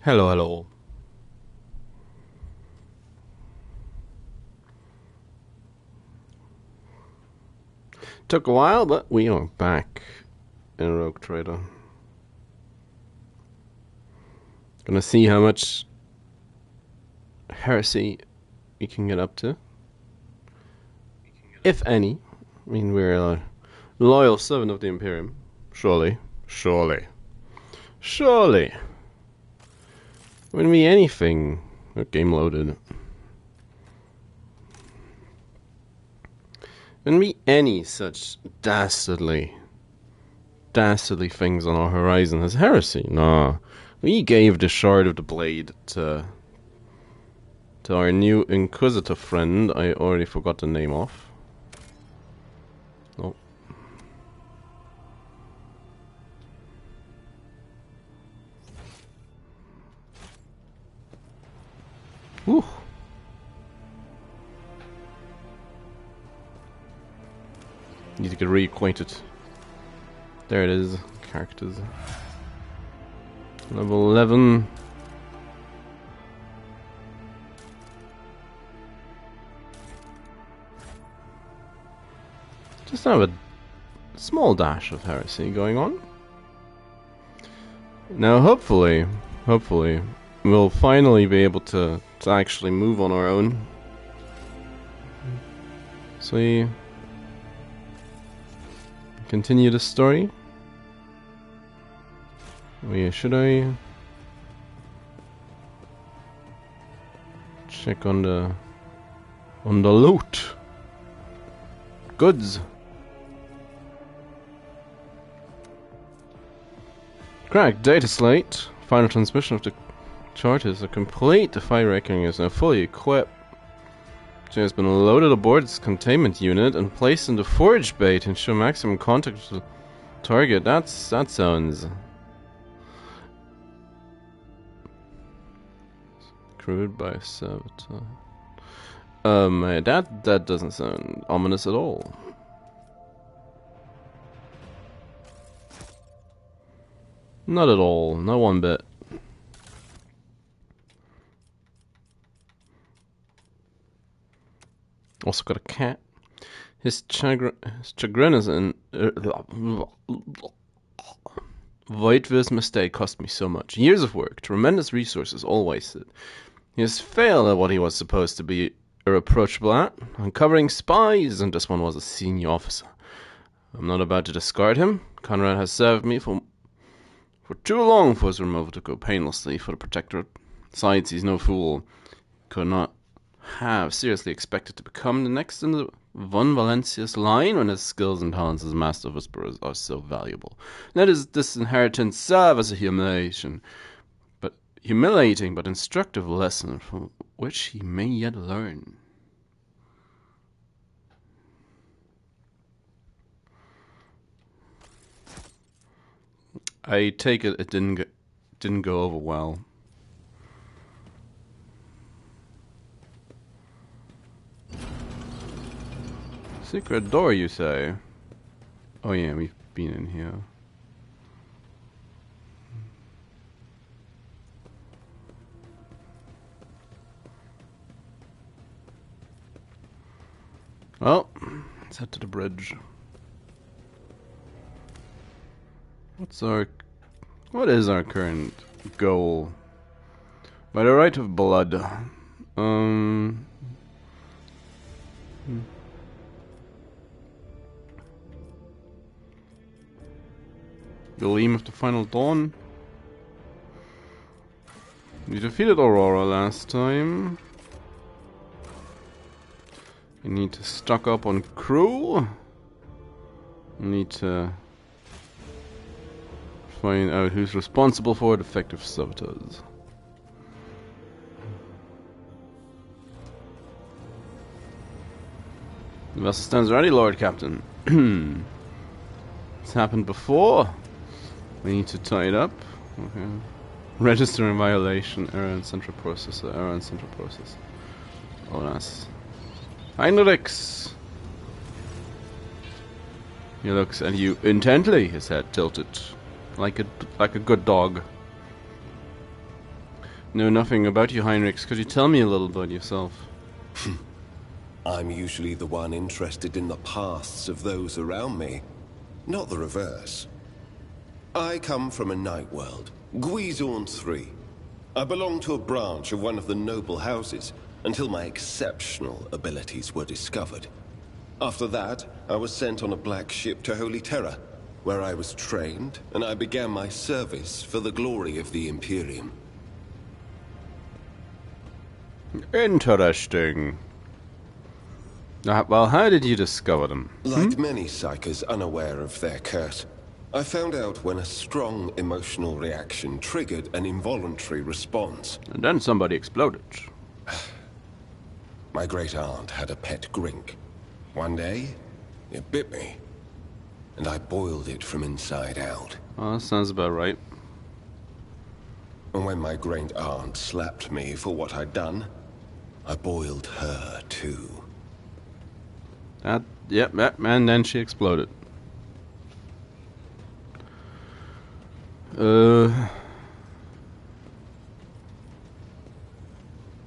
Hello, hello. Took a while, but we are back in Rogue Trader. Gonna see how much heresy we can get up to. If any. I mean, we're a loyal servant of the Imperium. Surely. Surely. Surely. Wouldn't be anything. Game loaded. Wouldn't be any such dastardly things on our horizon as heresy. Nah. We gave the Shard of the Blade to our new Inquisitor friend. I already forgot the name of. Oh. Whew. Need to get reacquainted. There it is. Characters. Level 11. Just have a small dash of heresy going on. Now hopefully we'll finally be able to actually move on our own. So we continue the story. Should I check on the loot? Goods. Crack data slate. Final transmission of the charters are complete. The fire wrecking is now fully equipped. She has been loaded aboard its containment unit and placed in the forge bay to ensure maximum contact with the target. That sounds crewed by a saboteur. That doesn't sound ominous at all. Not at all. Not one bit. Also got a cat. His chagrin is in... Voidship's mistake cost me so much. Years of work, tremendous resources, all wasted. He has failed at what he was supposed to be irreproachable at, uncovering spies, and this one was a senior officer. I'm not about to discard him. Conrad has served me for too long for his removal to go painlessly for the Protectorate. Besides, he's no fool. Could not have seriously expected to become the next in the Von Valencia's line when his skills and talents as Master Whisperers are so valuable. Let his disinheritance serve as a humiliating but instructive lesson from which he may yet learn. I take it didn't go over well. Secret door, you say? Oh yeah, we've been in here. Well, let's head to the bridge. What is our current goal? By the right of blood. The Gleam of the Final Dawn. We defeated Aurora last time. We need to stock up on crew. We need to find out who's responsible for defective saboteurs. The vessel stands ready, Lord Captain. It's happened before. We need to tie it up. Okay. Registering violation. Error in central processor. Error in central processor. Oh, nice. Heinrichs! He looks at you intently, his head tilted. Like a good dog. know nothing about you, Heinrich. Could you tell me a little about yourself? I'm usually the one interested in the pasts of those around me, not the reverse. I come from a night world, Guizorn 3. I belong to a branch of one of the noble houses until my exceptional abilities were discovered. After that, I was sent on a black ship to Holy Terra, where I was trained, and I began my service for the glory of the Imperium. Interesting. Well, how did you discover them? Like many psychers unaware of their curse, I found out when a strong emotional reaction triggered an involuntary response. And then somebody exploded. My great-aunt had a pet grink. One day, it bit me, and I boiled it from inside out. Oh, that sounds about right. And when my great-aunt slapped me for what I'd done, I boiled her too. Yep, and then she exploded.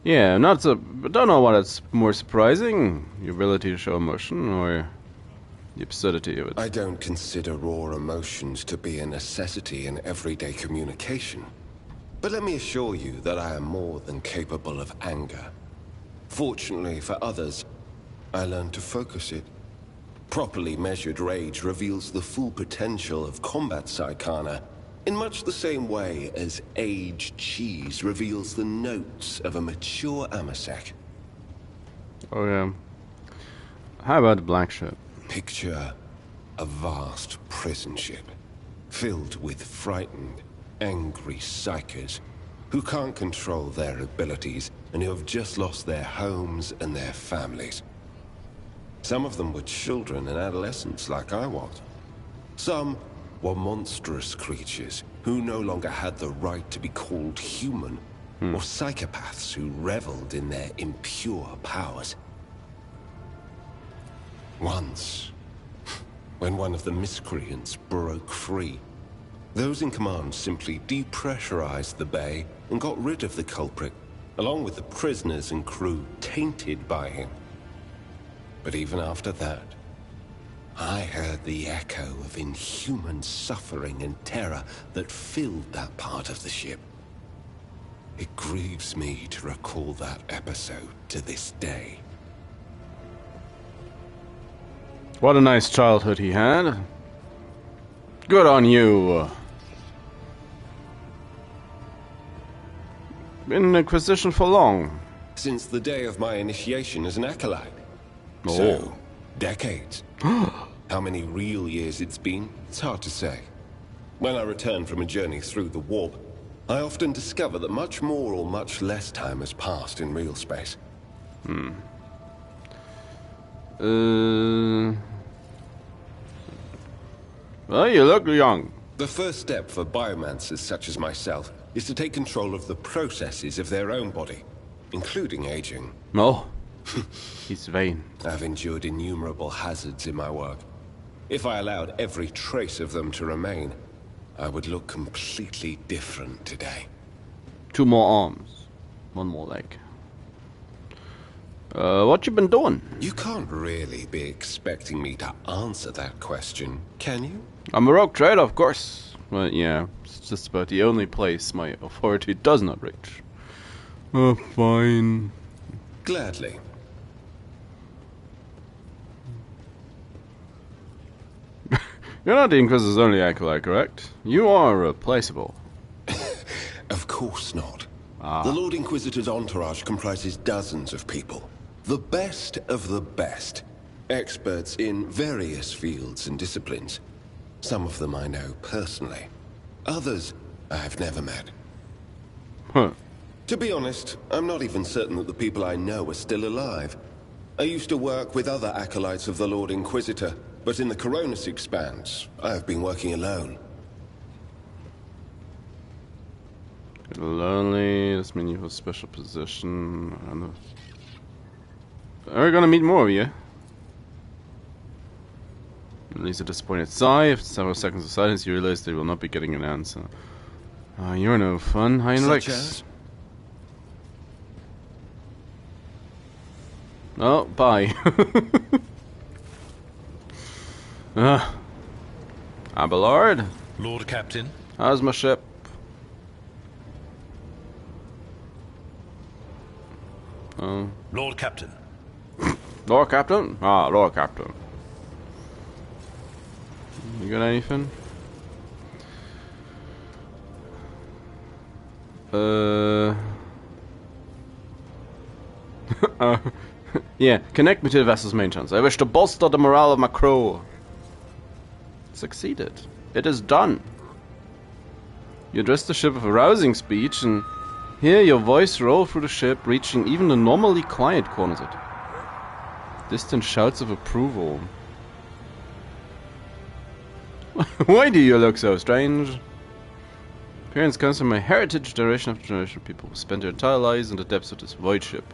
Yeah, don't know what's more surprising, your ability to show emotion or the absurdity of it. I don't consider raw emotions to be a necessity in everyday communication. But let me assure you that I am more than capable of anger. Fortunately for others, I learned to focus it. Properly measured rage reveals the full potential of combat psychana, in much the same way as aged cheese reveals the notes of a mature amasec. Oh yeah. How about the black ship? Picture a vast prison ship, filled with frightened, angry psychers who can't control their abilities and who have just lost their homes and their families. Some of them were children and adolescents like I was. Some were monstrous creatures who no longer had the right to be called human, or psychopaths who reveled in their impure powers. Once, when one of the miscreants broke free, those in command simply depressurized the bay and got rid of the culprit, along with the prisoners and crew tainted by him. But even after that, I heard the echo of inhuman suffering and terror that filled that part of the ship. It grieves me to recall that episode to this day. What a nice childhood he had. Good on you. Been in Inquisition for long? Since the day of my initiation as an acolyte. Oh. So, decades. How many real years it's been, it's hard to say. When I return from a journey through the warp, I often discover that much more or much less time has passed in real space. Well, you look young. The first step for biomancers such as myself is to take control of the processes of their own body, including aging. No. He's vain. I've endured innumerable hazards in my work. If I allowed every trace of them to remain, I would look completely different today. 2 more arms. 1 more leg. What you been doing? You can't really be expecting me to answer that question, can you? I'm a rogue trader, of course. But yeah, it's just about the only place my authority does not reach. Oh, fine. Gladly. You're not the Inquisitor's only acolyte, correct? You are replaceable. Of course not. The Lord Inquisitor's entourage comprises dozens of people. The best of the best. Experts in various fields and disciplines. Some of them I know personally. Others I have never met. Huh. To be honest, I'm not even certain that the people I know are still alive. I used to work with other acolytes of the Lord Inquisitor, but in the Coronis Expanse, I have been working alone. Lonely, this means you have a special position. Are we gonna meet more of you? Release a disappointed sigh. After several seconds of silence, you realize they will not be getting an answer. You're no fun, Heinrich. Such as? Oh, bye. Abelard, Lord Captain. how's my ship? Oh. Lord Captain. Lord Captain? Ah, Lord Captain. You got anything? Yeah, connect me to the vessel's main channels. I wish to bolster the morale of my crew. Succeeded. It is done. You address the ship with a rousing speech and hear your voice roll through the ship, reaching even the normally quiet corners of it. Distant shouts of approval. Why do you look so strange? Appearance comes from my heritage, generation after generation of people who spent their entire lives in the depths of this void ship.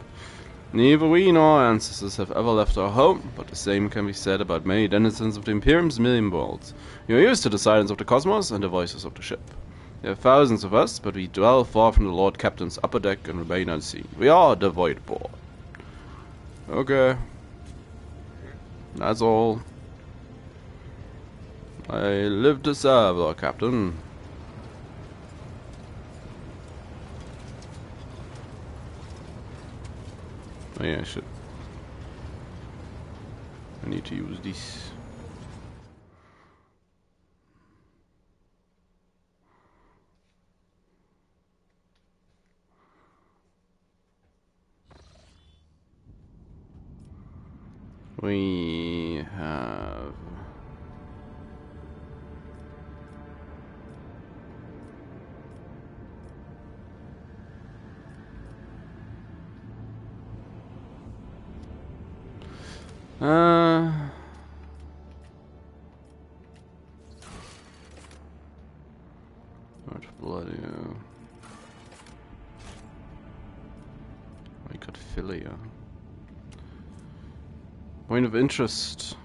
Neither we nor our ancestors have ever left our home, but the same can be said about many denizens of the Imperium's million worlds. We are used to the silence of the cosmos and the voices of the ship. There are thousands of us, but we dwell far from the Lord Captain's upper deck and remain unseen. We are the Void Board. Okay. That's all. I live to serve, Lord Captain. Oh yeah, I need to use this. We have what bloody Rykad Philia. Point of interest.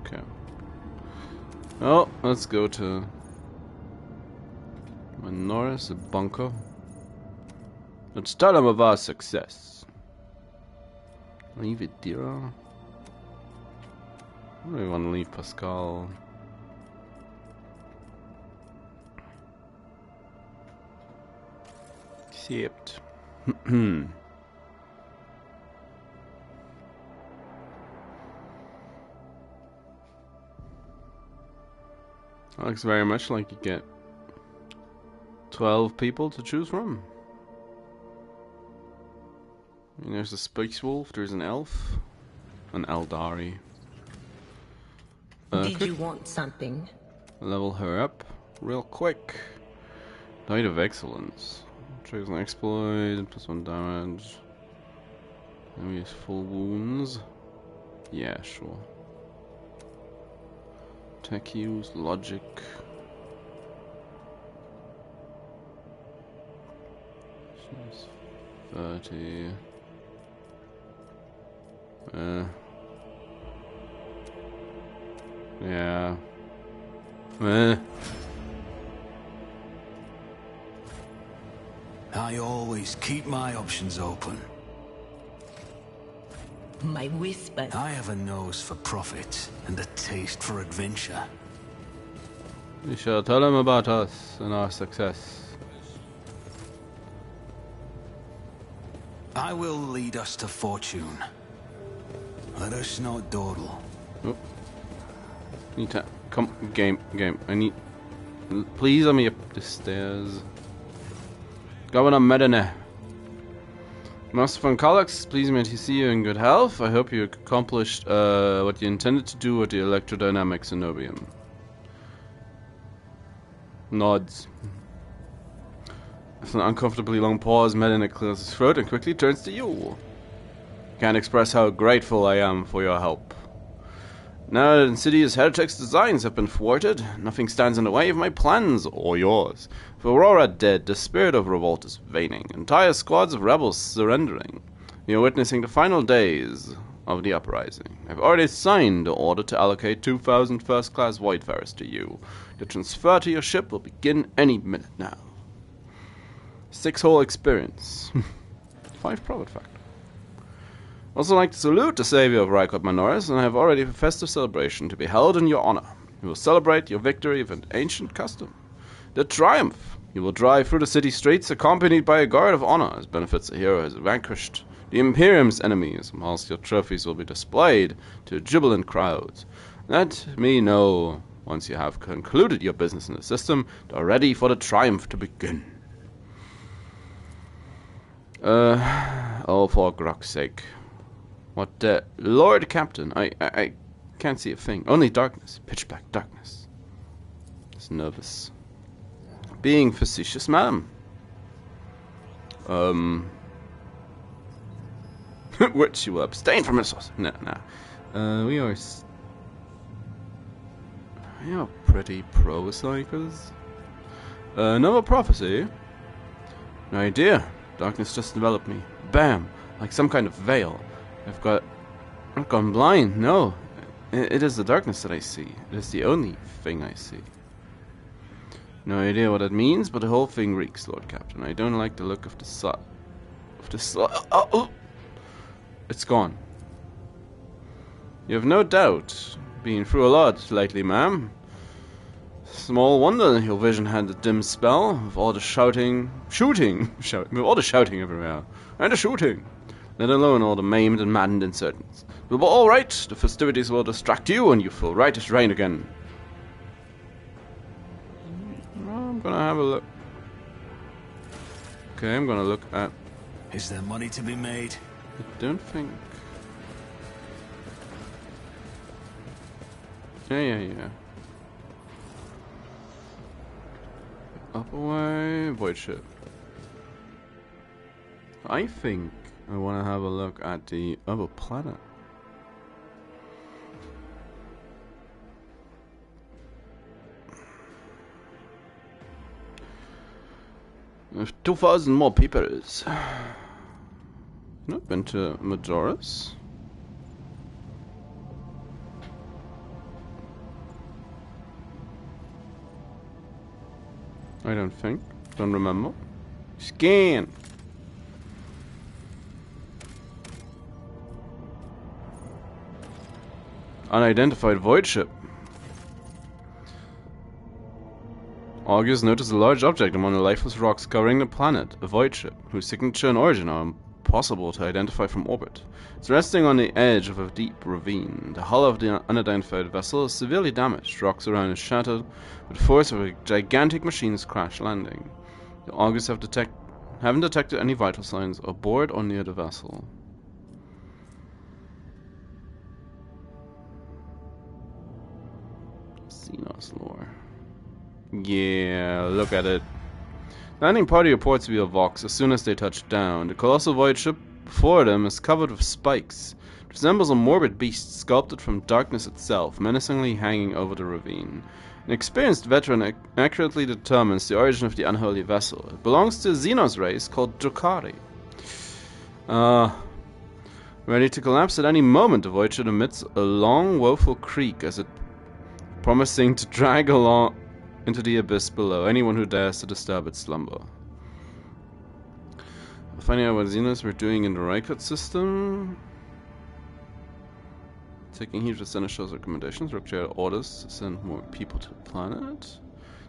Okay. Oh, let's go to Manoris, a bunker. Let's tell him of our success. Leave it, Dira. I really want to leave Pascal. Accept. Looks very much like you get 12 people to choose from. And there's a Space Wolf, there's an elf, an Eldari. Did you want something? Level her up real quick. Knight of Excellence. Triggers an exploit, +1 damage. Enemy has full wounds. Yeah, sure. Tech use, logic. She's 30. Yeah. I always keep my options open. My whisper. I have a nose for profit and a taste for adventure. We shall tell him about us and our success. I will lead us to fortune. Let us not dawdle. Oh. Need to come, game. I need. Please let me up the stairs. Governor Medina. Master von Kallax, please may to see you in good health. I hope you accomplished what you intended to do with the electrodynamic Cenobium. Nods. After an uncomfortably long pause, Medina clears his throat and quickly turns to you. Can't express how grateful I am for your help. Now that Insidious Heretic's designs have been thwarted, nothing stands in the way of my plans or yours. With Aurora dead, the spirit of revolt is waning, entire squads of rebels surrendering. We are witnessing the final days of the uprising. I've already signed the order to allocate 2,000 first-class Voidfarers to you. The transfer to your ship will begin any minute now. 6-hole experience. 5 profit factor. Also like to salute the savior of Rykad Manoris, and I have already a festive celebration to be held in your honor. We will celebrate your victory with an ancient custom. The Triumph! You will drive through the city streets accompanied by a guard of honor as benefits the hero has vanquished the Imperium's enemies, whilst your trophies will be displayed to jubilant crowds. Let me know once you have concluded your business in the system and are ready for the Triumph to begin. Oh, for Grok's sake. What the... Lord Captain, I can't see a thing. Only darkness. Pitch black darkness. It's nervous. Being facetious, madam. Which you will abstain from resource. No. We are pretty pro-cycles. Another prophecy. No idea. Darkness just enveloped me. Bam! Like some kind of veil. I've gone blind. No. It is the darkness that I see. It is the only thing I see. No idea what that means, but the whole thing reeks, Lord Captain. I don't like the look of the oh! It's gone. You have no doubt been through a lot lately, ma'am. Small wonder your vision had a dim spell, with all the shouting everywhere, and the shooting, let alone all the maimed and maddened insurgents. But all right, the festivities will distract you, and you feel right as rain again. I'm gonna have a look. Okay, I'm gonna look at... Is there money to be made? I don't think... Yeah. Up away, voidship. I think I want to have a look at the other planet. There's 2,000 more people. Not been to Majoris. I don't think. Don't remember. Scan! Unidentified voidship. August noticed a large object among the lifeless rocks covering the planet, a voidship, whose signature and origin are impossible to identify from orbit. It's resting on the edge of a deep ravine. The hull of the unidentified vessel is severely damaged. Rocks around it shattered with the force of a gigantic machine's crash landing. The August haven't detected any vital signs aboard or near the vessel. Xenos lore. Yeah, look at it. Landing party reports via Vox as soon as they touch down. The colossal void ship before them is covered with spikes. It resembles a morbid beast sculpted from darkness itself, menacingly hanging over the ravine. An experienced veteran accurately determines the origin of the unholy vessel. It belongs to a Xenos race called Drukari. Ready to collapse at any moment, the void ship emits a long, woeful creak as it promising to drag along into the abyss below anyone who dares to disturb its slumber. Finding out what Xenos were doing in the Rykad system. Taking heed of Seneschal's recommendations, Rykad orders to send more people to the planet.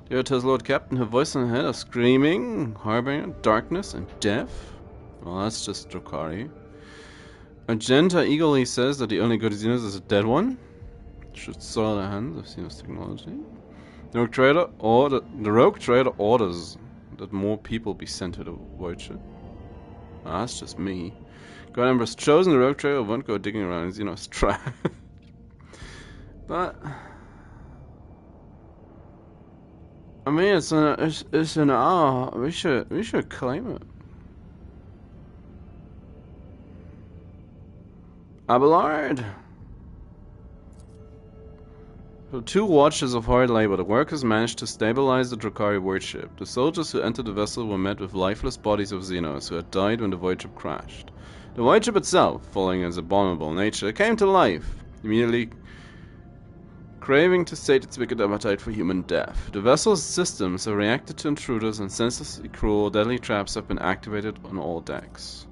There tells Lord Captain, her voice in her head are screaming, harboring darkness and death. Well, that's just Drukari. Argenta eagerly says that the only good Xenos is a dead one. Should soil the hands of Xenos technology. The Rogue Trader orders that more people be sent to the void ship. Ah, that's just me. God Emperor's chosen. The Rogue Trader won't go digging around in Xenos trash. But I mean, it's an R. We should claim it. Abelard. For 2 watches of hard labor, the workers managed to stabilize the Drukari voidship. The soldiers who entered the vessel were met with lifeless bodies of Xenos who had died when the voidship crashed. The voidship itself, following its abominable nature, came to life, immediately craving to sate its wicked appetite for human death. The vessel's systems have reacted to intruders and senselessly cruel, deadly traps have been activated on all decks.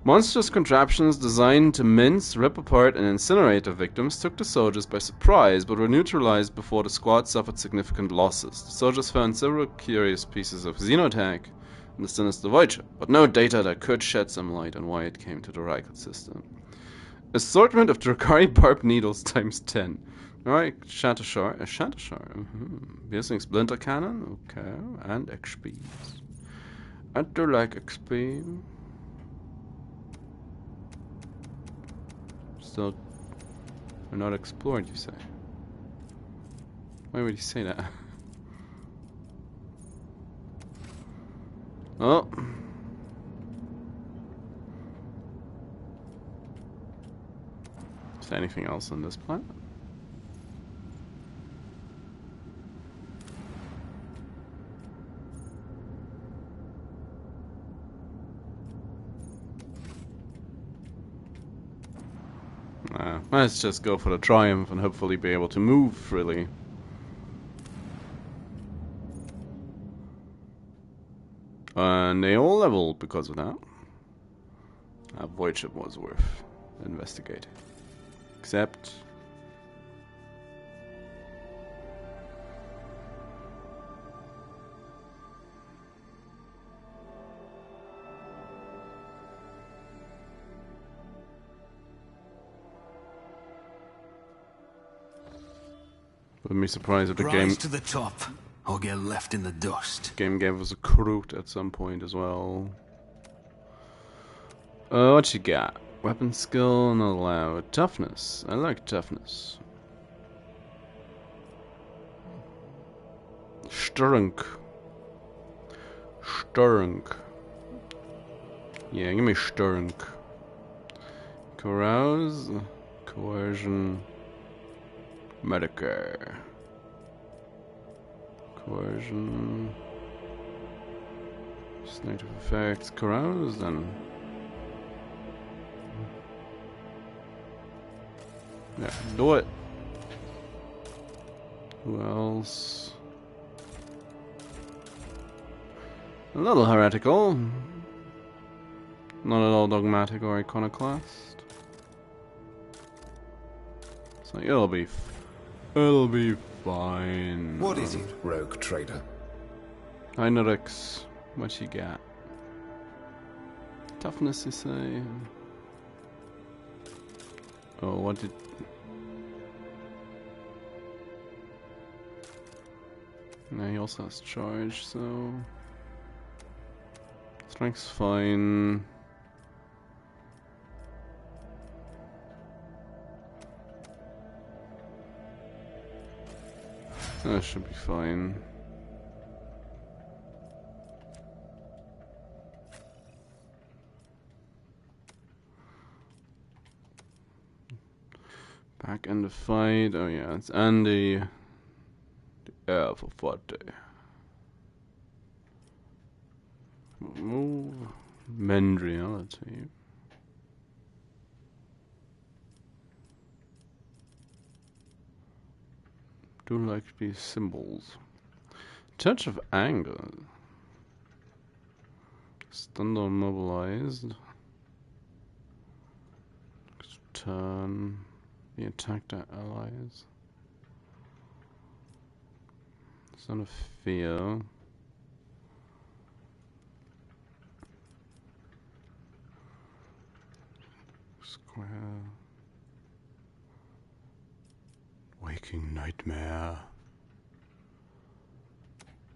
Monstrous contraptions designed to mince, rip apart, and incinerate the victims took the soldiers by surprise, but were neutralized before the squad suffered significant losses. The soldiers found several curious pieces of xenotech in the sinister voidship, but no data that could shed some light on why it came to the Rykad system. Assortment of Drakari barb needles times 10. Alright, Shantoshar. Piercing splinter cannon. Okay, and XPs. I do like XP. Still, we're not explored, you say? Why would you say that? Oh. Is there anything else on this planet? Let's just go for the triumph and hopefully be able to move freely. And they all leveled because of that. That voidship was worth investigating. Except... wouldn't be surprised if the game... Rise to the top, or get left in the dust. Game gave us a Kroot at some point as well. What you got? Weapon skill, not allowed. Toughness. I like toughness. Strength. Yeah, give me strength. Carouse. Coercion. Medicare. Coercion. Negative effects. Carouse, then. Yeah, do it. Who else? A little heretical. Not at all dogmatic or iconoclast. So it'll be fine. What is it, rogue trader? Heinrichs, what you got? Toughness, you say? Oh, what did... No, he also has charge, so... Strength's fine. That should be fine. Back in the fight. Oh yeah, it's Andy. The for 40. Move. Mendriality. Do like these symbols. Touch of anger. Stunned or mobilized. Turn. He attacked our allies. Son of fear. Square. Waking nightmare.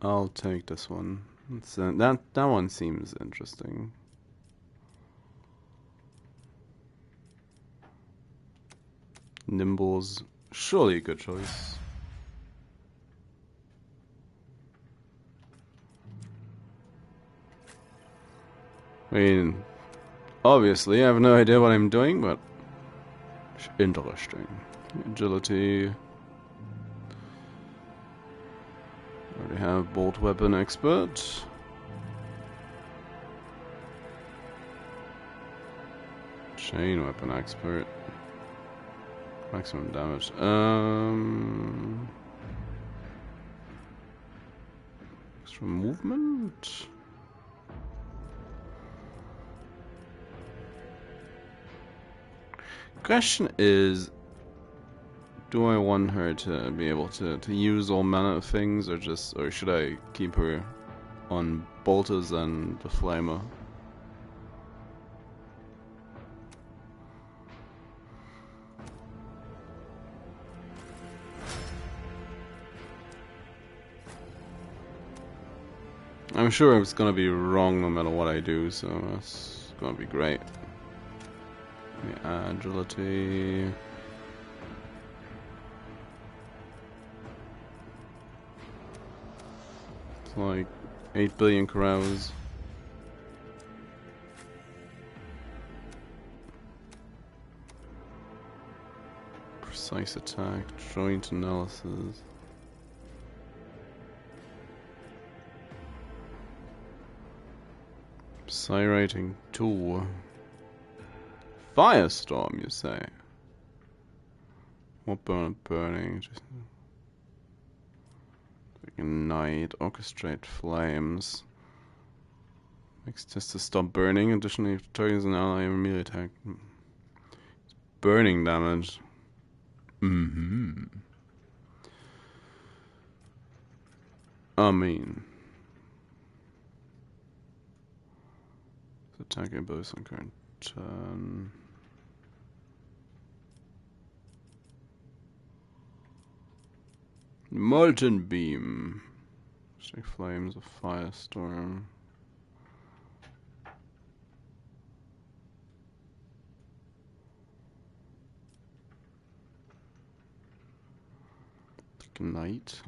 I'll take this one. It's, that one seems interesting. Nimble's surely a good choice. I mean, obviously I have no idea what I'm doing, but it's interesting. Agility. Already have bolt weapon expert. Chain weapon expert. Maximum damage. Extra movement. Question is, do I want her to be able to use all manner of things, or should I keep her on bolters and the flamer? I'm sure it's gonna be wrong no matter what I do, so that's gonna be great. The agility. It's like 8 billion carouse. Precise attack, joint analysis. Psi rating 2. Firestorm, you say? What burning? Just ignite, orchestrate flames. Makes just to stop burning. Additionally, if the target is an ally, immediately attack. Burning damage. I mean, attacking abilities on current turn. Molten beam. Strike flames of firestorm. Ignite.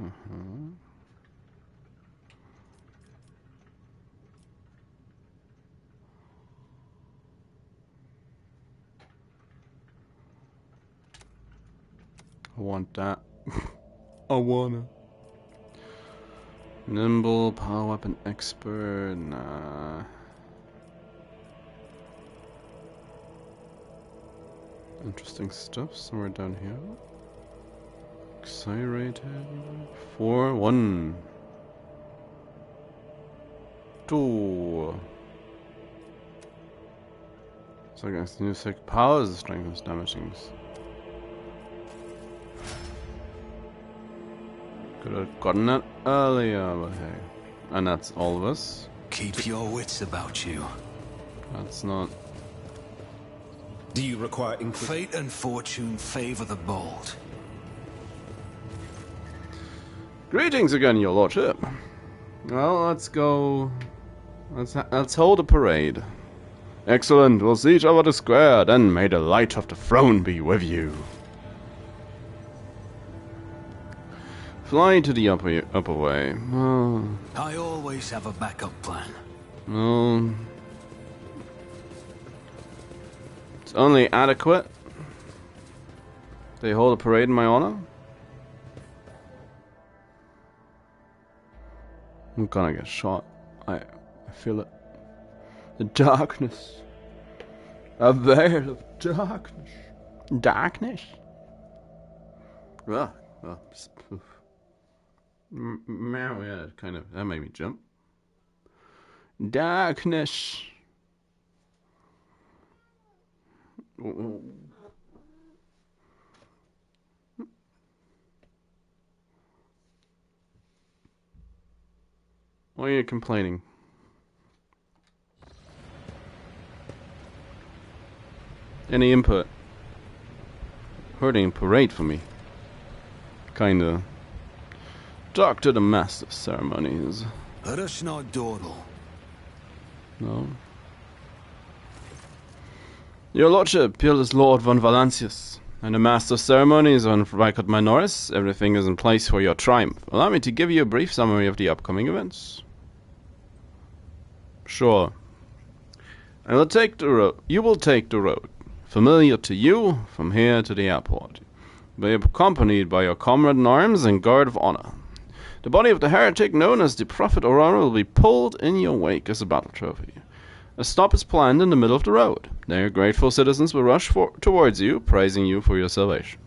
I want that. I wanna. Nimble, power weapon expert, nah. Interesting stuff somewhere down here. Accelerated. 4, 1, 2. So against the new sick powers, strengthens damagings. Could have gotten that earlier, but hey. And that's all of us. Keep your wits about you. That's not. Do you require Fate and fortune favor the bold. Greetings again, your lordship. Well, let's go. Let's hold a parade. Excellent. We'll see each other at the square. Then may the light of the throne be with you. Fly to the upper way. Oh. I always have a backup plan. Well, it's only adequate. They hold a parade in my honor. I'm gonna get shot. I feel it. The darkness. A veil of darkness. Darkness? Well, yeah, kind of. That made me jump. Darkness. Why are you complaining? Any input? Hurting parade for me. Kinda. Talk to the master of ceremonies. Let us not dawdle. No. Your lordship, here is Lord von Valancius, and the master of ceremonies on Rykad Minoris. Everything is in place for your triumph. Allow me to give you a brief summary of the upcoming events. Sure. I will take the road. You will take the road, familiar to you, from here to the airport. Be accompanied by your comrade in arms and guard of honor. The body of the heretic known as the Prophet Aurora will be pulled in your wake as a battle trophy. A stop is planned in the middle of the road. There, grateful citizens will rush towards you, praising you for your salvation.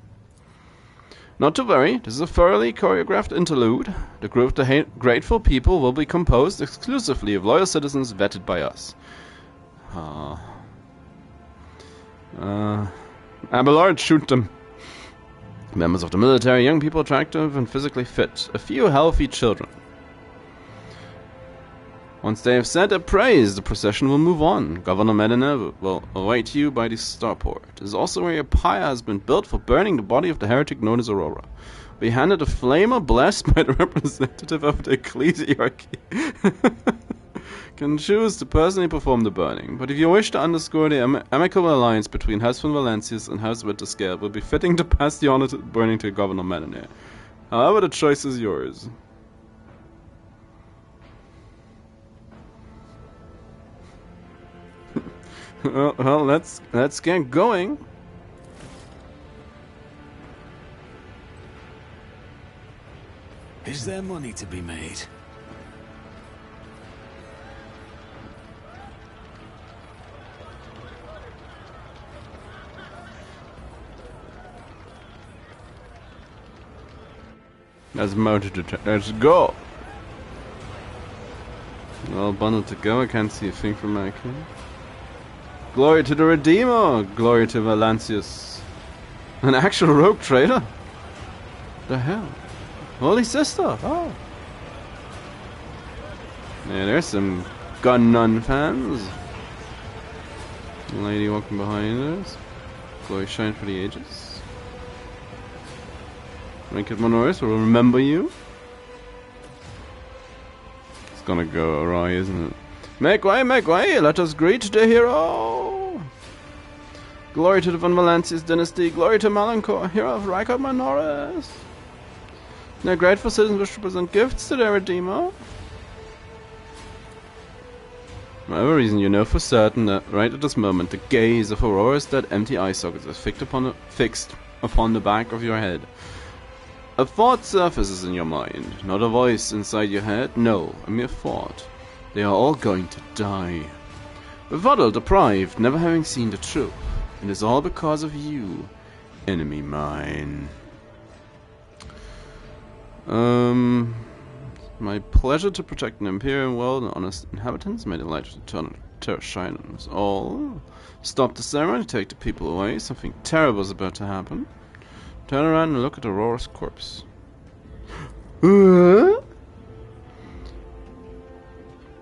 Not to worry, this is a thoroughly choreographed interlude. The group of the grateful people will be composed exclusively of loyal citizens vetted by us. Abelard, shoot them. Members of the military, young people attractive and physically fit. A few healthy children. Once they have said their praise, the procession will move on. Governor Medina will await you by the starport. This is also where your pyre has been built for burning the body of the heretic known as Aurora. Be handed a flamer blessed by the representative of the ecclesiarchy. Can choose to personally perform the burning, but if you wish to underscore the amicable alliance between House von Valencius and House Winterscale, it will be fitting to pass the honor to burning to Governor Medina. However, the choice is yours. Well, let's get going. Is there money to be made? Let's let's go. Well bundled to go. I can't see a thing from my kid. Glory to the Redeemer! Glory to Valancius. An actual rogue trader? The hell? Holy sister! Oh! Yeah, there's some gun nun fans. Lady walking behind us. Glory shine for the ages. Rykad Monoris will remember you. It's gonna go awry, isn't it? Make way, let us greet the hero! Glory to the Von Valencius dynasty, glory to Melanchor, hero of Rykad Minoris! Their grateful citizens wish to present gifts to their redeemer. For whatever reason, you know for certain that right at this moment, the gaze of Aurora's dead empty eye sockets is fixed upon the back of your head. A thought surfaces in your mind, not a voice inside your head, no, a mere thought. They are all going to die. Befuddled, deprived, never having seen the truth. It is all because of you, enemy mine. My pleasure to protect an imperial world and honest inhabitants. May the light of eternal terror shine on us all. Stop the ceremony, take the people away. Something terrible is about to happen. Turn around and look at Aurora's corpse.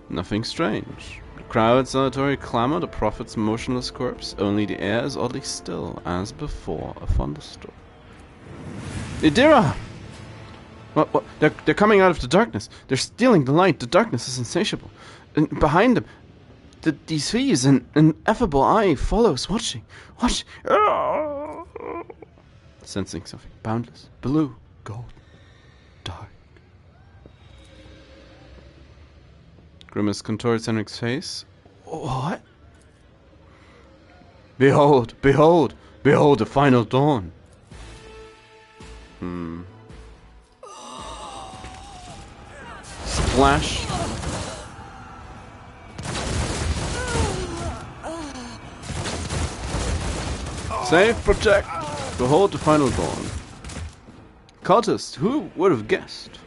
Nothing strange. The crowd's solitary clamor, the prophet's motionless corpse. Only the air is oddly still, as before a thunderstorm. Idira! What? They're coming out of the darkness. They're stealing the light. The darkness is insatiable. And behind them, these thieves, an ineffable eye follows, watching. Sensing something boundless, blue, gold, dark. Grimace contorts Henrik's face. What? Behold the final dawn. Splash. Save, protect. Behold the final dawn. Cultist, who would have guessed?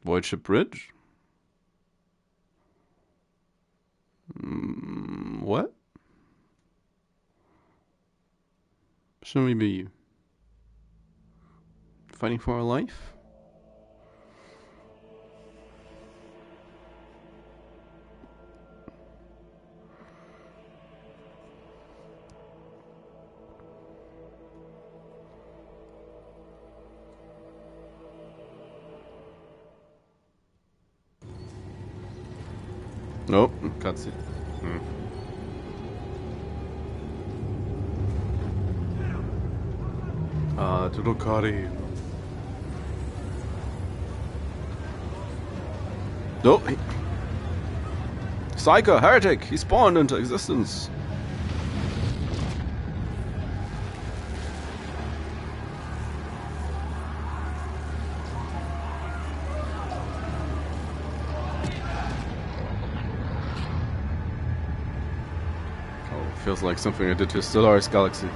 Voidship Bridge? What? Shouldn't we be fighting for our life? Nope, cutscene. Tudokari. Nope. Psycho, heretic, he spawned into existence. Oh, feels like something I did to Stellaris Galaxy.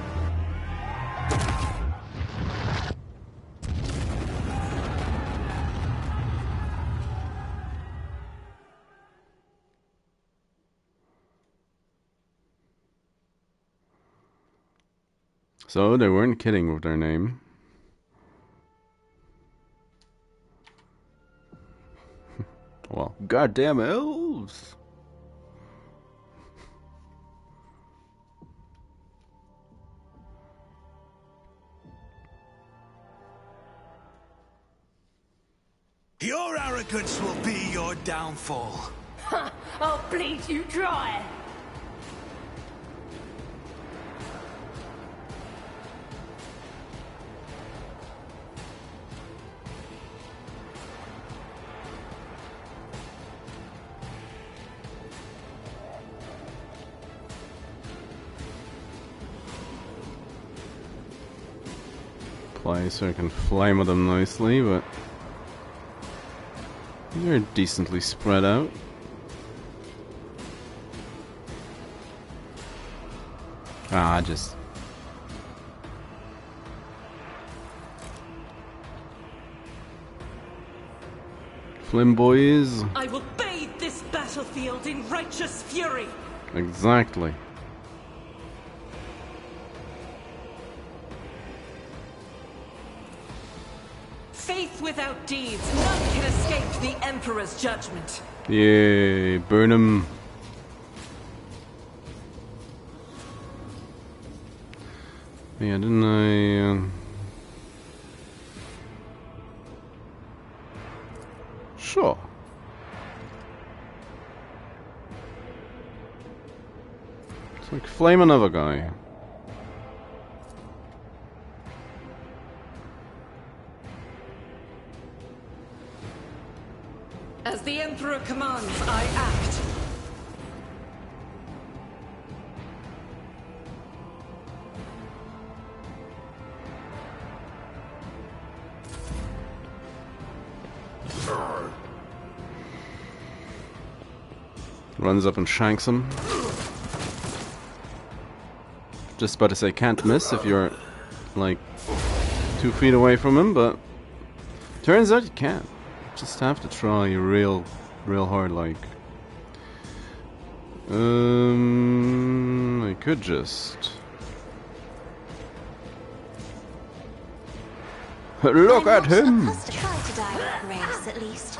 So they weren't kidding with their name. Well, goddamn elves! Your arrogance will be your downfall. I'll bleed you dry. Place so I can flame with them nicely, but they're decently spread out. Just Flim boys. I will bathe this battlefield in righteous fury. Exactly. Faith without deeds, none can escape the Emperor's judgment. Yay, burn 'em. Yeah, didn't I? Sure. It's like flame another guy. As the Emperor commands, I act. Runs up and shanks him. Just about to say can't miss if you're like 2 feet away from him, but turns out you can't. Just have to try real hard, like. I could just look at him. Try to die with grace, at least.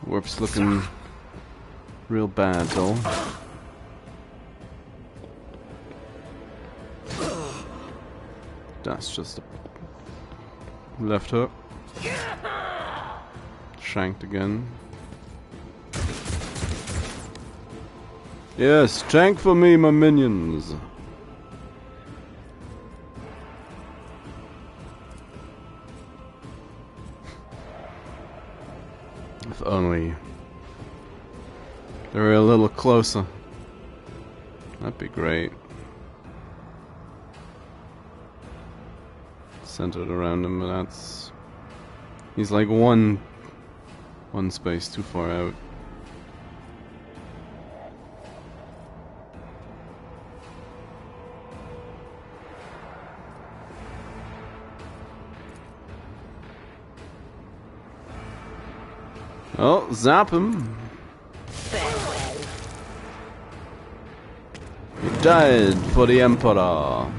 Warp's looking real bad, though. That's just a left hook. Shanked again. Yes, shank for me, my minions. If only they were a little closer. That'd be great. Centered around him, but that's... he's like one space too far out. Oh, zap him. Farewell. He died for the Emperor.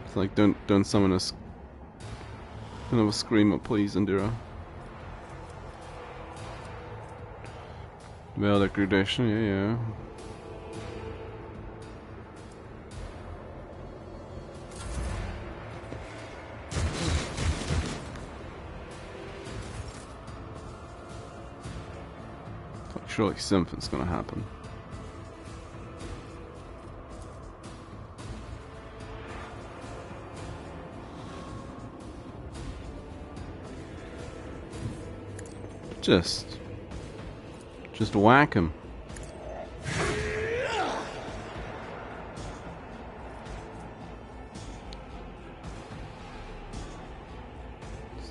It's like, don't summon us. Don't have a screamer, please, Indira. Veil degradation, yeah. Surely something's gonna happen. Just whack him.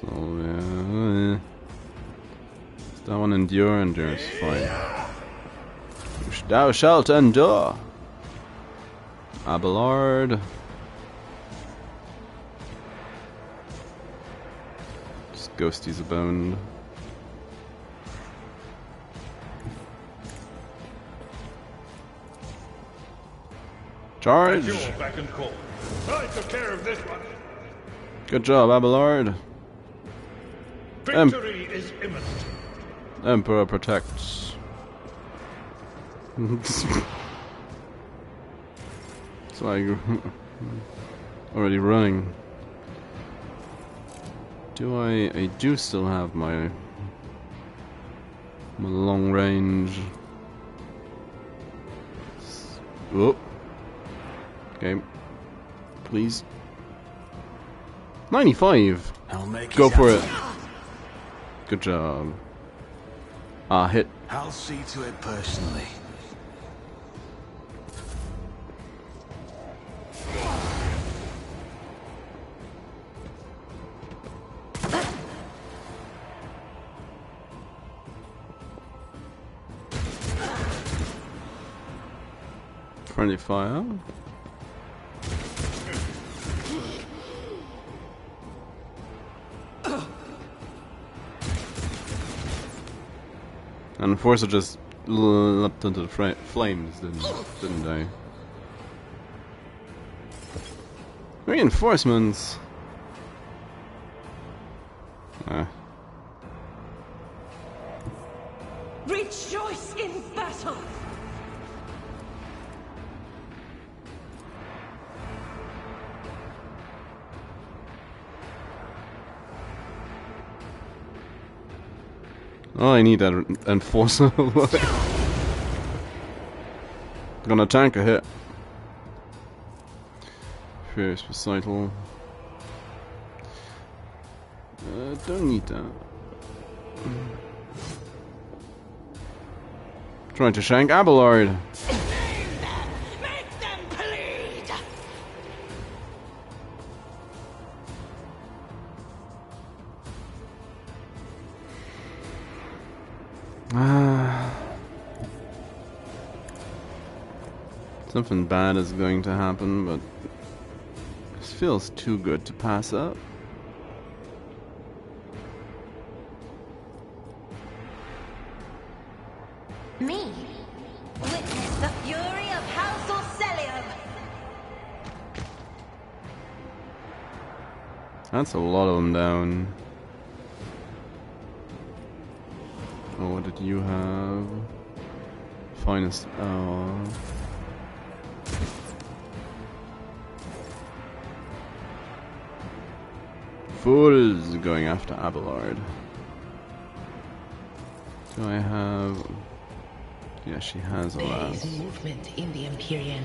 So yeah, That one endure, endurance, fine. Thou shalt endure. Abelard. Just ghosties abound. Charge! Back and call. I took care of this one. Good job, Abelard. Victory is imminent. Emperor protects. It's like already running. Do I do still have my long range. Oh. Okay. Please. 95. I'll make Go it for up. it. Good job. Ah, hit. I'll see to it personally. Friendly fire. And Forza just leapt into the flames, didn't they? Reinforcements! Rejoice in battle! Oh, I need that enforcer. Gonna tank a hit. Fierce recital. Don't need that. Trying to shank Abelard. Make them bleed! Something bad is going to happen, but this feels too good to pass up. Me? Witness the fury of House Orcelium! That's a lot of them down. Oh, what did you have? Finest. Oh. Fools going after Abelard. Do I have? Yeah, she has a There lot. is movement in the Empyrean.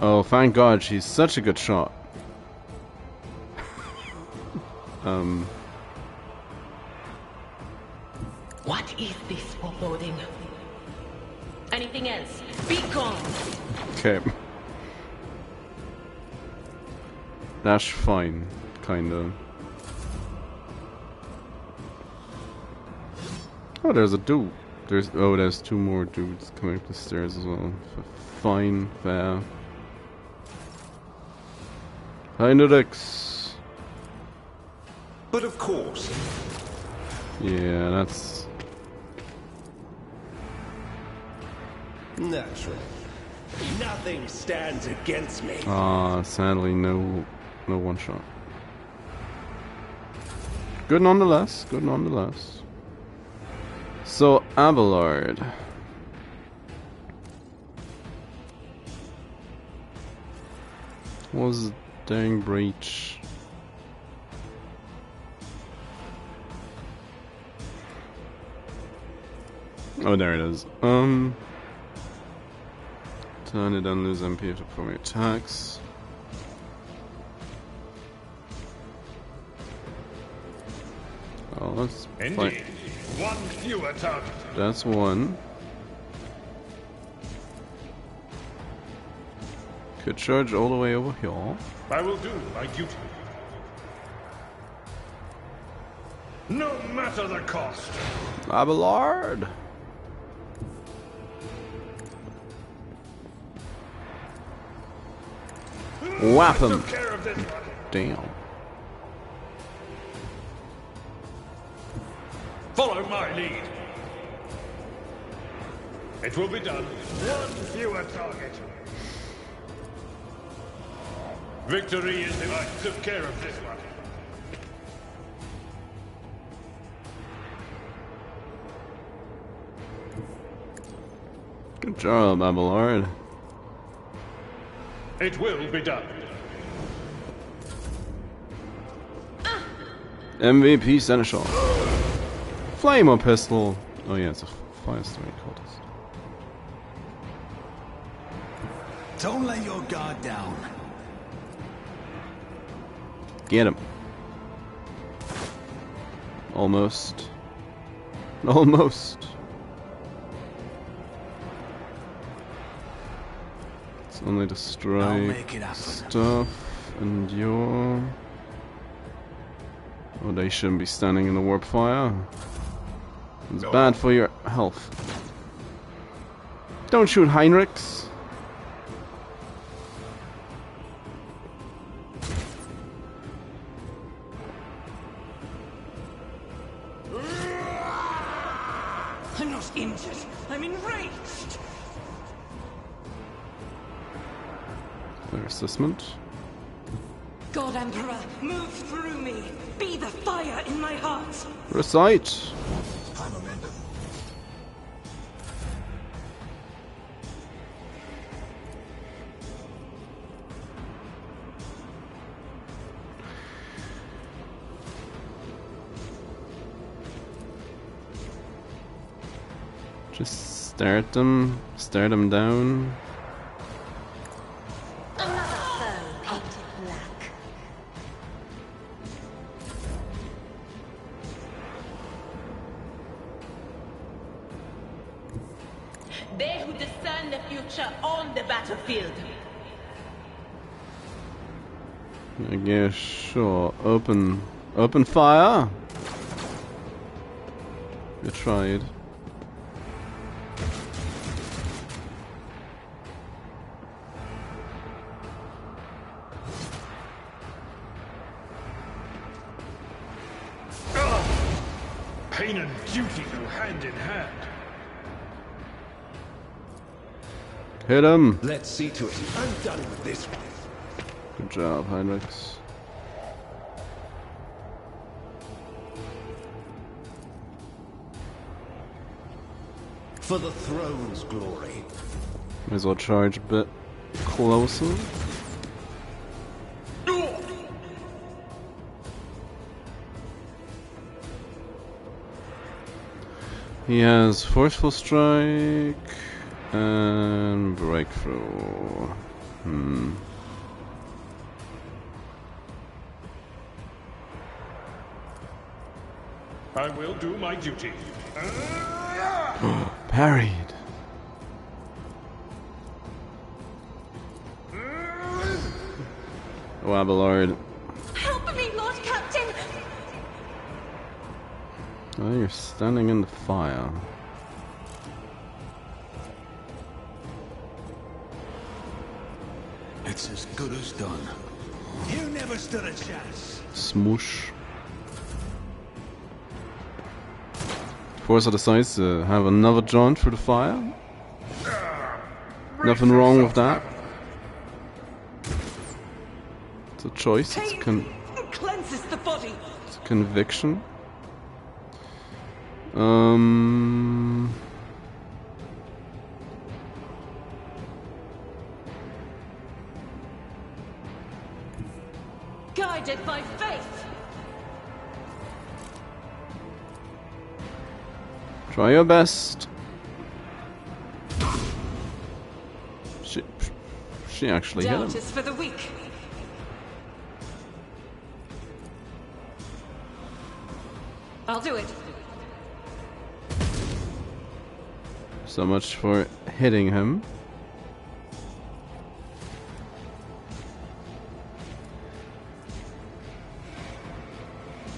Oh, thank God, she's such a good shot. What is this foreboding? Anything else? Be gone! Okay. That's fine, kinda. Oh, there's a dude. There's two more dudes coming up the stairs as well. Fine, fair. Hi, Nudix. But of course. Yeah, that's... Naturally. Nothing stands against me. Sadly, no one shot. Good nonetheless, good nonetheless. So, Abelard. What was Daring Breach? Oh, there it is. Turn it and lose MP to perform your attacks. Oh, let's Indeed. fight. One fewer target. That's one. Could charge all the way over here. I will do my duty. No matter the cost. Abelard! Whap him! Took care of this one. Damn. Follow my lead. It will be done. One fewer target. Victory is if I took care of this one. Good job, Abelard. It will be done. MVP Seneschal. Flamer pistol. Oh yeah, it's a firestorm cultist. Don't let your guard down. Get him. Almost. Almost. It's only I'll destroy make it happen. stuff and your... Oh, they shouldn't be standing in the warp fire. It's bad for your health. Don't shoot Heinrichs. I'm not injured. I'm enraged. Clear assessment. God Emperor, move through me. Be the fire in my heart. Recite. Just stare them down. Another foe painted black. They who discern the future on the battlefield. I guess sure. Open fire. You tried. Pain and duty go hand in hand. Hit him. Let's see to it. I'm done with this one. Good job, Heinrichs. For the throne's glory. Might as well charge a bit closer. He has forceful strike and breakthrough. I will do my duty. Parried. Oh, Abelard. Help me, Lord Captain! Oh, you're standing in the fire. It's as good as done. You never stood a chance. Smoosh. Forza decides to have another jaunt through the fire. Nothing wrong with that. It's a choice. It's Pain cleanses the body. it's a conviction. Guided by faith. Try your best. She actually hit him. Doubt is for the weak. I'll do it. So much for hitting him.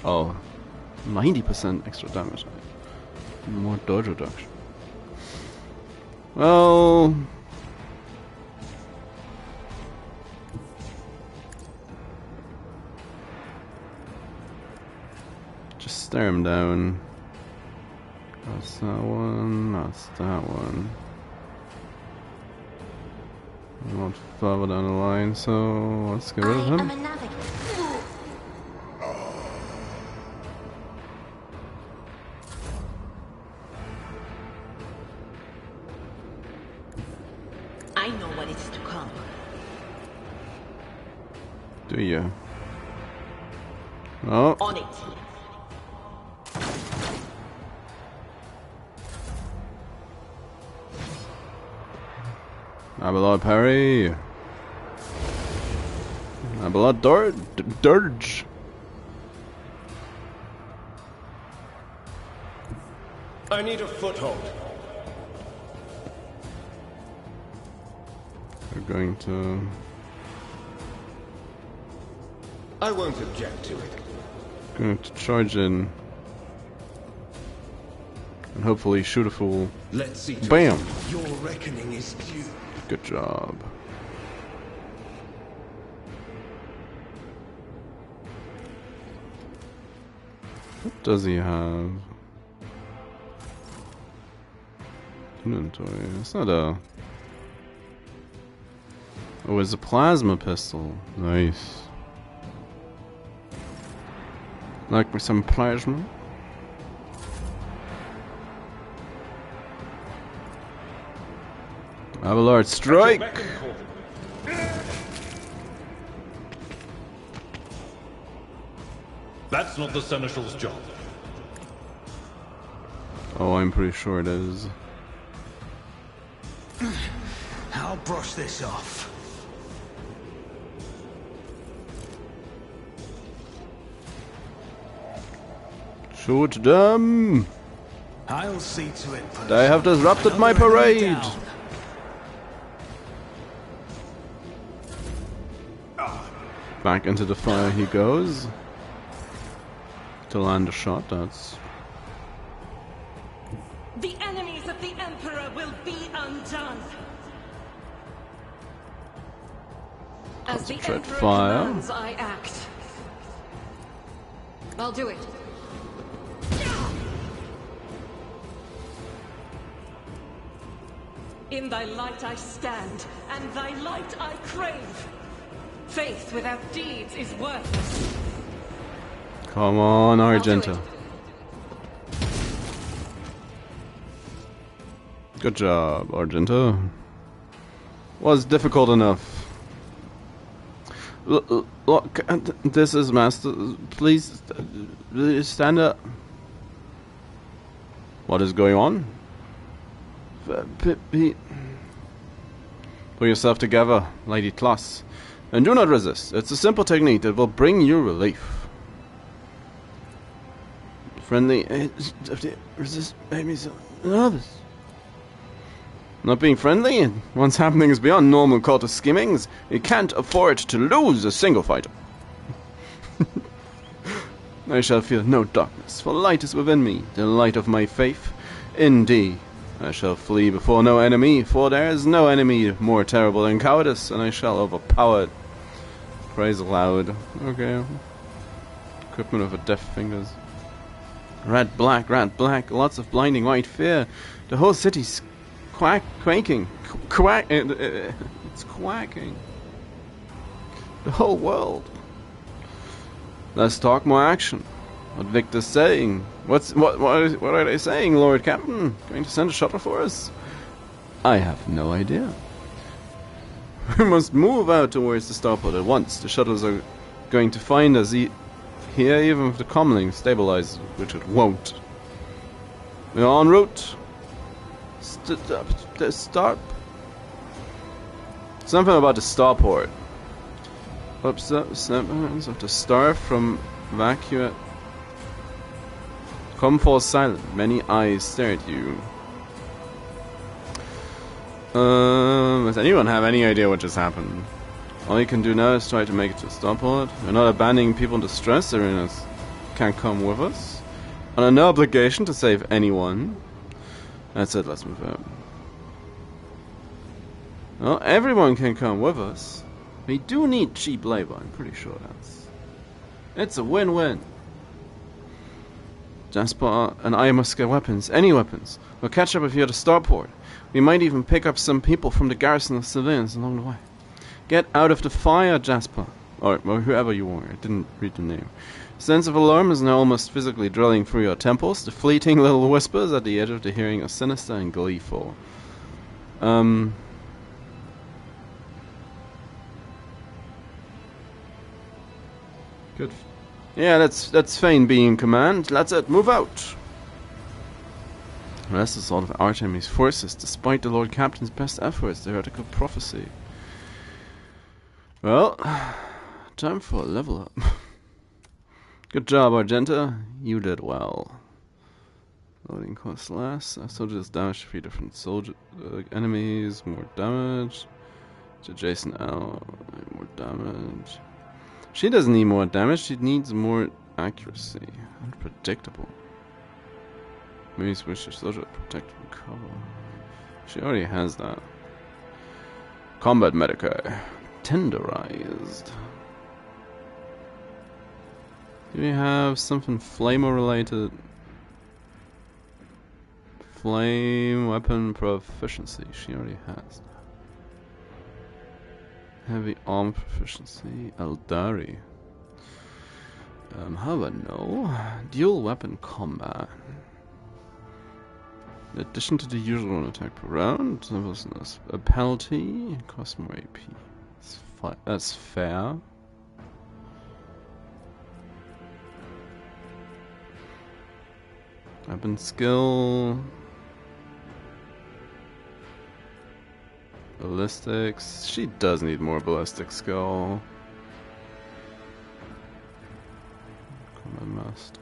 Oh, 90% extra damage. More dodge reduction. Well, just stare him down. That's that one, that's that one. I'm not further down the line, so let's get rid of him. I am a navigator. I know what is to come. Do you? Oh. On it. Abelard parry. Abelard dirge. I need a foothold. We're going to. I won't object to it. Going to charge in. And hopefully shoot a fool. Let's see. Bam! Your reckoning is due. Good job. What does he have? Inventory. It's not a. Oh, it's a plasma pistol. Nice. Like me some plasma. Abelard strike! That's not the Seneschal's job. Oh, I'm pretty sure it is. I'll brush this off. Shoot them! I'll see to it. They have disrupted my parade! Back into the fire he goes. To land a shot, that's... The enemies of the Emperor will be undone. As the Concentrate Emperor fire. commands, I act. I'll do it. In thy light I stand, and thy light I crave. Faith without deeds is worthless. Come on, Argenta. Good job, Argenta. Was difficult enough. Look, this is Master. Please stand up. What is going on? Pull yourself together, Lady Kloss. And do not resist. It's a simple technique that will bring you relief. Friendly. Resist. Made me so nervous. Not being friendly and what's happening is beyond normal cultist skimmings. You can't afford to lose a single fighter. I shall feel no darkness, for light is within me, the light of my faith. Indeed, I shall flee before no enemy, for there is no enemy more terrible than cowardice, and I shall overpower it. Praise aloud. Okay. Equipment of a deaf fingers. Red, black, lots of blinding white fear. The whole city's quaking. It's quacking. The whole world. Less talk, more action. What Victor's saying? What are they saying, Lord Captain? Going to send a shuttle for us? I have no idea. We must move out towards the starport at once. The shuttles are going to find us here, even if the comlink stabilizes, which it won't. We are en route. Start. Something about the starport. Snap of the star from vacuum. Come fall silent. Many eyes stare at you. Does anyone have any idea what just happened? All you can do now is try to make it to the starport. We're not abandoning people in distress, they're in us. can't come with us. Under no obligation to save anyone. That's it, let's move out. Well, everyone can come with us. We do need cheap labor, I'm pretty sure that's... It's a win-win. Jasper and I must get weapons, any weapons. We'll catch up with you at the starport. We might even pick up some people from the garrison of civilians along the way. Get out of the fire, Jasper. Or whoever you are, I didn't read the name. Sense of alarm is now almost physically drilling through your temples. The fleeting little whispers at the edge of the hearing are sinister and gleeful. Good. Yeah, that's Fane being in command. That's it. Move out. The rest is all of Artemis' forces, despite the Lord Captain's best efforts. The heretical prophecy. Well, time for a level up. Good job, Argenta. You did well. Loading cost less. Soldiers damage to 3 different enemies. More damage. To Jason L. More damage. She doesn't need more damage. She needs more accuracy. Unpredictable. Maybe switch to soldier protect from cover. She already has that. Combat Medica. Tenderized. Do we have something flamer related? Flame weapon proficiency. She already has that. Heavy arm proficiency. Eldari. How about no? Dual weapon combat. In addition to the usual attack per round, there was a penalty. Cost more AP. That's fair. Weapon skill. Ballistics. She does need more ballistic skill. Combat master.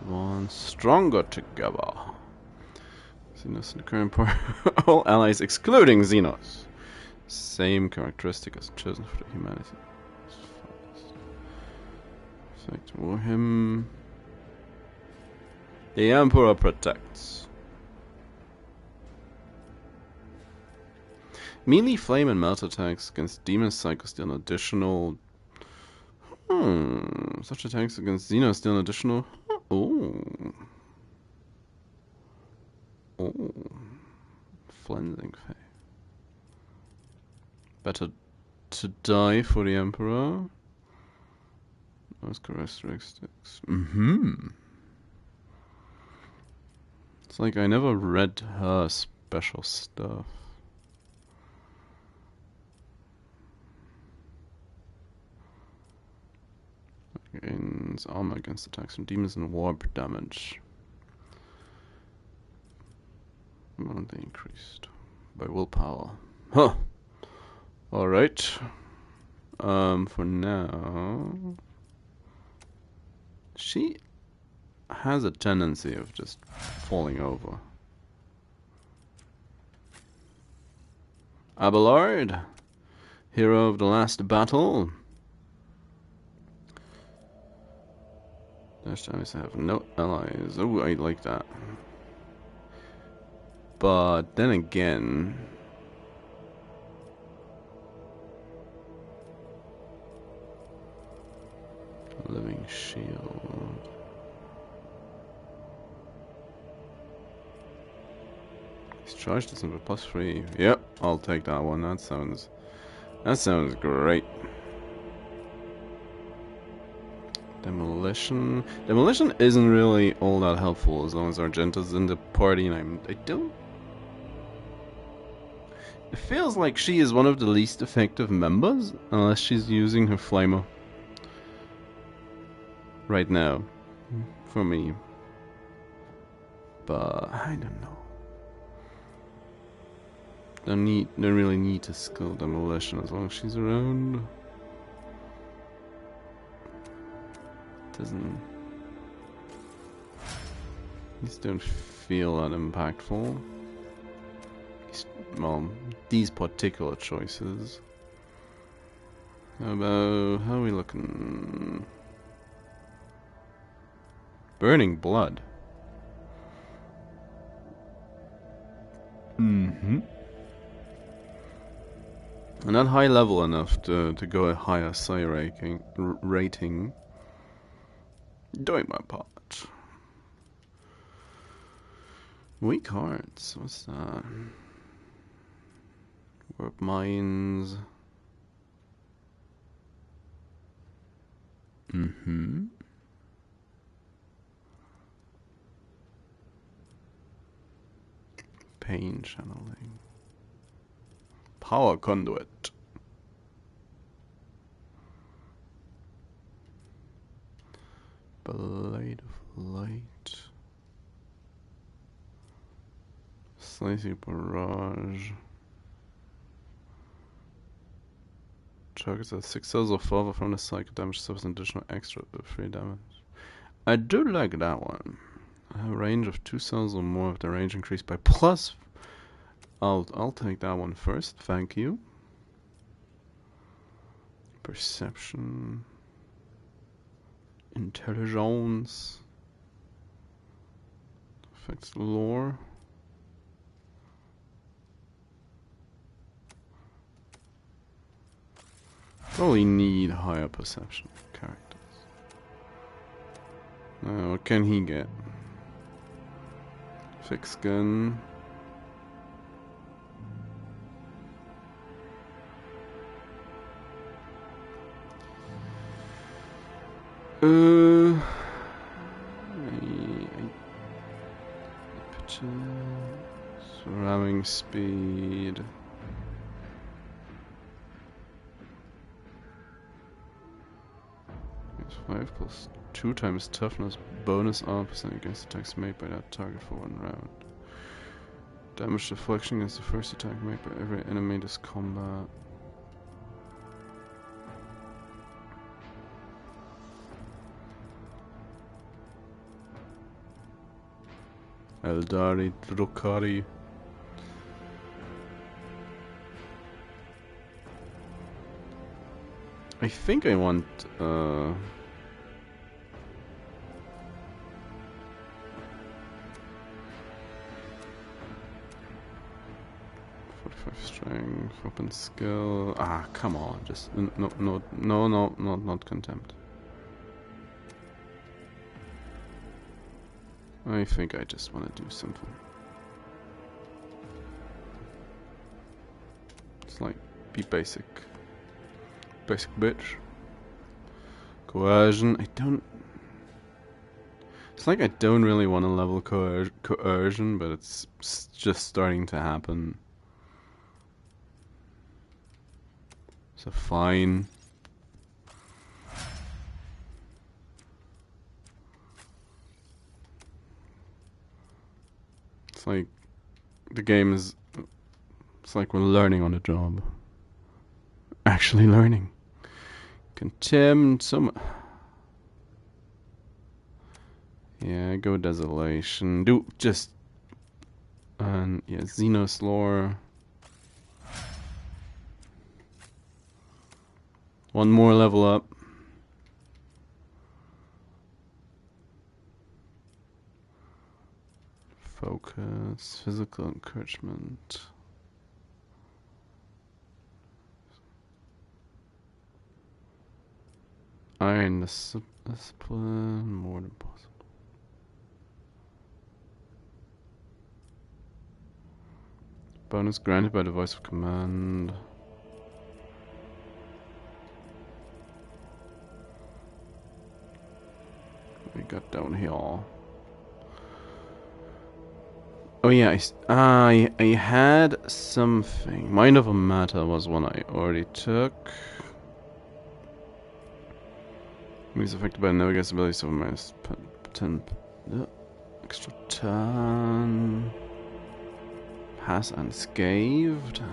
One stronger together. Xenos in the current part. All allies excluding Xenos. Same characteristic as chosen for the humanity. Effect for him. The Emperor protects. Melee flame and melt attacks against demon cycles deal an additional. Such attacks against Xenos deal an additional. Flensing Fey. Better to die for the Emperor. Those characteristics. It's like I never read her special stuff. Gains armor against attacks from demons and warp damage. Amount they increased by willpower. Huh. Alright. For now, she has a tendency of just falling over. Abelard, hero of the last battle. Dash damage to have no allies. Oh, I like that. But then again, living shield. He's charged us with +3. Yep, I'll take that one. That sounds great. Demolition. Demolition isn't really all that helpful as long as Argenta's in the party, and I don't. It feels like she is one of the least effective members, unless she's using her flamer. Right now, for me. But I don't know. Don't really need to skill demolition as long as she's around. Doesn't. These don't feel that impactful. Well, these particular choices. How are we looking? Burning blood. Mm-hmm. Not high level enough to go a higher psi rating. Doing my part. Weak hearts. What's that? Warp mines. Mm-hmm. Pain channeling. Power conduit. Blade of light. Slicey barrage. Targets at 6 cells or further from the cycle damage suffers an additional extra 3 damage. I do like that one. A range of 2 cells or more of the range increased by plus. I'll take that one first, thank you. Perception. Intelligence. Affects lore. Probably need higher perception characters. What can he get? Fixed gun. Ramming speed. It's 5 plus 2 times toughness bonus armor percent against attacks made by that target for 1 round. Damage deflection is the first attack made by every enemy in this combat. Eldari Drukari. I think I want 45 strength, weapon skill. Ah, come on, just no, not contempt. I think I just want to do something. It's like, be basic. Basic bitch. Coercion. It's like I don't really want to level coercion, but it's just starting to happen. So fine. It's like the game is. It's like we're learning on the job. Actually learning. Contempt. Yeah, go desolation. Do just. And yeah, Xenos lore. One more level up. Focus, physical encouragement. Iron discipline, more than possible. Bonus granted by the voice of command. We got down here. Oh yeah, I had something. Mind of a Matter was one I already took. He's affected by navigator's ability, so minus 10. Extra turn. Pass unscathed.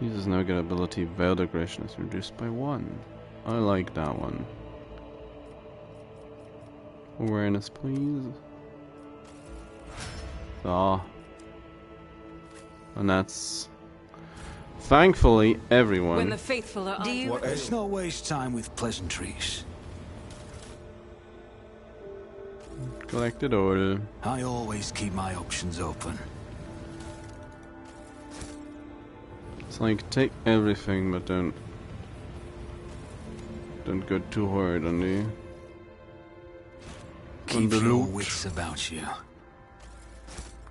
Uses navigator ability, veiled aggression is reduced by 1. I like that one. Awareness, please. Ah. And that's thankfully everyone. When the faithful are Do you? Let's not waste time with pleasantries. Collect it all. I always keep my options open. It's like take everything, but don't go too hard on the Keep the your loot. wits about you.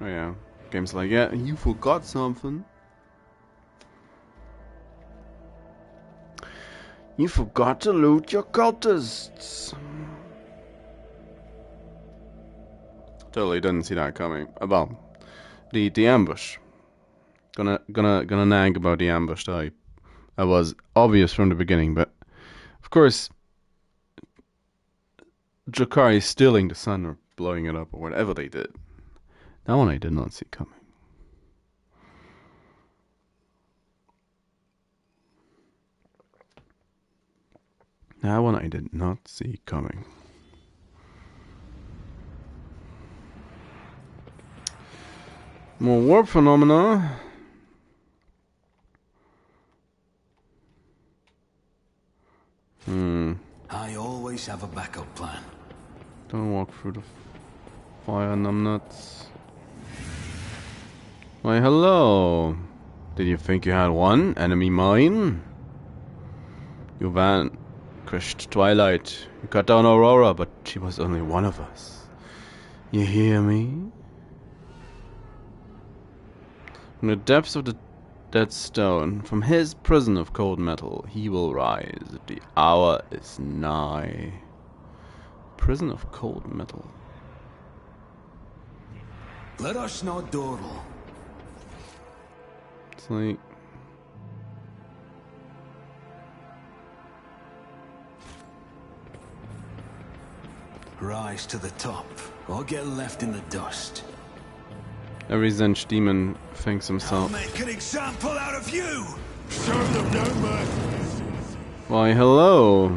Oh yeah, games like yeah, you forgot something. You forgot to loot your cultists. Totally didn't see that coming. Well, the ambush. Gonna nag about the ambush. That was obvious from the beginning, but of course, Drakari stealing the sun or blowing it up or whatever they did. That one I did not see coming. That one I did not see coming. More warp phenomena. I always have a backup plan. Don't walk through the fire, numbnuts. Why, hello. Did you think you had one enemy mine? You vanquished Twilight. You cut down Aurora, but she was only one of us. You hear me? From the depths of the dead stone, from his prison of cold metal, he will rise. The hour is nigh. Prison of cold metal. Let us not dawdle. It's like... Rise to the top, or get left in the dust. every Zench demon thinks I'll himself. make an example out of you! Show them no mercy. Why, hello.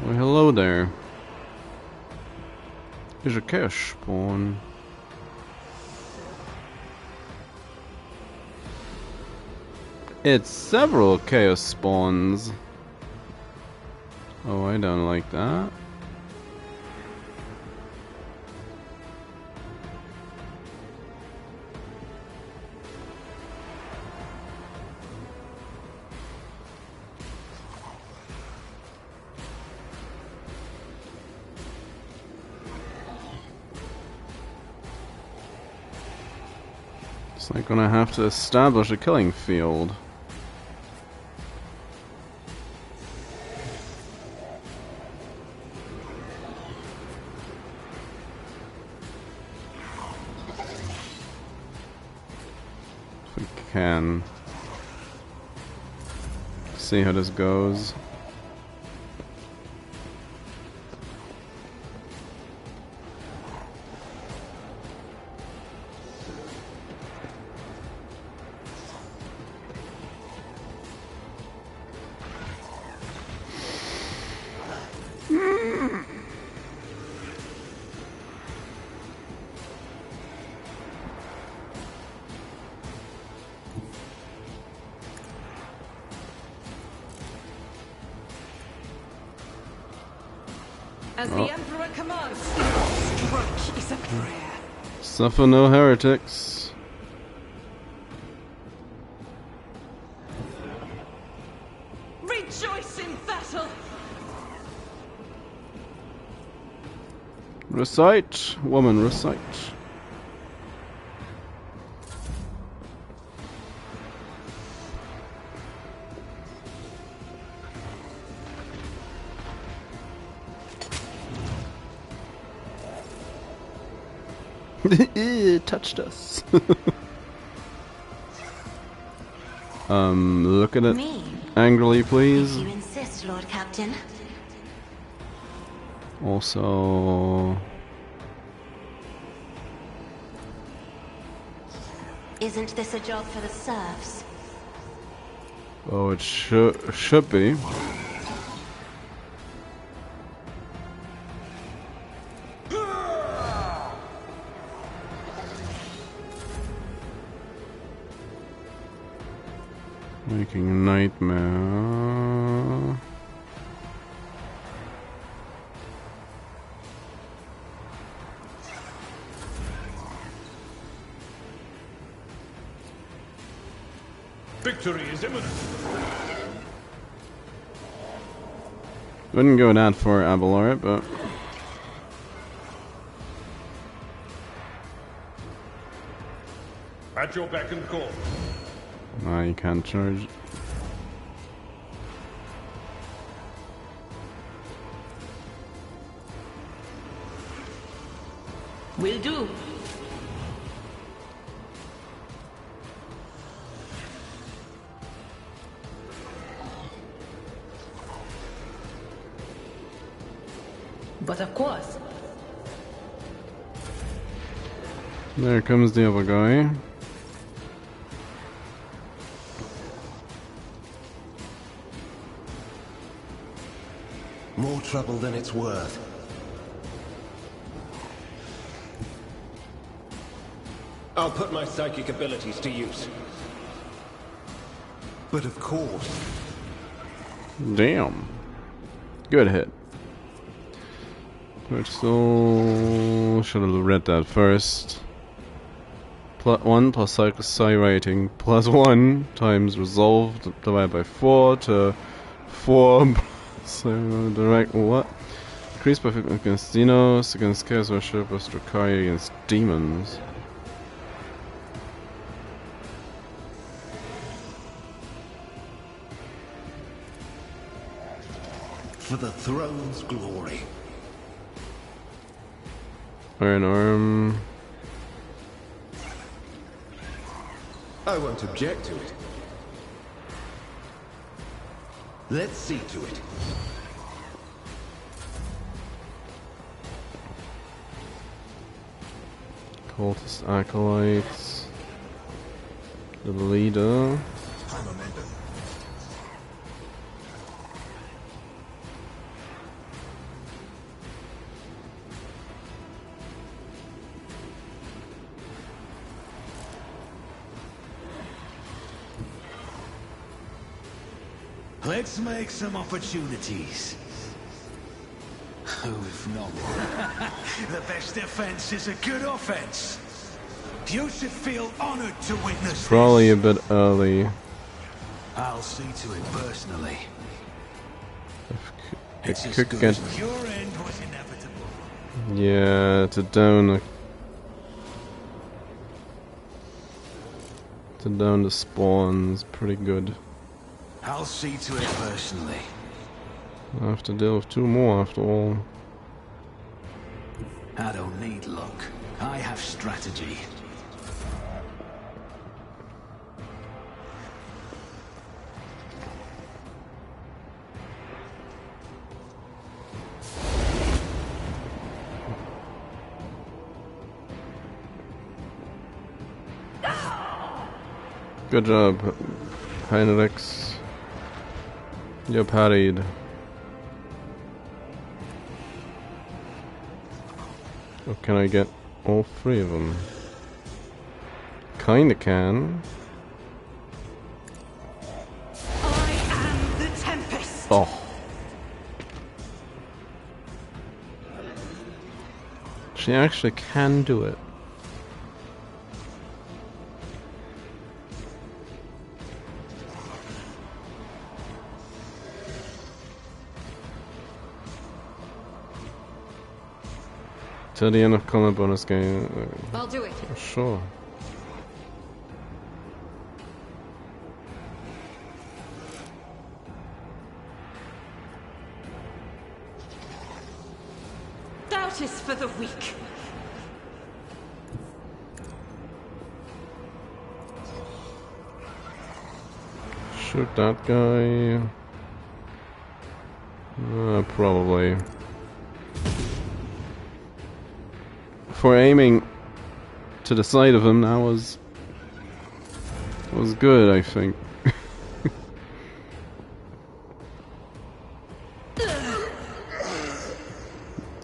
Why, hello there. Here's a chaos spawn. It's several chaos spawns. Oh, I don't like that. It's like gonna have to establish a killing field. If we can see how this goes. As the Emperor commands, strike is a prayer. Suffer no heretics. Rejoice in battle! Recite, woman, recite. It touched us. Look at it Me? angrily, If please. you insist, Lord Captain. Also, Isn't this a job for the serfs? oh, it should be. Making a nightmare. Victory is imminent. Wouldn't go that far, Abelard, but At your beck and call. nah, you can't charge. Will do. But of course. There comes the other guy. More trouble than it's worth. I'll put my psychic abilities to use. But of course. Damn. Good hit. Which still should have read that first. +1 plus psi rating +1 times resolved divided by 4 to 4 so direct what? Increased by 50 against Xenos, against Chaos Worship, Dracaria against demons. For the throne's glory. Iron Arm. I won't object to it. Let's see to it. Cultist Acolytes. The leader. Let's make some opportunities. Oh, if not. The best defense is a good offense. You should feel honored to witness Probably this. a bit early. I'll see to it personally. It It's as could good get, as your end was inevitable. yeah, to down the spawns, pretty good. I'll see to it personally. I have to deal with 2 more after all. I don't need luck. I have strategy. Good job, Heinrix. You parried. Or can I get all 3 of them? Kinda can. I am the Tempest. Oh. She actually can do it. To the end of combat bonus game. I'll do it. Sure. Doubt is for the weak. Shoot that guy. Probably. For aiming to the side of him, that was good, I think.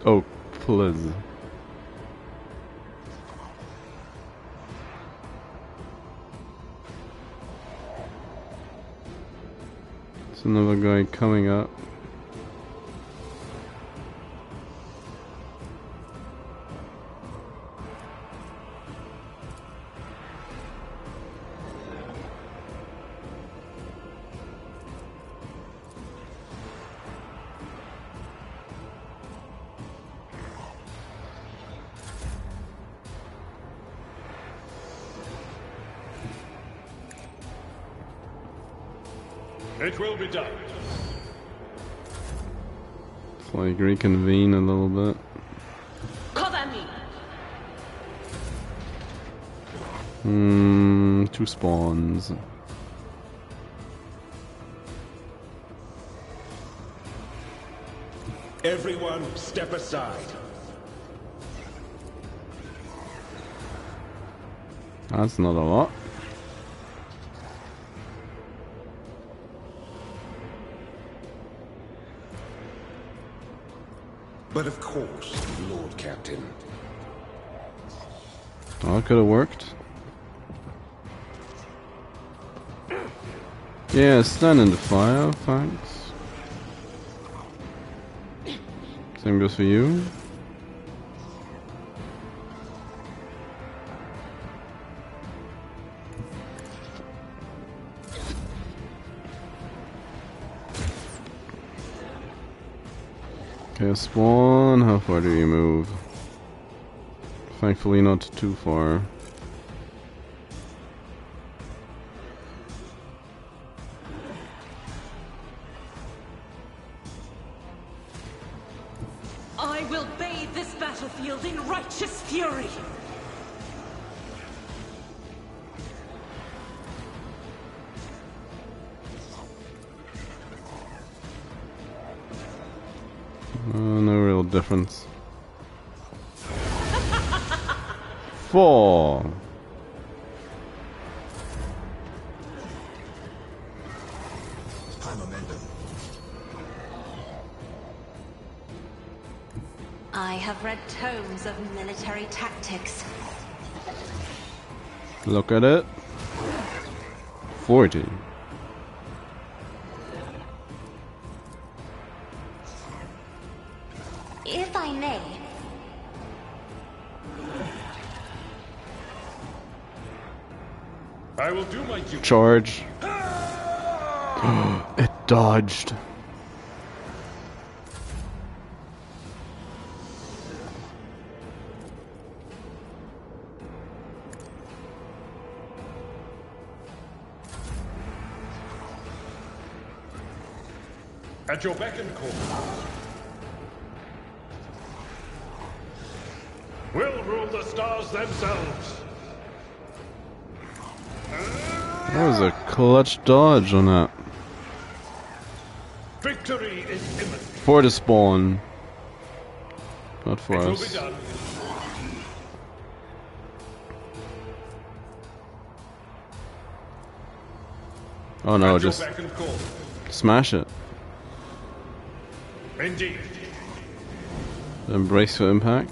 Oh, please. There's another guy coming up. It will be done. It's like reconvene a little bit. Cover me. 2 spawns. Everyone, step aside. That's not a lot. But of course, Lord Captain. Oh, it could have worked. Yeah, stand in the fire, thanks. Same goes for you. Okay, spawn. How far do you move? Thankfully not too far. I will bathe this battlefield in righteous fury. No real difference. 4. High momentum. I have read tomes of military tactics. Look at it. 40. If I may, I will do my duty. Charge. It dodged. At your beck and call. We'll rule the stars themselves. That was a clutch dodge on that. Victory is imminent. For the spawn. Not for It will be us. done. Oh no, At your just beck and call. smash it. Indeed. Embrace for impact.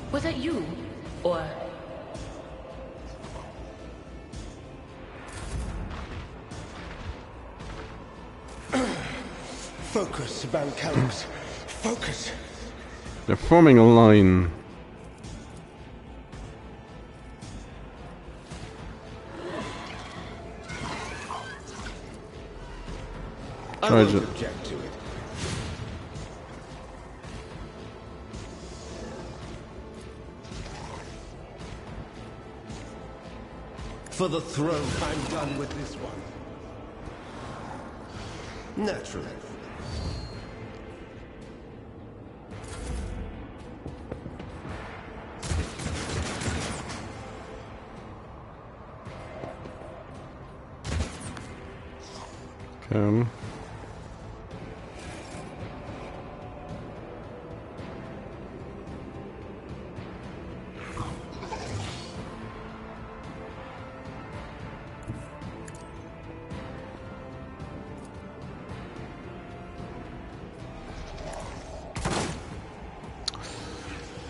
Was that you? Or... Focus, Van Calix. Focus. They're forming a line. I Charge won't it. object to it. For the throne, I'm done with this one. Naturally. Okay.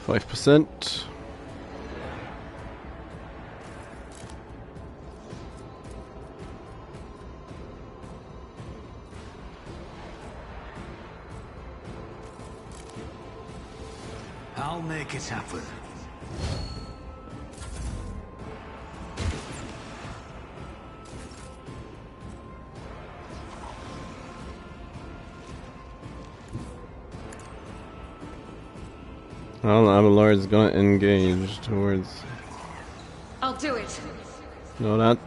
5%. I'll make it happen. Well, Abelard is gonna engage towards. I'll do it. No, that.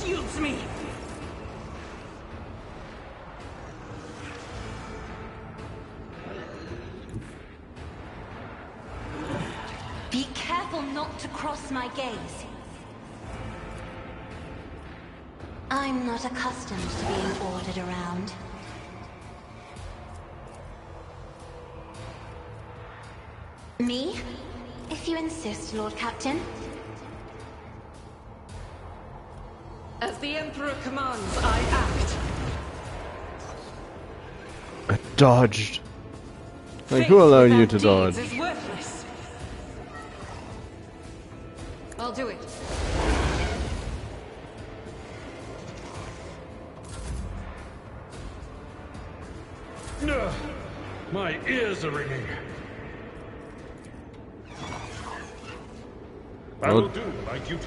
Shields me. Be careful not to cross my gaze. I'm not accustomed to being ordered around. Me? If you insist, Lord Captain. As the Emperor commands, I act. I dodged. Like, who allowed you to dodge? Is worthless. I'll do it. No, my ears are ringing. I will do my duty.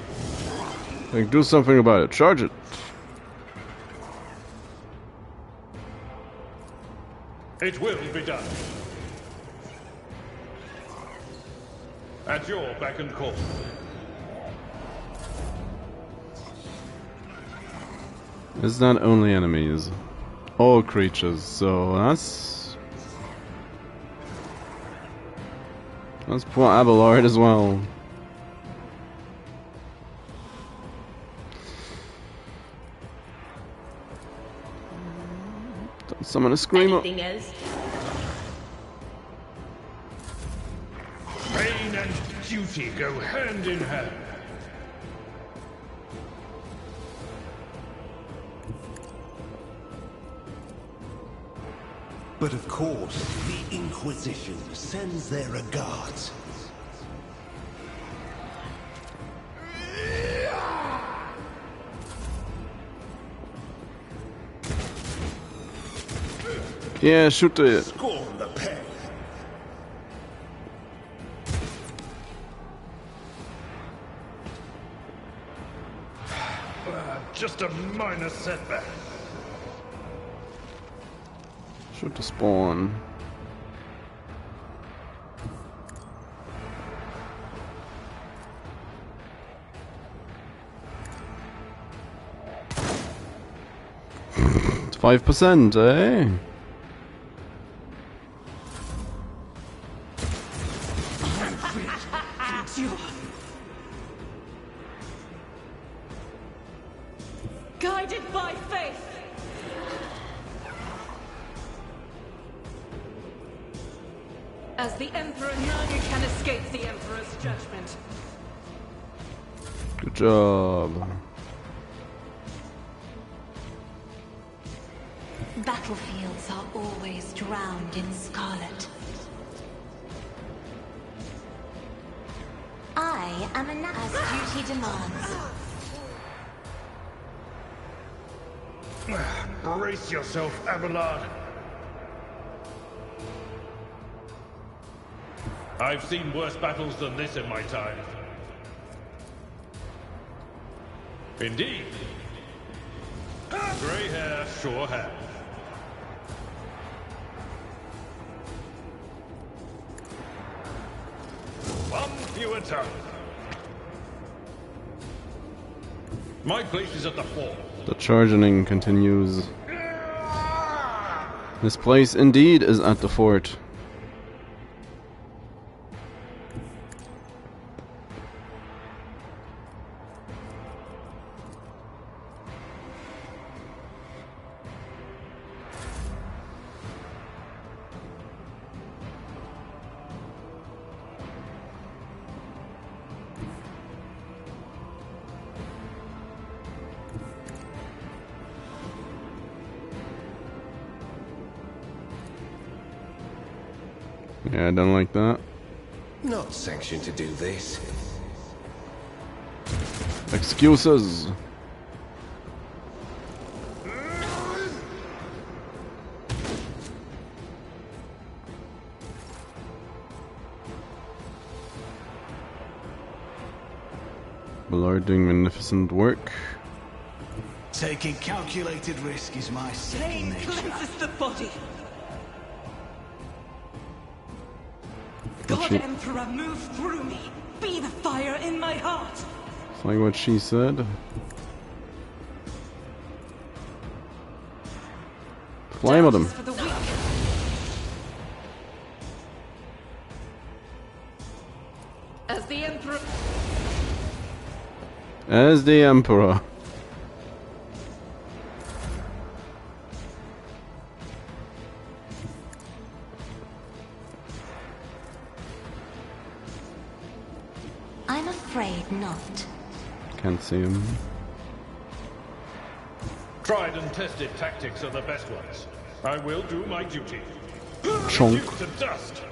Like, do something about it. Charge it. It will be done. At your beck and call. It's not only enemies, all creatures. So that's poor Abelard as well. Don't summon a screamer. Anything else? Pain and duty go hand in hand. But of course, the Inquisition sends their regards. Yeah, shoot it. Scorn the pen. Just a minor setback. Shoot the spawn. It's 5%, eh? Guided by faith. As the Emperor, none can escape the Emperor's judgment. Good job. Battlefields are always drowned in scarlet. I am as duty demands. Brace yourself, Abelard. I've seen worse battles than this in my time. Indeed. Grey hair sure have. One fewer tongue. My place is at the fore. The charging continues. This place indeed is at the fort. Yeah, I don't like that. Not sanctioned to do this. Excuses. Lord doing magnificent work. Taking calculated risk is my second Pain nature. cleanses the body. What God she- Emperor, move through me. Be the fire in my heart. It's like what she said. Flame at him. Justice for the weak. As the Emperor. As the Emperor. I'm afraid not. Can't see him. Tried and tested tactics are the best ones. I will do my duty. Chonk. Reduced to dust.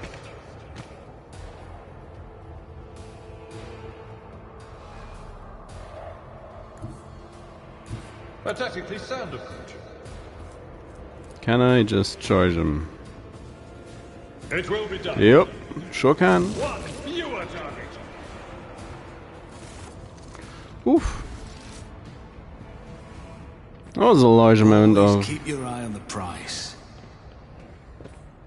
A tactically sound approach. Can I just charge him? It will be done. Yep, sure can. One fewer target. Oof. That was a large amount Always of... keep your eye on the prize.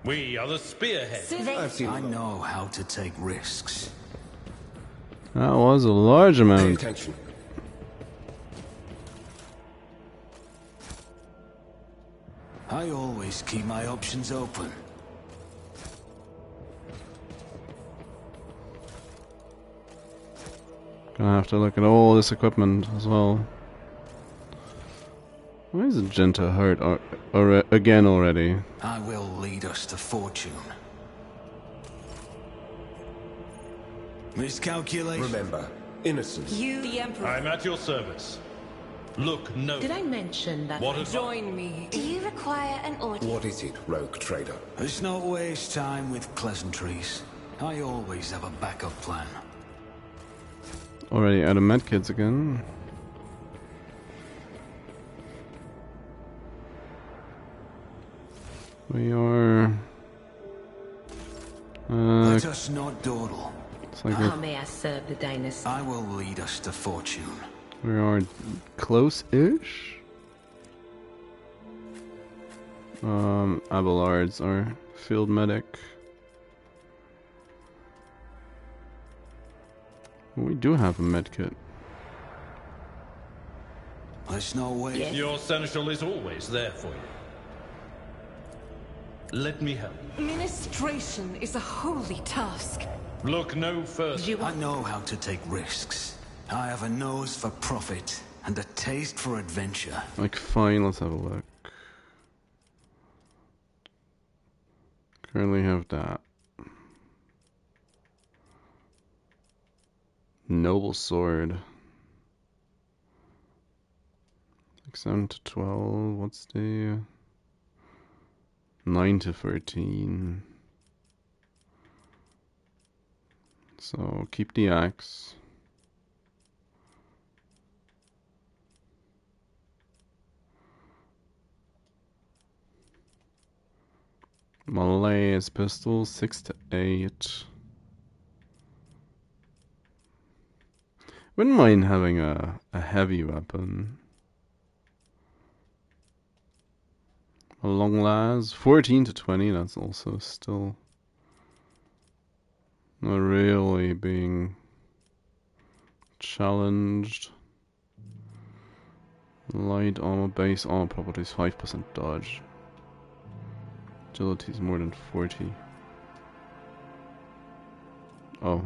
We are the spearhead. I've seen I know how to take risks. That was a large Pay amount. attention. I always keep my options open. Gonna have to look at all this equipment as well. Why is Genta hurt again already? I will lead us to fortune. Miscalculation. Remember, innocence. You, the Emperor. I'm at your service. Look, no. Did I mention that? What is Join me. Do you require an order? What is it, rogue trader? Let's not waste time with pleasantries. I always have a backup plan. Already out of medkits again. We are... Let us not dawdle. it's like How may I serve the dynasty? I will lead us to fortune. we are close-ish. Abelard's our field medic. We do have a medkit. Let's not wait. Yes. Your seneschal is always there for you. Let me help. Ministration is a holy task. Look no further. You I want know how to take risks. I have a nose for profit and a taste for adventure. Like, fine, let's have a look. Currently have that. Noble sword. Like 7 to 12. What's the 9 to 13? So keep the axe. Malays pistol 6 to 8. Wouldn't mind having a heavy weapon. A long las 14 to 20. That's also still not really being challenged. Light armor, base armor properties 5% dodge. Agility is more than 40. Oh.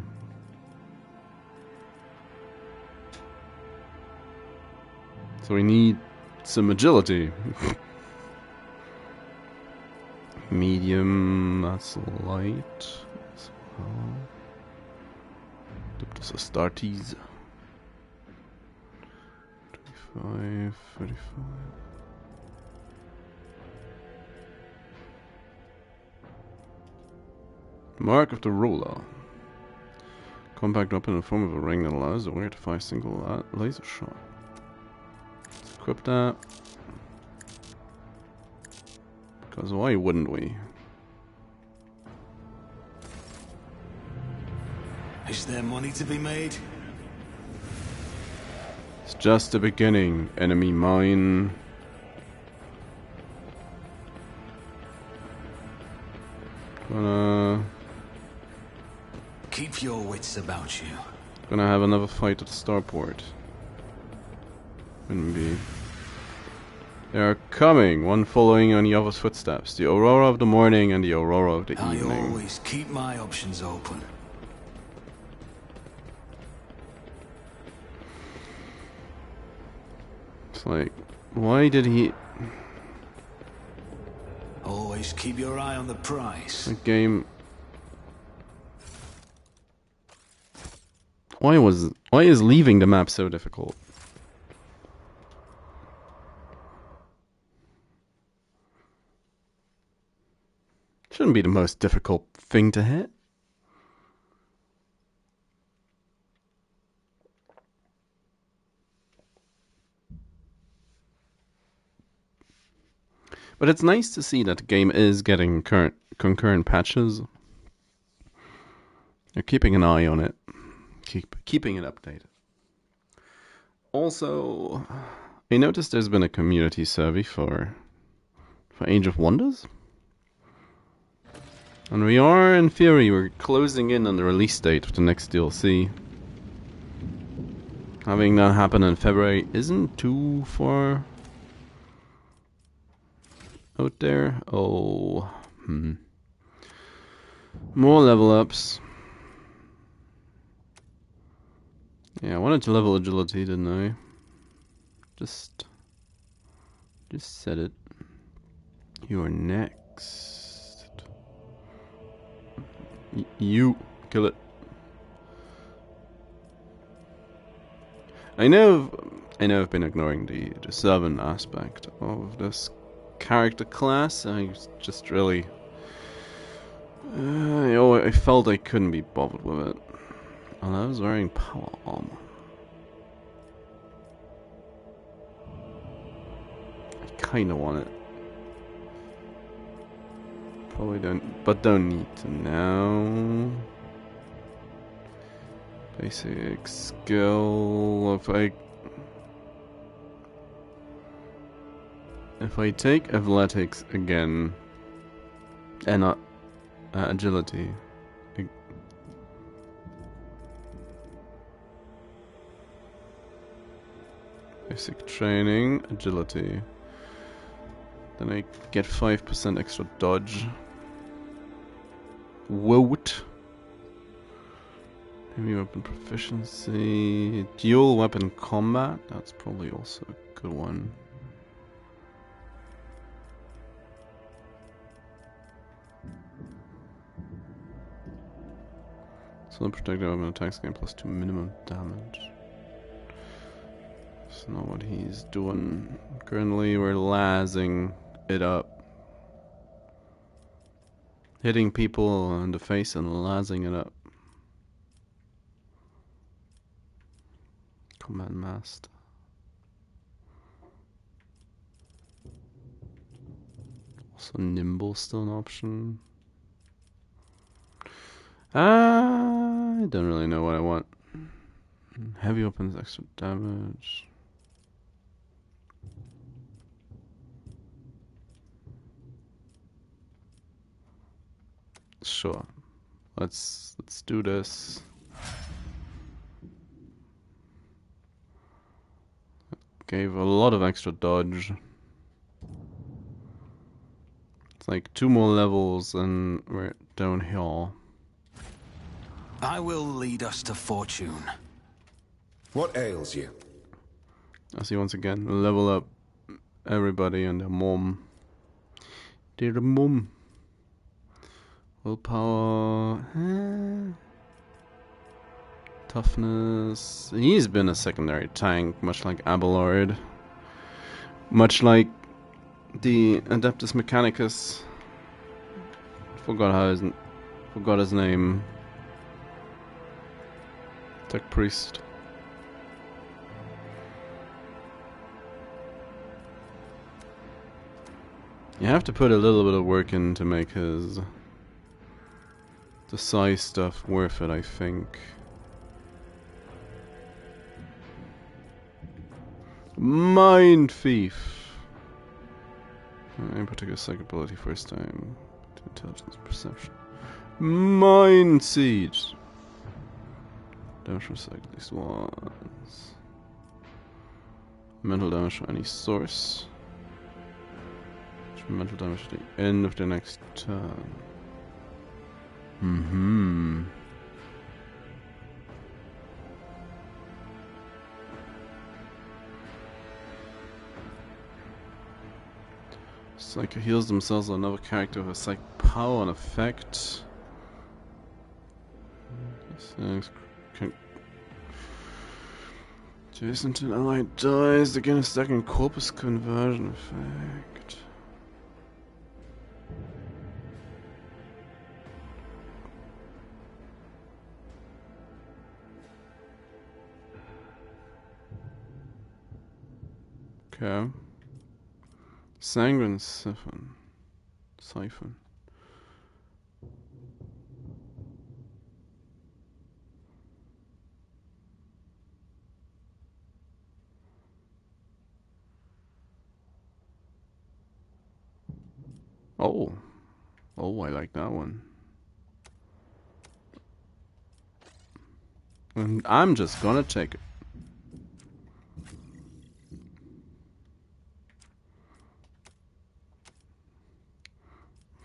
So we need some agility. Medium, that's light. as well. Das Astartes. 25, 35. Mark of the Ruler. Compact weapon in the form of a ring that allows the warrior to fire a single laser shot. Let's equip that. Because why wouldn't we? Is there money to be made? It's just the beginning. Enemy mine. Gonna Keep your wits about you. have another fight at the starport. Wouldn't be. They are coming, one following on the other's footsteps. The aurora of the morning and the aurora of the I evening. always keep my options open. It's like, why did he... Always keep your eye on the prize. The game... Why is leaving the map so difficult? Shouldn't be the most difficult thing to hit. But it's nice to see that the game is getting concurrent patches. They're keeping an eye on it. Keeping it updated. Also, I noticed there's been a community survey for Age of Wonders. And we are, in theory, we're closing in on the release date of the next DLC. Having that happen in February isn't too far out there. Oh, more level ups. Yeah, I wanted to level agility, didn't I? Just said it. You are next. You kill it. I know I've been ignoring the servant aspect of this character class. I just really I felt I couldn't be bothered with it. And I was wearing power armor. I kinda want it. Probably don't need to now. Basic skill. If I take athletics again, and not agility. Basic training, agility. Then I get 5% extra dodge. Woat. Heavy weapon proficiency. Dual weapon combat. That's probably also a good one. So protected weapon attacks gain +2 minimum damage. That's not what he's doing. Currently we're lazzing it up. Hitting people in the face and lazzing it up. Combat master. Also nimble still an option. I don't really know what I want. Heavy weapons, extra damage. Sure. Let's do this. Gave a lot of extra dodge. It's like 2 more levels and we're downhill. I will lead us to fortune. What ails you? I see once again, level up everybody and their mom. Their mom. Willpower. Toughness. He's been a secondary tank, much like Abelard. Much like the Adeptus Mechanicus. Forgot how his Forgot his name. Tech Priest. You have to put a little bit of work in to make the size stuff worth it, I think. Mind Thief. In particular, psychic ability first time to intelligence perception. Mind Siege. Damage from psychic at least once. Mental damage from any source. Mental damage at the end of the next turn. Psycho heals themselves or another character with a psychic power and effect. These things can adjacent to an allied dies again a second corpus conversion effect. Okay. Sanguine Siphon. Oh. Oh, I like that one. And I'm just gonna take it.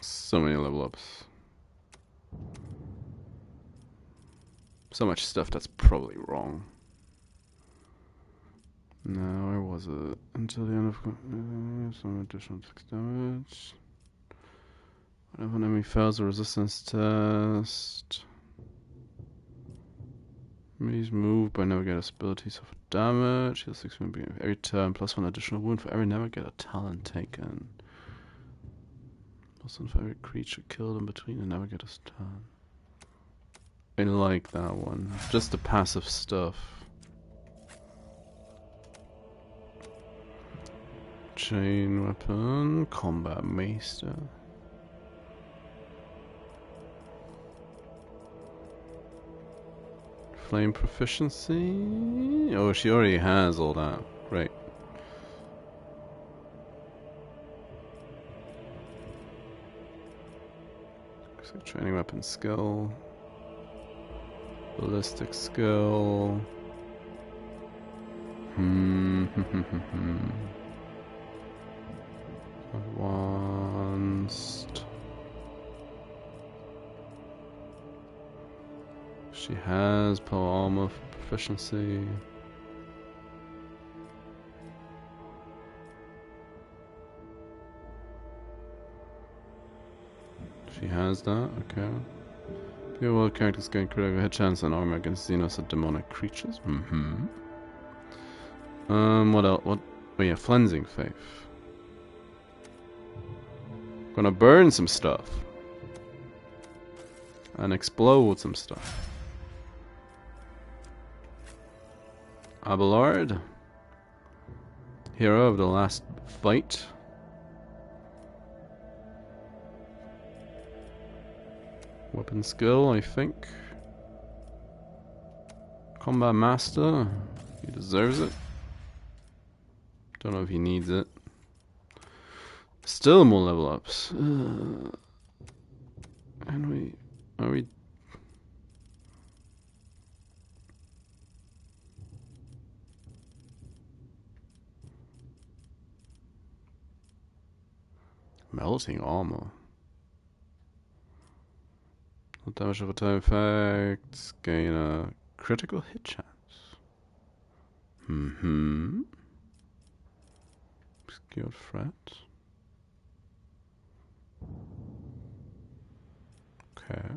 So many level ups. So much stuff that's probably wrong. No, where was it? Until the end of some additional 6 damage. Whenever an enemy fails a resistance test. Enemies move by Navigator's abilities of damage. Heal 6 wound beginning of every turn, plus 1 additional wound for every Navigator talent taken. Plus 1 for every creature killed in between the Navigator's turn. I like that one. Just the passive stuff. Chain weapon, combat maester. Flame proficiency. Oh, she already has all that. Great. So training weapon skill. Ballistic skill. Advanced. She has power armor proficiency. She has that, okay. Your world characters gain critical hit chance and armor against Xenos or demonic creatures. What else? What? Oh yeah, Cleansing Faith. Gonna burn some stuff. And explode some stuff. Abelard. Hero of the last fight. Weapon skill, I think. Combat Master. He deserves it. Don't know if he needs it. Still more level ups. And are we... Melting armor. What damage over time effects? Gain a critical hit chance. Obscured threat. Okay.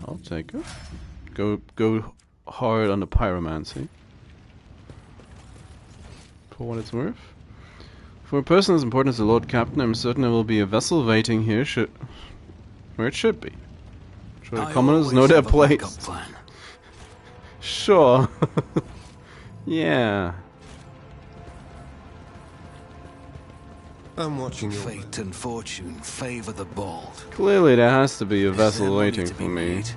I'll take it. Go hard on the pyromancy. for what it's worth. For a person as important as the Lord Captain, I'm certain there will be a vessel waiting here where it should be. Sure, the commoners know their place. Sure. Yeah. I'm watching your Fate and fortune favor the bold. Clearly there has to be a Is there vessel money waiting to for be me. made?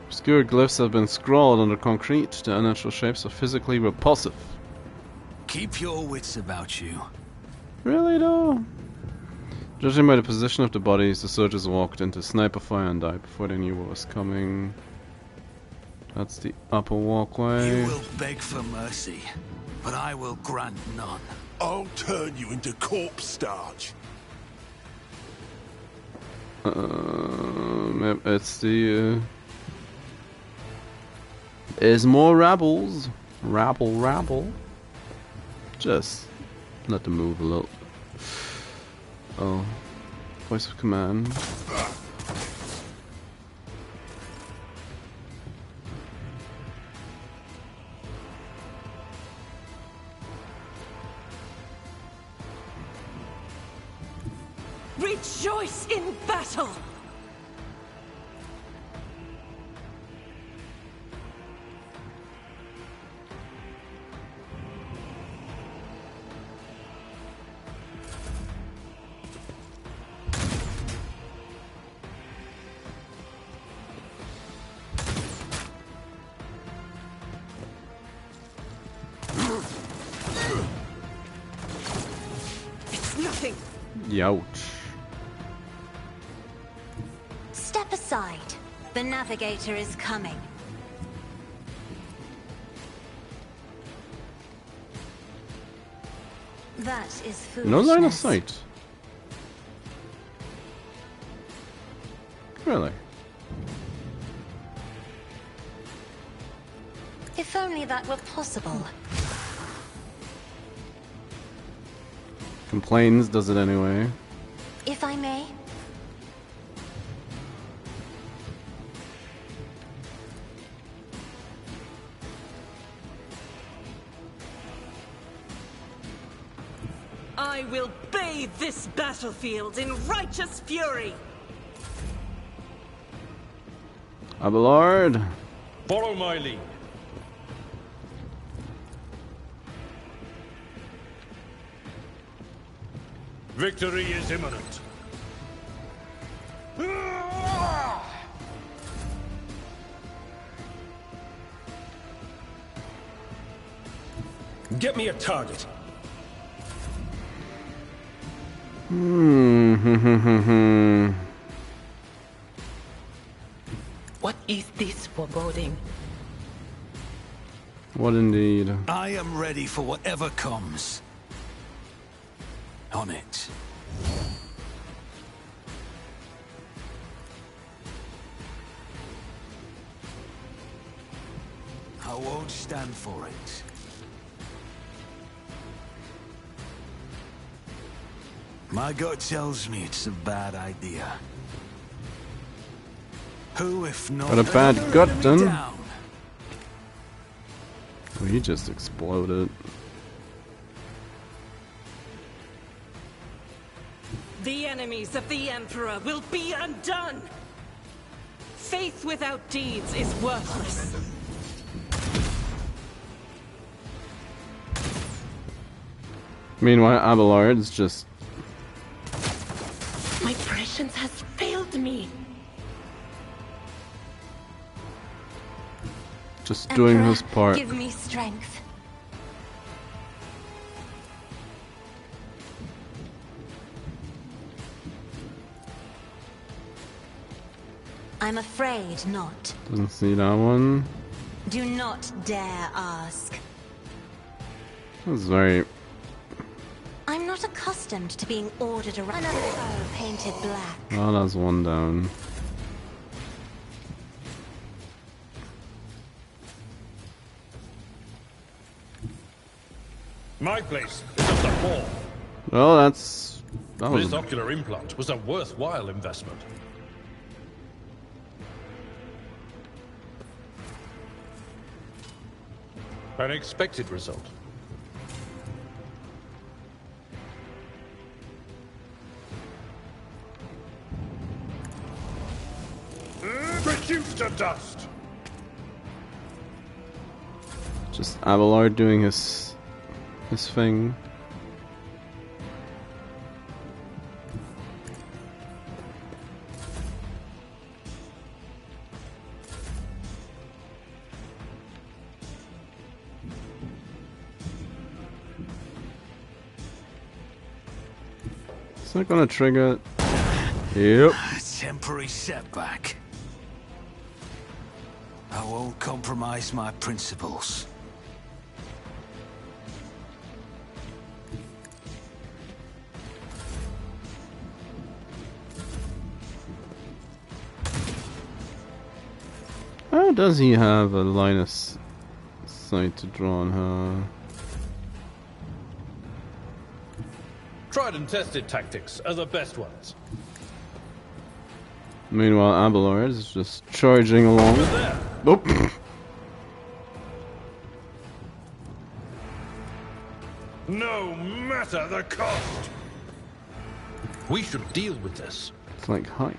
Obscure glyphs have been scrawled under concrete. The unnatural shapes are physically repulsive. Keep your wits about you. Really though? Judging by the position of the bodies, the soldiers walked into sniper fire and died before they knew what was coming. That's the upper walkway. You will beg for mercy, but I will grant none. I'll turn you into corpse starch. It's the there's more rabbles. Rabble. Just let them move a little. Oh. Voice of command. Rejoice in battle! It's nothing! Youch. Step aside. The navigator is coming. That is foolishness. No line of sight. Really? If only that were possible. Complains, does it anyway. If I may. I will bathe this battlefield in righteous fury! Abelard. Follow my lead. Victory is imminent. Get me a target. What is this foreboding? What indeed? I am ready for whatever comes. On it. I won't stand for it. My gut tells me it's a bad idea. Who, if not... Got a bad another gut, enemy then. down? Oh, he just exploded. The enemies of the Emperor will be undone! Faith without deeds is worthless. Meanwhile, Abelard's just My prescience has failed me. doing Emperor, his part. Give me strength. I'm afraid not. Didn't see that one. Do not dare ask. That was very... I'm not accustomed to being ordered around. Another foe painted black. Oh, that's one down. My place is at the fore. Well, that was This ocular implant was a worthwhile investment. An expected result. Reduced to dust. Just Abelard doing his thing. It's not gonna trigger it. Yep. Temporary setback. I won't compromise my principles. How does he have a line of sight to draw on her? Tried and tested tactics are the best ones. Meanwhile, Abelard is just charging along. Nope. No matter the cost. We should deal with this. It's like, hi.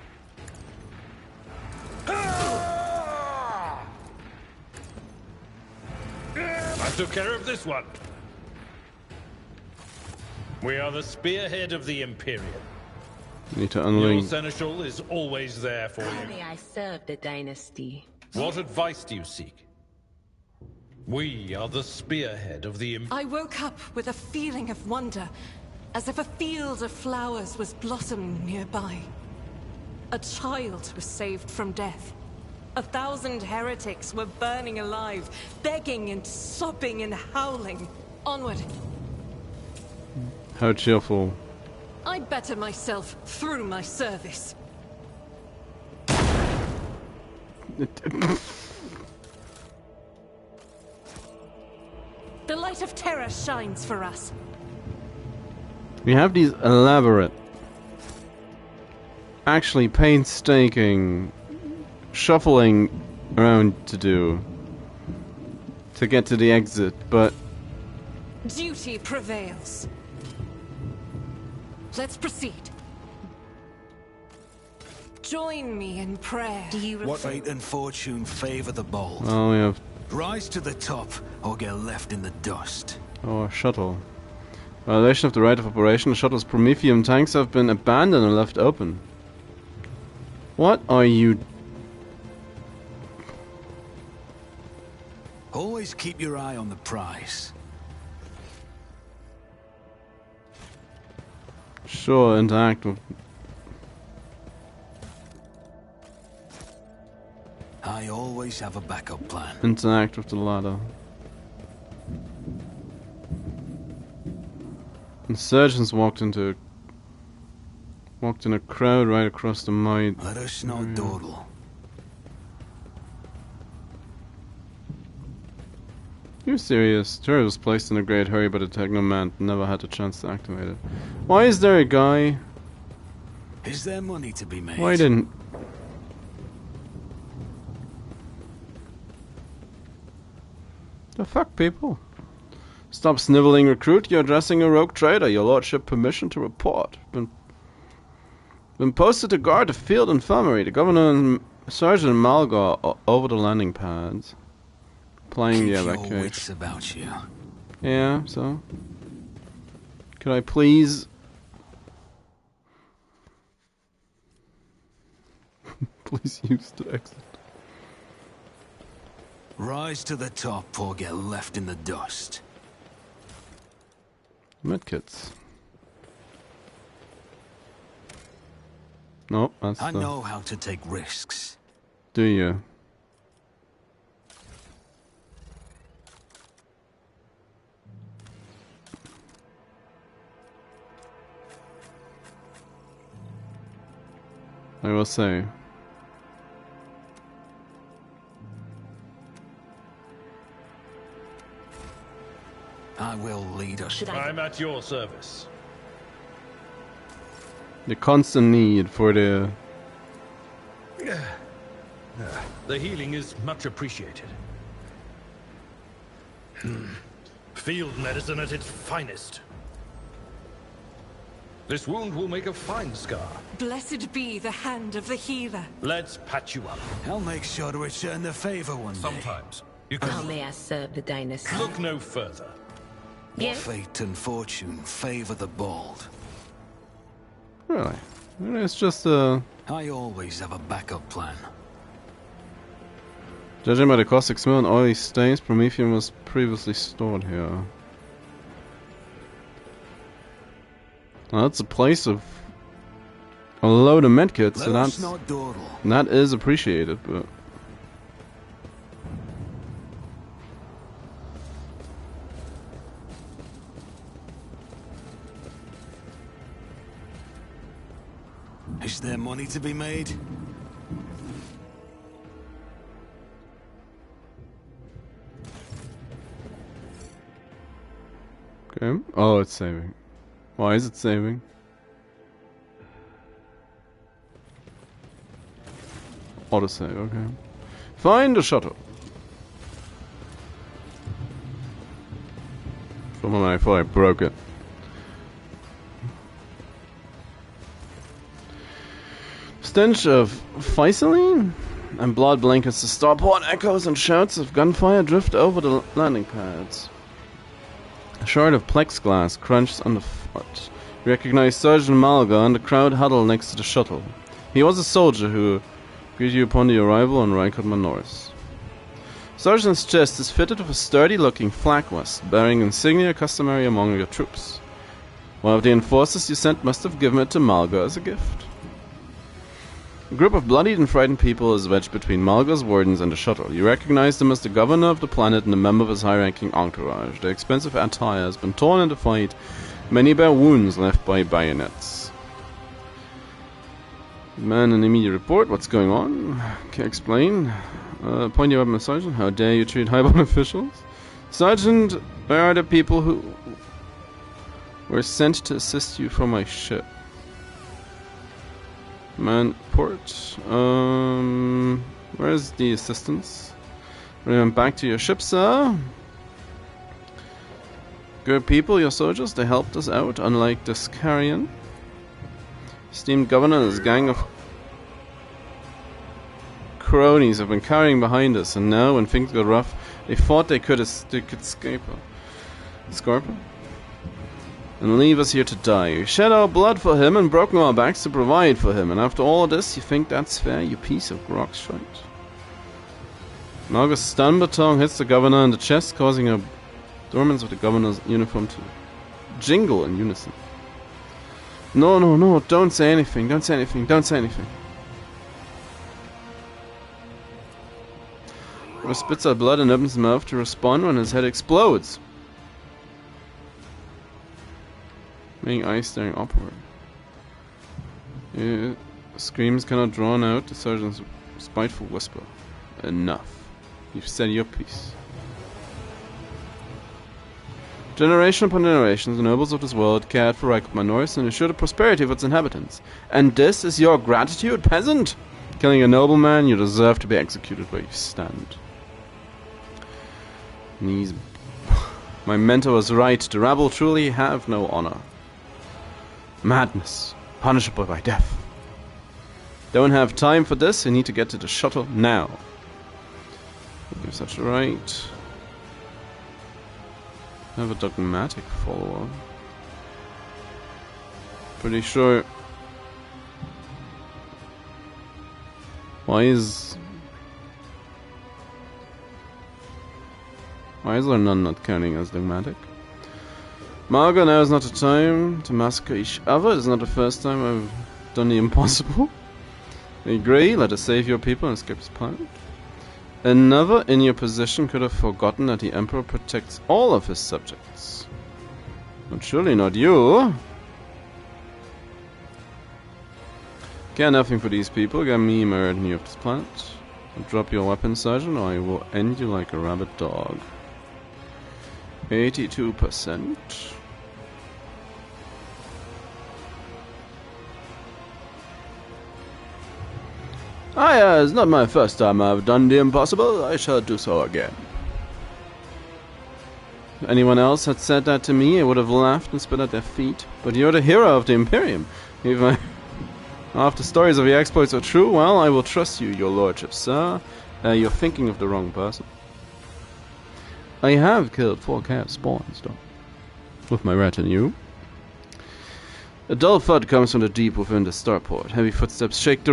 I took care of this one. We are the spearhead of the Imperium. Need to Your unlink. seneschal is always there for How you. may I serve the dynasty? What advice do you seek? We are the spearhead of the I woke up with a feeling of wonder, as if a field of flowers was blossoming nearby. A child was saved from death. 1,000 heretics were burning alive, begging and sobbing and howling. Onward. How cheerful. I better myself through my service. The light of terror shines for us. We have these elaborate, actually painstaking shuffling around to do to get to the exit, but Duty prevails. Let's proceed. Join me in prayer. Do you What fate and fortune favor the bold? well, we have Rise to the top or get left in the dust. our shuttle. Violation of the right of operation. The shuttle's promethium tanks have been abandoned and left open. What are you? Always keep your eye on the prize. Sure, interact with. I always have a backup plan. Interact with the ladder. Insurgents walked in a crowd right across the mine. Let us not dawdle. You're serious? Turret was placed in a great hurry, but the Technoman never had a chance to activate it. Why is there a guy? Is there money to be made? Why didn't? The fuck, people? Stop sniveling, recruit. You're addressing a rogue trader. Your lordship, permission to report. Been posted to guard the field infirmary. The governor and Sergeant Malgar are over the landing pads. Playing the Keep your evacuation. wits about you. Yeah, so. Could I please? Please use the exit. Rise to the top or get left in the dust. Medkits. No, that's I the... know how to take risks. Do you? I will say. I will lead us. I'm at your service. The constant need for the... The healing is much appreciated. Field medicine at its finest. This wound will make a fine scar. Blessed be the hand of the healer. Let's patch you up. I'll make sure to return the favor one day. Sometimes. You How can may I serve the dynasty? look no further. Yes? Fate and fortune favor the bold. Really? It's just a... I always have a backup plan. Judging by the caustic smell and oily stains, Prometheum was previously stored here. Now that's a place of a load of medkits, so Let us not dawdle. that is appreciated, but... Is there money to be made? Okay. Oh, it's saving. Why is it saving? Autosave, okay. Find a shuttle. For a moment I thought I broke it. Stench of Physaline and blood blankets the starport. Echoes and shouts of gunfire drift over the landing pads. A shard of plexiglass crunches underfoot. You recognize Sergeant Malga and the crowd huddled next to the shuttle. He was a soldier who greeted you upon the arrival on Rykad Manoris. Sergeant's chest is fitted with a sturdy-looking flak vest, bearing insignia customary among your troops. One of the enforcers you sent must have given it to Malga as a gift. A group of bloodied and frightened people is wedged between Malga's wardens and the shuttle. You recognize them as the governor of the planet and a member of his high-ranking entourage. Their expensive attire has been torn in the fight. Many bear wounds left by bayonets. Man in immediate report. What's going on? Can't explain. Point your weapon, Sergeant. How dare you treat highborn officials? Sergeant, where are the people who were sent to assist you from my ship? Man, port. Where's the assistance? Back to your ship, sir. Good people, your soldiers. They helped us out, unlike this carrion. Esteemed governor and his gang of cronies have been carrying behind us, and now, when things got rough, they thought they could escape and leave us here to die. We shed our blood for him and broken our backs to provide for him, and after all this, you think that's fair, you piece of rock shite? Malga's stun baton hits the governor in the chest, causing a dormants of the governor's uniform to jingle in unison. No, no, no, don't say anything, don't say anything, don't say anything. He spits out blood and opens his mouth to respond when his head explodes. Making eyes staring upward. Screams cannot drown out the sergeant's spiteful whisper. Enough. You've said your piece. Generation upon generations, the nobles of this world cared for Rykad Manoris and ensured the prosperity of its inhabitants. And this is your gratitude, peasant? Killing a nobleman, you deserve to be executed where you stand. Knees. My mentor was right. The rabble truly have no honor. Madness. Punishable by death. Don't have time for this. You need to get to the shuttle now. Give such a right. I have a dogmatic follower. Pretty sure. Why is there none not counting as dogmatic? Malga, now is not the time to massacre each other. It's not the first time I've done the impossible. I agree, let us save your people and escape this planet. Another in your position could have forgotten that the Emperor protects all of his subjects. But surely not you. Care nothing for these people. Get me murdered in you of this planet. Drop your weapon, Sergeant, or I will end you like a rabid dog. 82%. It's not my first time I've done the impossible. I shall do so again. If anyone else had said that to me, I would have laughed and spit at their feet. But you're the hero of the Imperium. If the stories of your exploits are true, well, I will trust you, your lordship, sir. You're thinking of the wrong person. I have killed 4 chaos spawns, though. With my retinue. A dull thud comes from the deep within the starport. Heavy footsteps shake the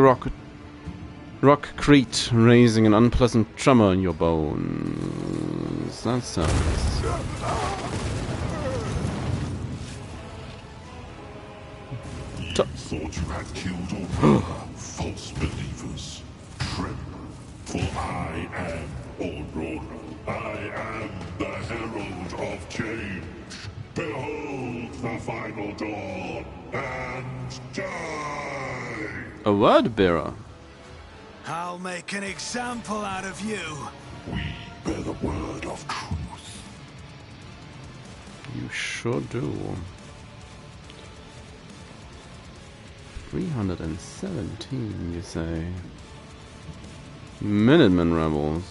rockcrete, raising an unpleasant tremor in your bones. That sounds... You thought you had killed all false believers. Tremble, for I am Aurora. I am the herald of change. Behold the final dawn, and die! A word bearer. I'll make an example out of you. We bear the word of truth. You sure do. 317, you say? Minutemen rebels.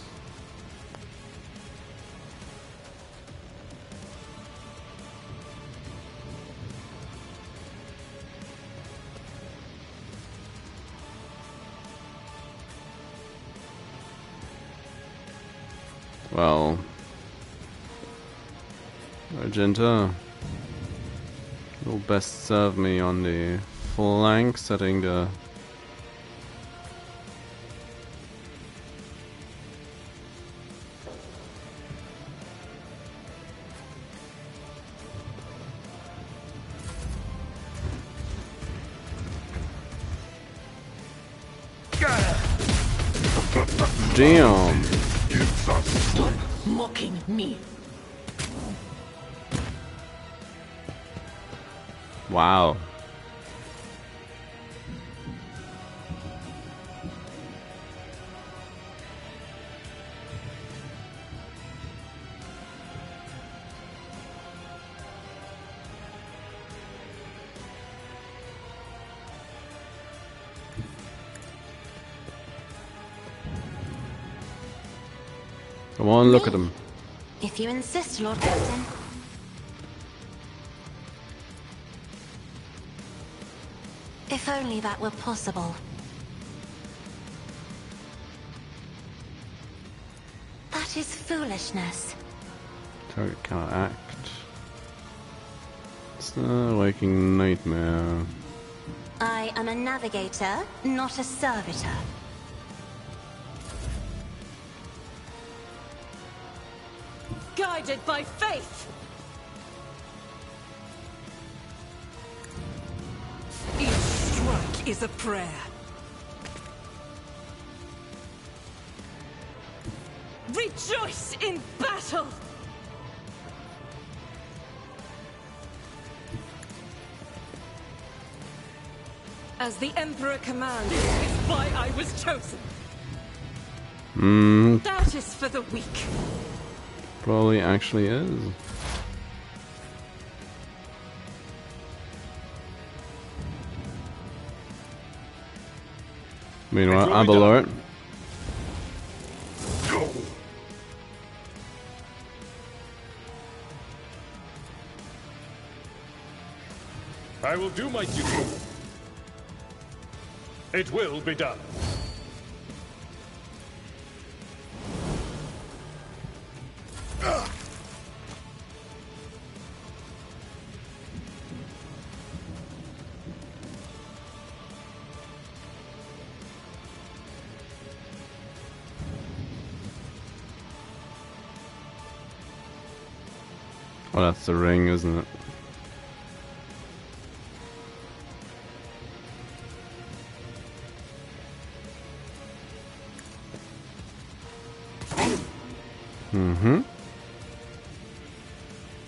Well, Argenta, you'll best serve me on the flank, setting the... Damn! Stop mocking me. Wow. Come on, look at him. If you insist, Lord Captain. If only that were possible. That is foolishness. Target cannot act. It's a waking nightmare. I am a navigator, not a servitor. Guided by faith! Each strike is a prayer. Rejoice in battle! As the Emperor commands, is why I was chosen. That is for the weak. Probably actually is. Meanwhile, Abelard. I will do my duty. It will be done. Oh, that's the ring, isn't it?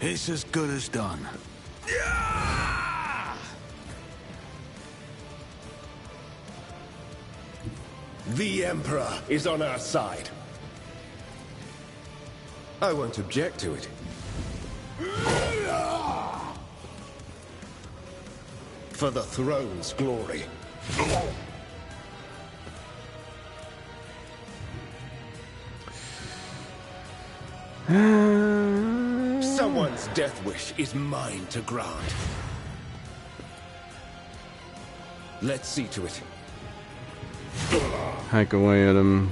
It's as good as done. The Emperor is on our side. I won't object to it. For the throne's glory. one's death wish is mine to grant. Let's see to it. Hack away at him.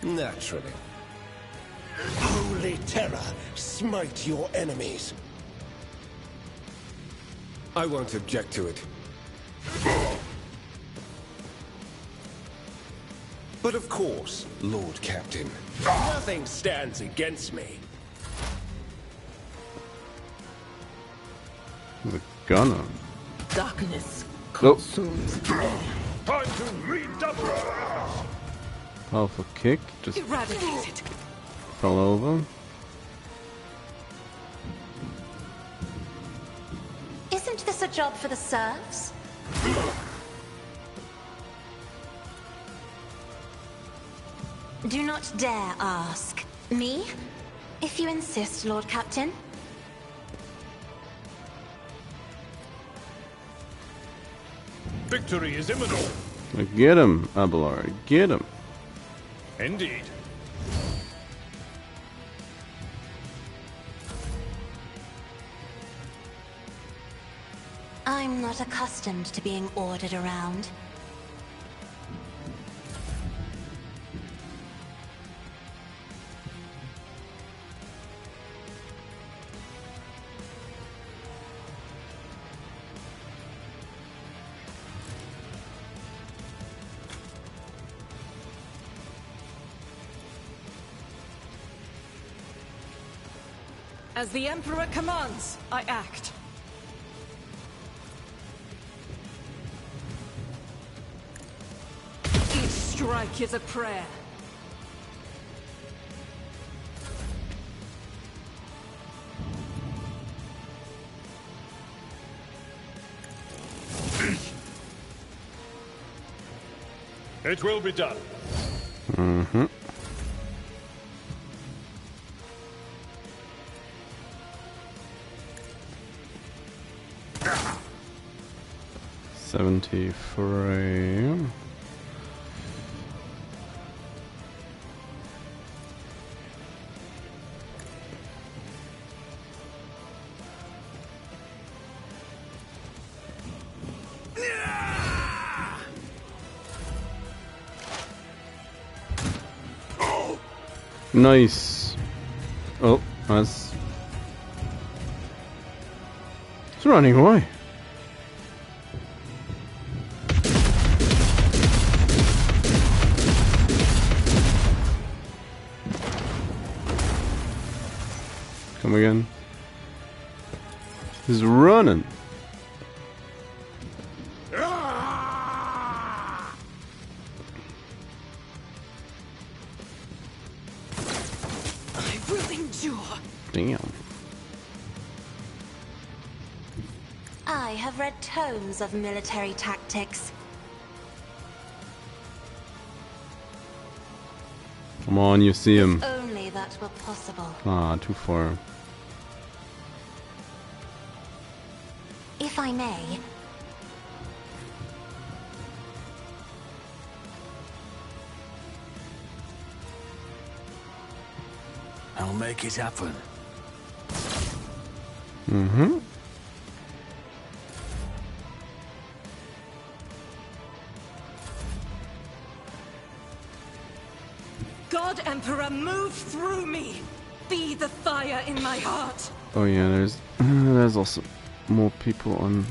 Naturally. Holy terror, smite your enemies. I won't object to it. But of course, Lord Captain, nothing stands against me. The gunner. Darkness Nope. consumes me. Time to redouble. Powerful kick. Just Eradicated. fell over. Isn't this a job for the serfs? Do not dare ask. Me? If you insist, Lord Captain. Victory is imminent. Get him, Abelard. Get him. Indeed. I'm not accustomed to being ordered around. As the Emperor commands, I act. Each strike is a prayer. It will be done. Mm-hmm. $73. Nice. Oh, that's... It's running away. Come again. He's running. I will endure. Damn. I have read tomes of military tactics. Come on, you see him. Only that were possible. Ah, too far. If I may, I'll make it happen. Mm-hmm. God Emperor, move through me. Be the fire in my heart. Oh yeah, there's also more people on.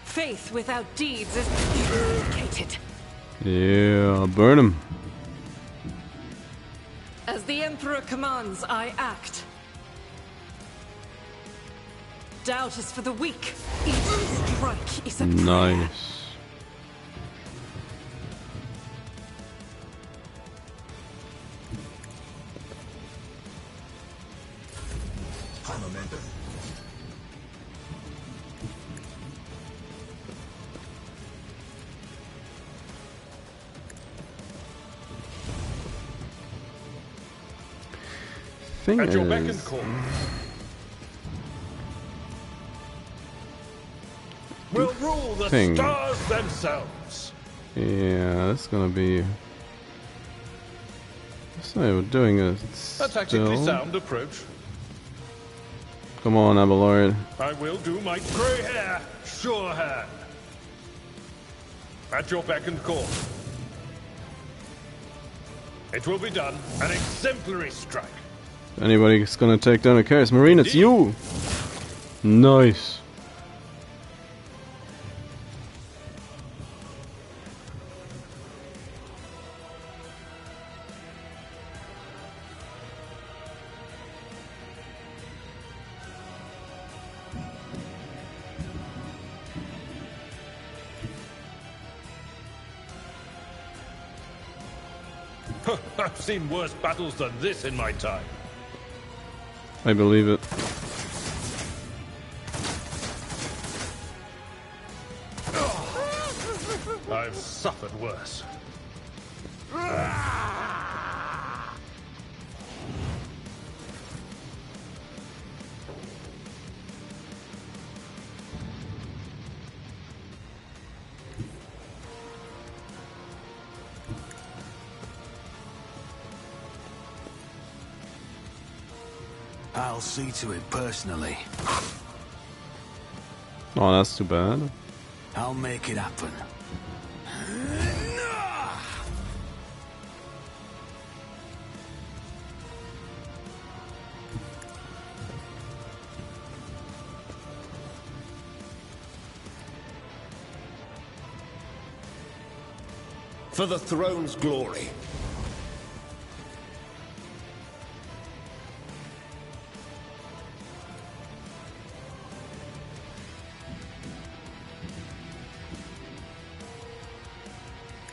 Faith without deeds is eradicated. Yeah, burn him. As the Emperor commands, I act. Doubt is for the weak. Each strike is a prayer. Nice. High momentum. Thing At your beck and is, call. We'll rule the Thing. stars themselves. yeah, that's gonna be So we're doing a tactically still. sound approach. Come on, Abelard. I will do my grey hair, sure hand. At your beck and call. It will be done. An exemplary strike. Anybody's gonna take down a Chaos Marine, it's you! Nice. I've seen worse battles than this in my time. I believe it. I've suffered worse. I'll see to it personally. Oh, that's too bad. I'll make it happen. For the throne's glory.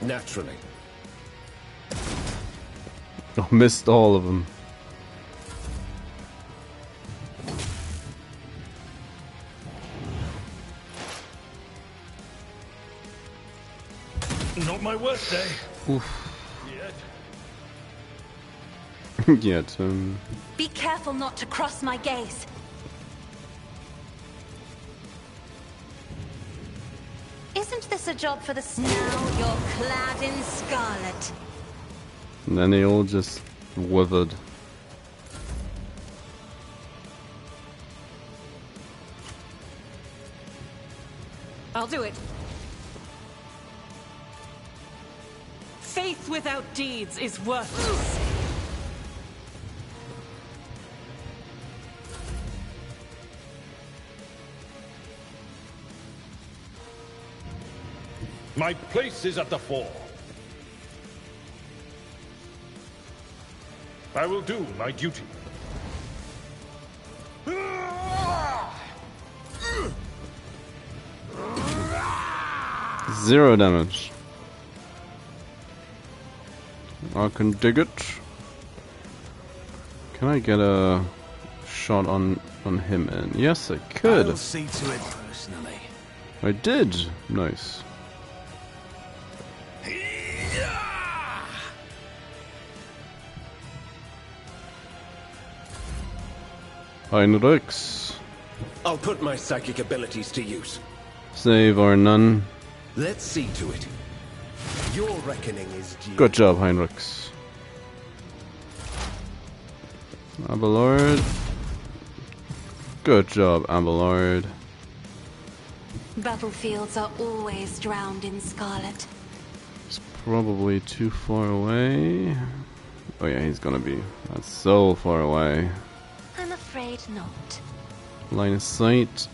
Naturally. Oh, missed all of them. Not my worst day. Oof. Yet. Yet, Be careful not to cross my gaze. Isn't this a job for the now you're clad in scarlet? and then they all just withered. I'll do it. Faith without deeds is worthless. My place is at the fore. I will do my duty. Zero damage. I can dig it. Can I get a shot on him in? Yes, I could. I'll see to it personally. I did. Nice. Heinrichs. I'll put my psychic abilities to use. Save or none. Let's see to it. Your reckoning is due. Good job, Heinrichs. Abelard. Good job, Abelard. Battlefields are always drowned in scarlet. It's probably too far away. Oh yeah, he's gonna be. That's so far away. I'm afraid not. Line of sight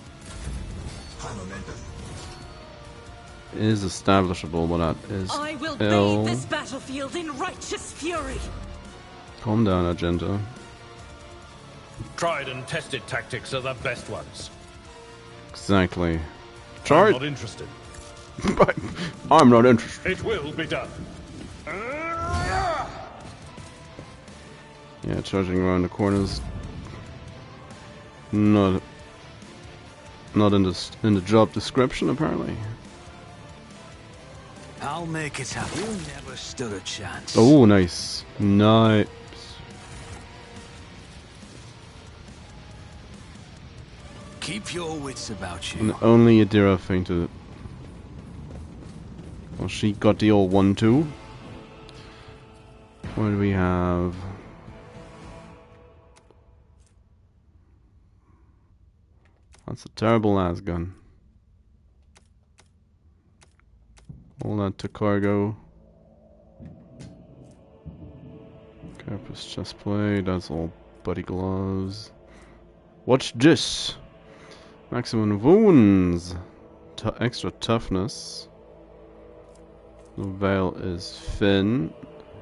is establishable, but that is I will ill. bathe this battlefield in righteous fury. Calm down, Agenda. Tried and tested tactics are the best ones. Exactly. I'm Charge. not interested. I'm not interested. It will be done. Yeah, charging around the corners. Not in the job description, apparently. I'll make it happen. You never stood a chance. Oh, nice. Nice. Keep your wits about you. And only Adira fainted. Well, she got the old 1-2. What do we have? That's a terrible las gun. All that to cargo. Carapace chest plate, that's all buddy gloves. Watch this! Maximum wounds! Extra toughness. The veil is thin.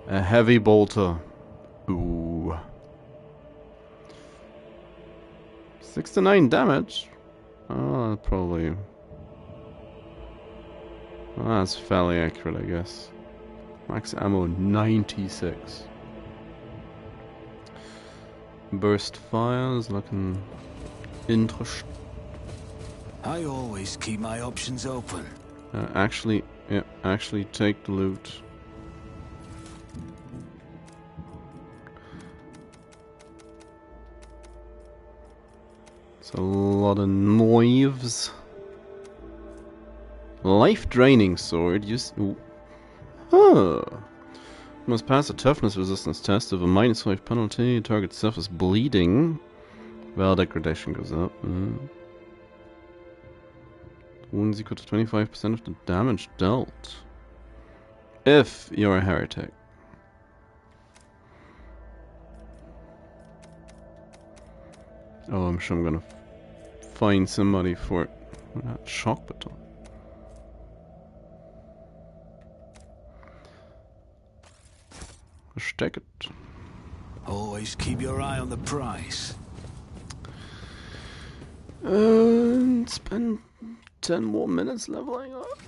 A heavy bolter. Ooh. 6 to 9 damage? Oh, probably. Oh, that's fairly accurate, I guess. Max ammo 96. Burst fire is looking interesting. I always keep my options open. Actually take the loot. It's a lot of knives. Life draining sword. Must pass a toughness resistance test of a -5 penalty. Target suffers bleeding. Well, degradation goes up. Wounds equal to 25% of the damage dealt. If you're a heretic. Oh, I'm sure I'm gonna find somebody for that shock baton. Let's take it. Always keep your eye on the prize. Spend 10 more minutes leveling up.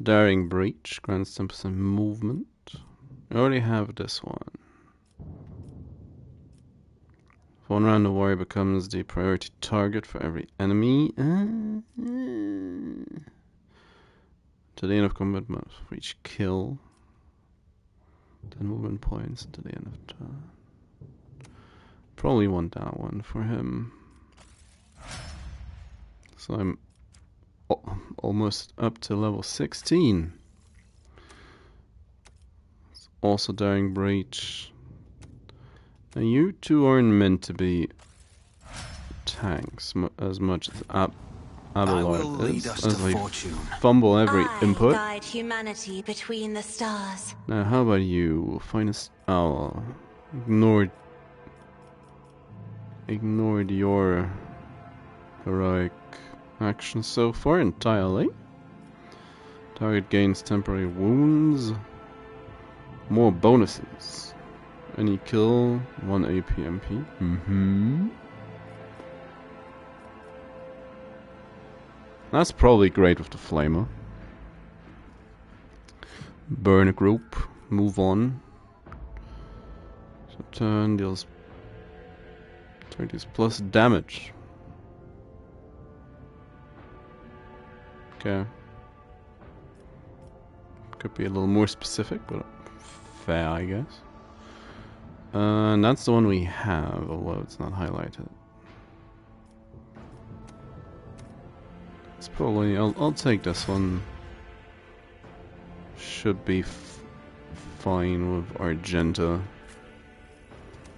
Daring Breach grants 10% movement. I already have this one. For 1 round, the warrior becomes the priority target for every enemy. To the end of combat, for each kill. 10 movement points to the end of turn. Probably want that one for him. So I'm almost up to level 16. It's also Daring Breach. Now you two aren't meant to be tanks as much as Abelard is, as they fumble every input. Guide humanity between the stars. Now how about you? Finest owl. Ignored your heroic action so far entirely. Target gains temporary wounds. More bonuses. Any kill, 1 AP MP. That's probably great with the flamer. Burn a group. Move on. So turn deals 30 plus damage. Okay. Could be a little more specific, but fair, I guess. And that's the one we have, although it's not highlighted. It's probably... I'll take this one. Should be fine with Argenta.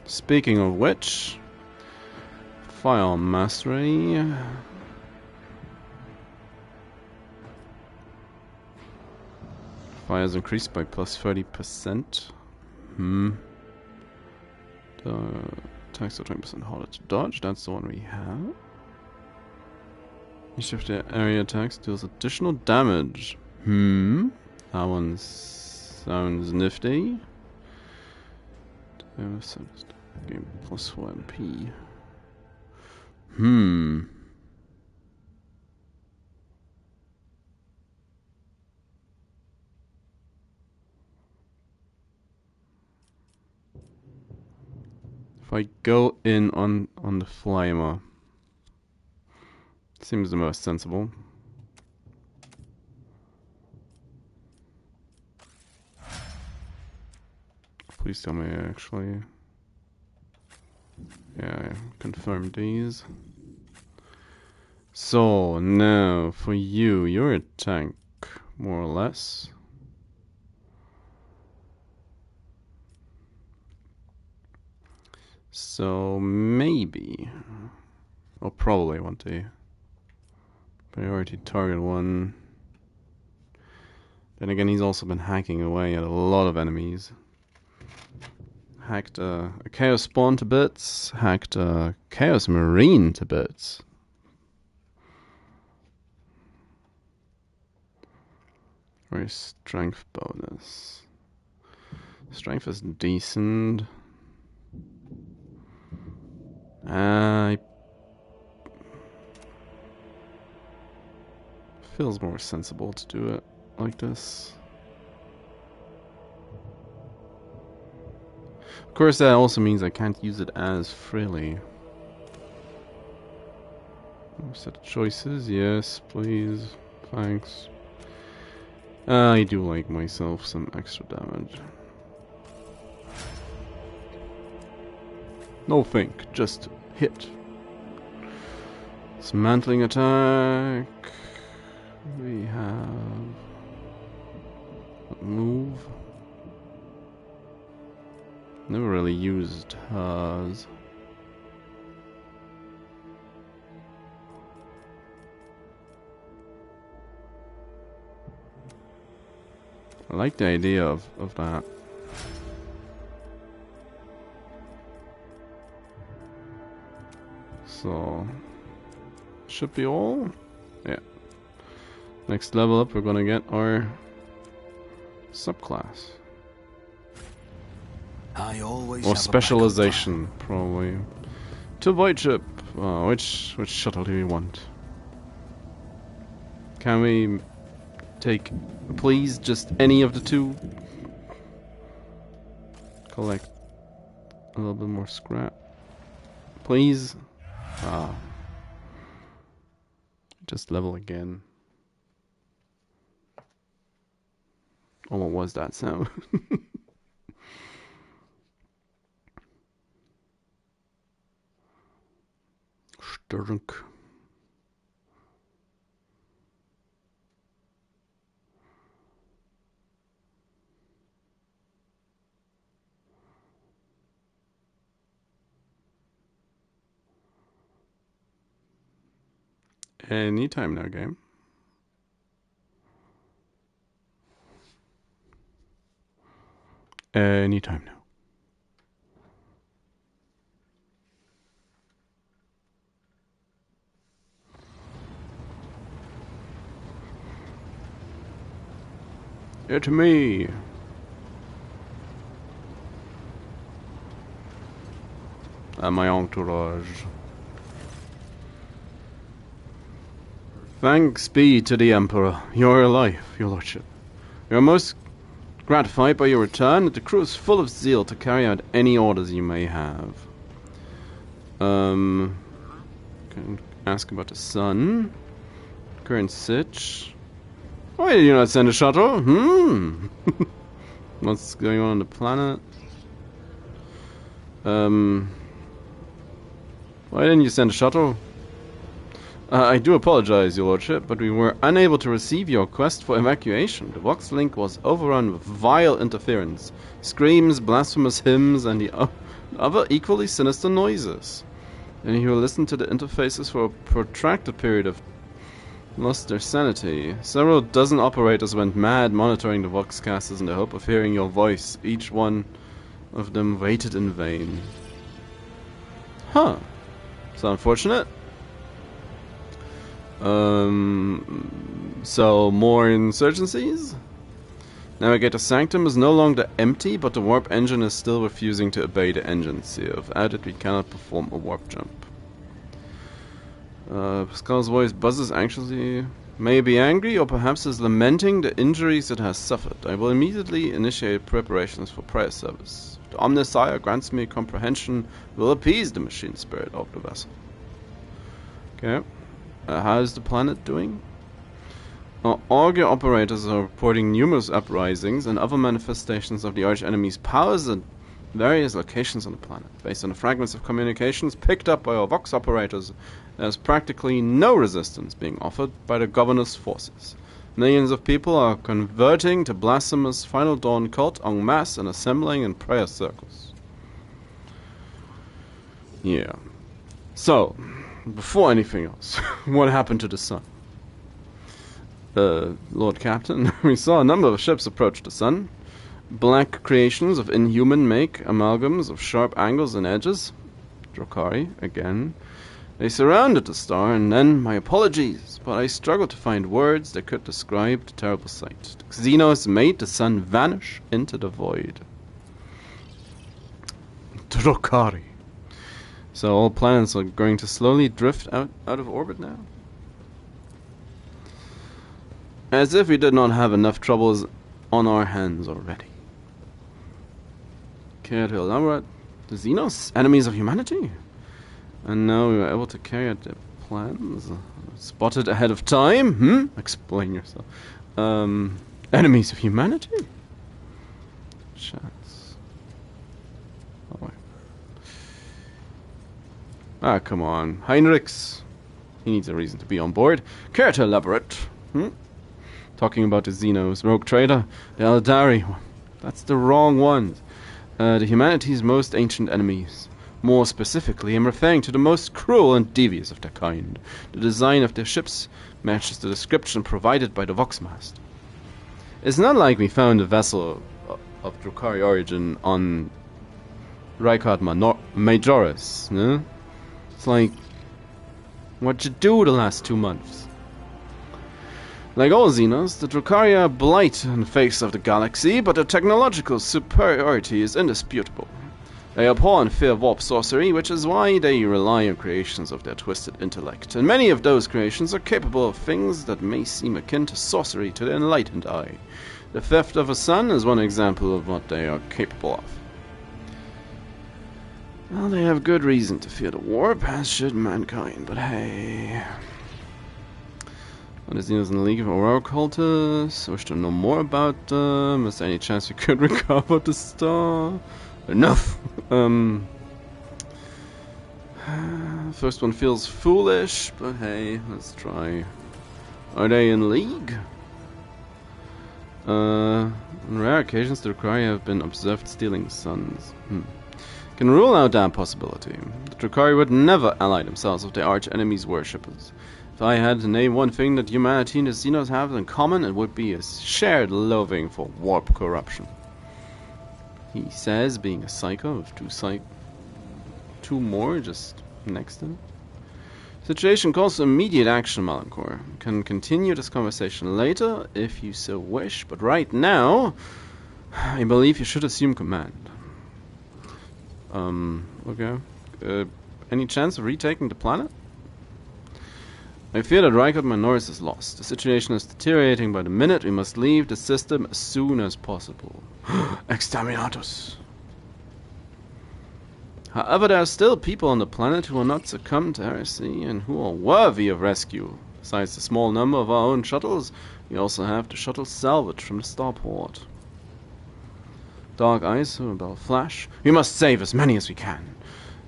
Speaking of which... Firearm Mastery... Fire is increased by plus 30%. Attacks are 20% harder to dodge. That's the one we have. Each of the area attacks deals additional damage. That one sounds nifty. Game plus 4 MP. If I go in on the flamer, seems the most sensible. Please tell me actually. Yeah, I confirmed these. So now for you, you're a tank, more or less. So maybe I'll probably want to priority target 1. Then again, he's also been hacking away at a lot of enemies. Hacked a Chaos Spawn to bits, hacked a Chaos Marine to bits. Or strength bonus. Strength is decent. Feels more sensible to do it like this. Of course, that also means I can't use it as freely. Set of choices, yes, please, thanks. I do like myself some extra damage. No think, just hit. Dismantling attack. We have move. Never really used hers. I like the idea of that. So, should be all? Yeah. Next level up, we're gonna get our subclass. I always or specialization, probably. To voidship. Which shuttle do we want? Can we take, please, just any of the 2? Collect a little bit more scrap, please. Just level again. Oh, what was that sound? Stunk. Anytime now, game. Anytime now. It's me. And my entourage. Thanks be to the Emperor. You're alive, your lordship. We are most gratified by your return. The crew is full of zeal to carry out any orders you may have. Can ask about the sun. Current sitch. Why did you not send a shuttle? What's going on the planet? Why didn't you send a shuttle? I do apologize, your lordship, but we were unable to receive your request for evacuation. The Vox link was overrun with vile interference, screams, blasphemous hymns, and the other equally sinister noises. Any who listened to the interfaces for a protracted period have lost their sanity. Several dozen operators went mad monitoring the Vox casters in the hope of hearing your voice. Each one of them waited in vain. Huh. So unfortunate. So more insurgencies? Navigator Sanctum is no longer empty, but the warp engine is still refusing to obey the engine seal. Without it, we cannot perform a warp jump. Pascal's voice buzzes anxiously. May be angry, or perhaps is lamenting the injuries it has suffered. I will immediately initiate preparations for prayer service. The Omnisire grants me comprehension, will appease the machine spirit of the vessel. Okay. How is the planet doing? Augur operators are reporting numerous uprisings and other manifestations of the arch-enemy's powers at various locations on the planet. Based on the fragments of communications picked up by our Vox operators, there's practically no resistance being offered by the governor's forces. Millions of people are converting to blasphemous Final Dawn cult en masse and assembling in prayer circles. Yeah. So, before anything else, what happened to the sun? Lord Captain, we saw a number of ships approach the sun. Black creations of inhuman make, amalgams of sharp angles and edges. Drukhari, again. They surrounded the star, and then, my apologies, but I struggled to find words that could describe the terrible sight. The Xenos made the sun vanish into the void. Drukhari. So all planets are going to slowly drift out of orbit now? As if we did not have enough troubles on our hands already. Care to elaborate? The Xenos, enemies of humanity? And now we were able to carry out their plans? Spotted ahead of time? Explain yourself. Enemies of humanity? Chats. Oh, come on. Heinrichs. He needs a reason to be on board. Care to elaborate? Talking about the Xenos, rogue trader, the Eldari. That's the wrong ones. The humanity's most ancient enemies. More specifically, I'm referring to the most cruel and devious of their kind. The design of their ships matches the description provided by the Voxmast. It's not like we found a vessel of Drukhari origin on Rykad Majoris, no? It's like, what'd you do the last 2 months? Like all Xenos, the Drukhari are blight in the face of the galaxy, but their technological superiority is indisputable. They abhor and fear warp sorcery, which is why they rely on creations of their twisted intellect, and many of those creations are capable of things that may seem akin to sorcery to the enlightened eye. The theft of a sun is one example of what they are capable of. Well, they have good reason to fear the warp, as should mankind, but hey... The Xenos in the League of Aurora cultists. I wish to know more about them. Is there any chance we could recover the star? Enough! First one feels foolish, but hey, let's try. Are they in league? On rare occasions, the Drukhari have been observed stealing suns. Can rule out that possibility. The Drukhari would never ally themselves with their arch-enemy's worshippers. If I had to name one thing that humanity and the Xenos have in common, it would be a shared loathing for warp corruption. He says, being a psycho of two more just next to him. Situation calls for immediate action, Melanchor. Can continue this conversation later, if you so wish, but right now, I believe you should assume command. Okay. Any chance of retaking the planet? I fear that Rykad Minoris is lost. The situation is deteriorating by the minute. We must leave the system as soon as possible. Exterminatus! However, there are still people on the planet who will not succumb to heresy and who are worthy of rescue. Besides the small number of our own shuttles, we also have the shuttle salvage from the starport. Dark eyes, about flash. We must save as many as we can.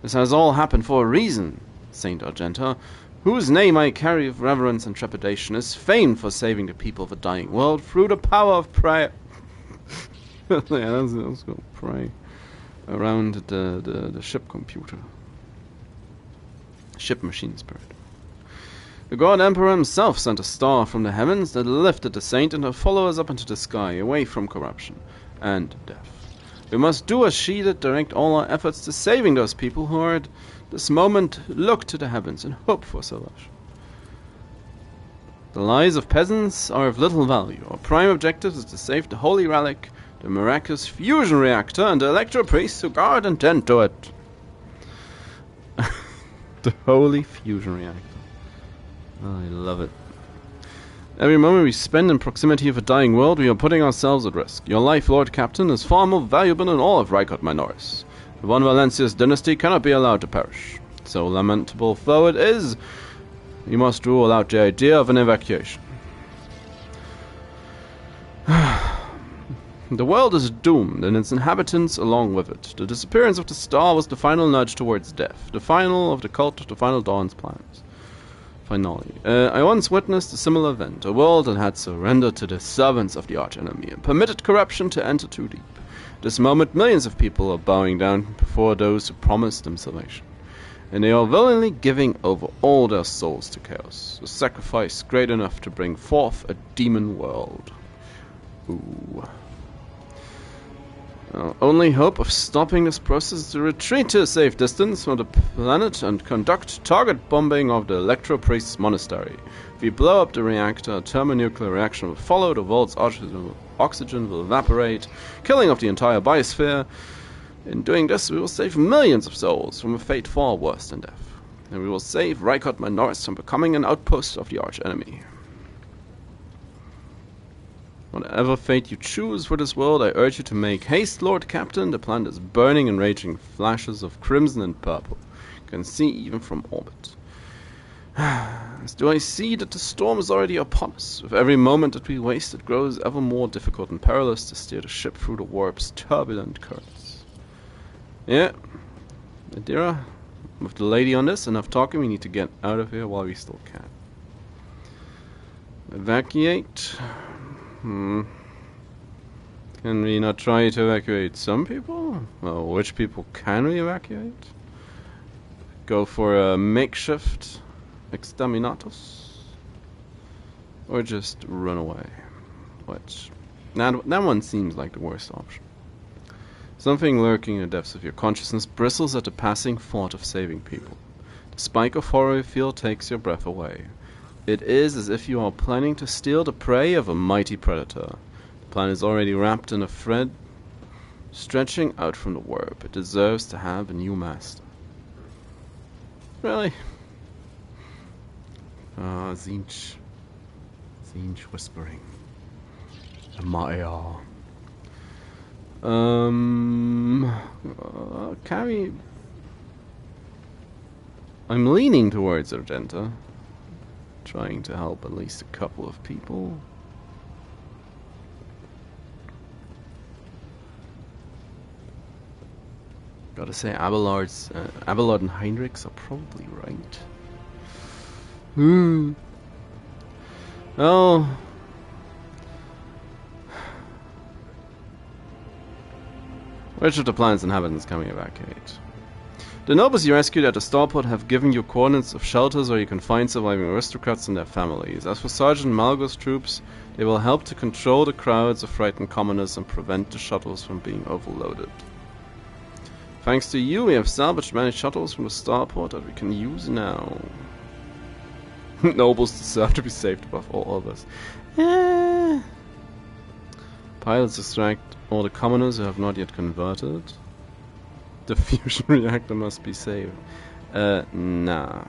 This has all happened for a reason, Saint Argenta, whose name I carry with reverence and trepidation, is famed for saving the people of a dying world through the power of prayer. Yeah, let's go pray around the ship computer. Ship machine spirit. The God Emperor himself sent a star from the heavens that lifted the saint and her followers up into the sky, away from corruption and death. We must do as she did, direct all our efforts to saving those people who are at this moment look to the heavens and hope for salvation. The lives of peasants are of little value. Our prime objective is to save the holy relic, the miraculous fusion reactor, and the electro priests who guard and tend to it. The holy fusion reactor. Oh, I love it. Every moment we spend in proximity of a dying world, we are putting ourselves at risk. Your life, Lord Captain, is far more valuable than all of Rykad Minoris. The Von Valencia's dynasty cannot be allowed to perish. So lamentable though it is, we must rule out the idea of an evacuation. The world is doomed, and its inhabitants along with it. The disappearance of the star was the final nudge towards death, the final of the cult of the Final Dawn's plans. Finally, I once witnessed a similar event, a world that had surrendered to the servants of the arch-enemy and permitted corruption to enter too deep. At this moment, millions of people are bowing down before those who promised them salvation. and they are willingly giving over all their souls to chaos, a sacrifice great enough to bring forth a demon world. Ooh. Our only hope of stopping this process is to retreat to a safe distance from the planet and conduct target bombing of the Electro Priest's monastery. If we blow up the reactor, a thermonuclear reaction will follow, the world's oxygen will evaporate, killing off the entire biosphere. In doing this, we will save millions of souls from a fate far worse than death. And we will save Rykad Minoris from becoming an outpost of the arch-enemy. Whatever fate you choose for this world, I urge you to make haste, Lord Captain. The planet is burning and raging flashes of crimson and purple. You can see even from orbit. As do I see that the storm is already upon us. With every moment that we waste, it grows ever more difficult and perilous to steer the ship through the warp's turbulent currents. Yeah, Adira, with the lady on this, enough talking, we need to get out of here while we still can. Evacuate. Can we not try to evacuate some people? Well, which people can we evacuate? Go for a makeshift exterminatus? Or just run away? Which, that one seems like the worst option. Something lurking in the depths of your consciousness bristles at the passing thought of saving people. The spike of horror you feel takes your breath away. It is as if you are planning to steal the prey of a mighty predator. The plan is already wrapped in a thread stretching out from the warp. It deserves to have a new master. Really? Zinch. Zinch whispering. Amaya. Carry. I'm leaning towards Argenta. Trying to help at least a couple of people. Gotta say, Abelard and Heinrichs are probably right. Oh. Which of the planet's inhabitants can we evacuate? The nobles you rescued at the starport have given you coordinates of shelters where you can find surviving aristocrats and their families. As for Sergeant Malgo's troops, they will help to control the crowds of frightened commoners and prevent the shuttles from being overloaded. Thanks to you, we have salvaged many shuttles from the starport that we can use now. Nobles deserve to be saved above all others. Pilots extract all the commoners who have not yet converted. The fusion reactor must be saved. Nah.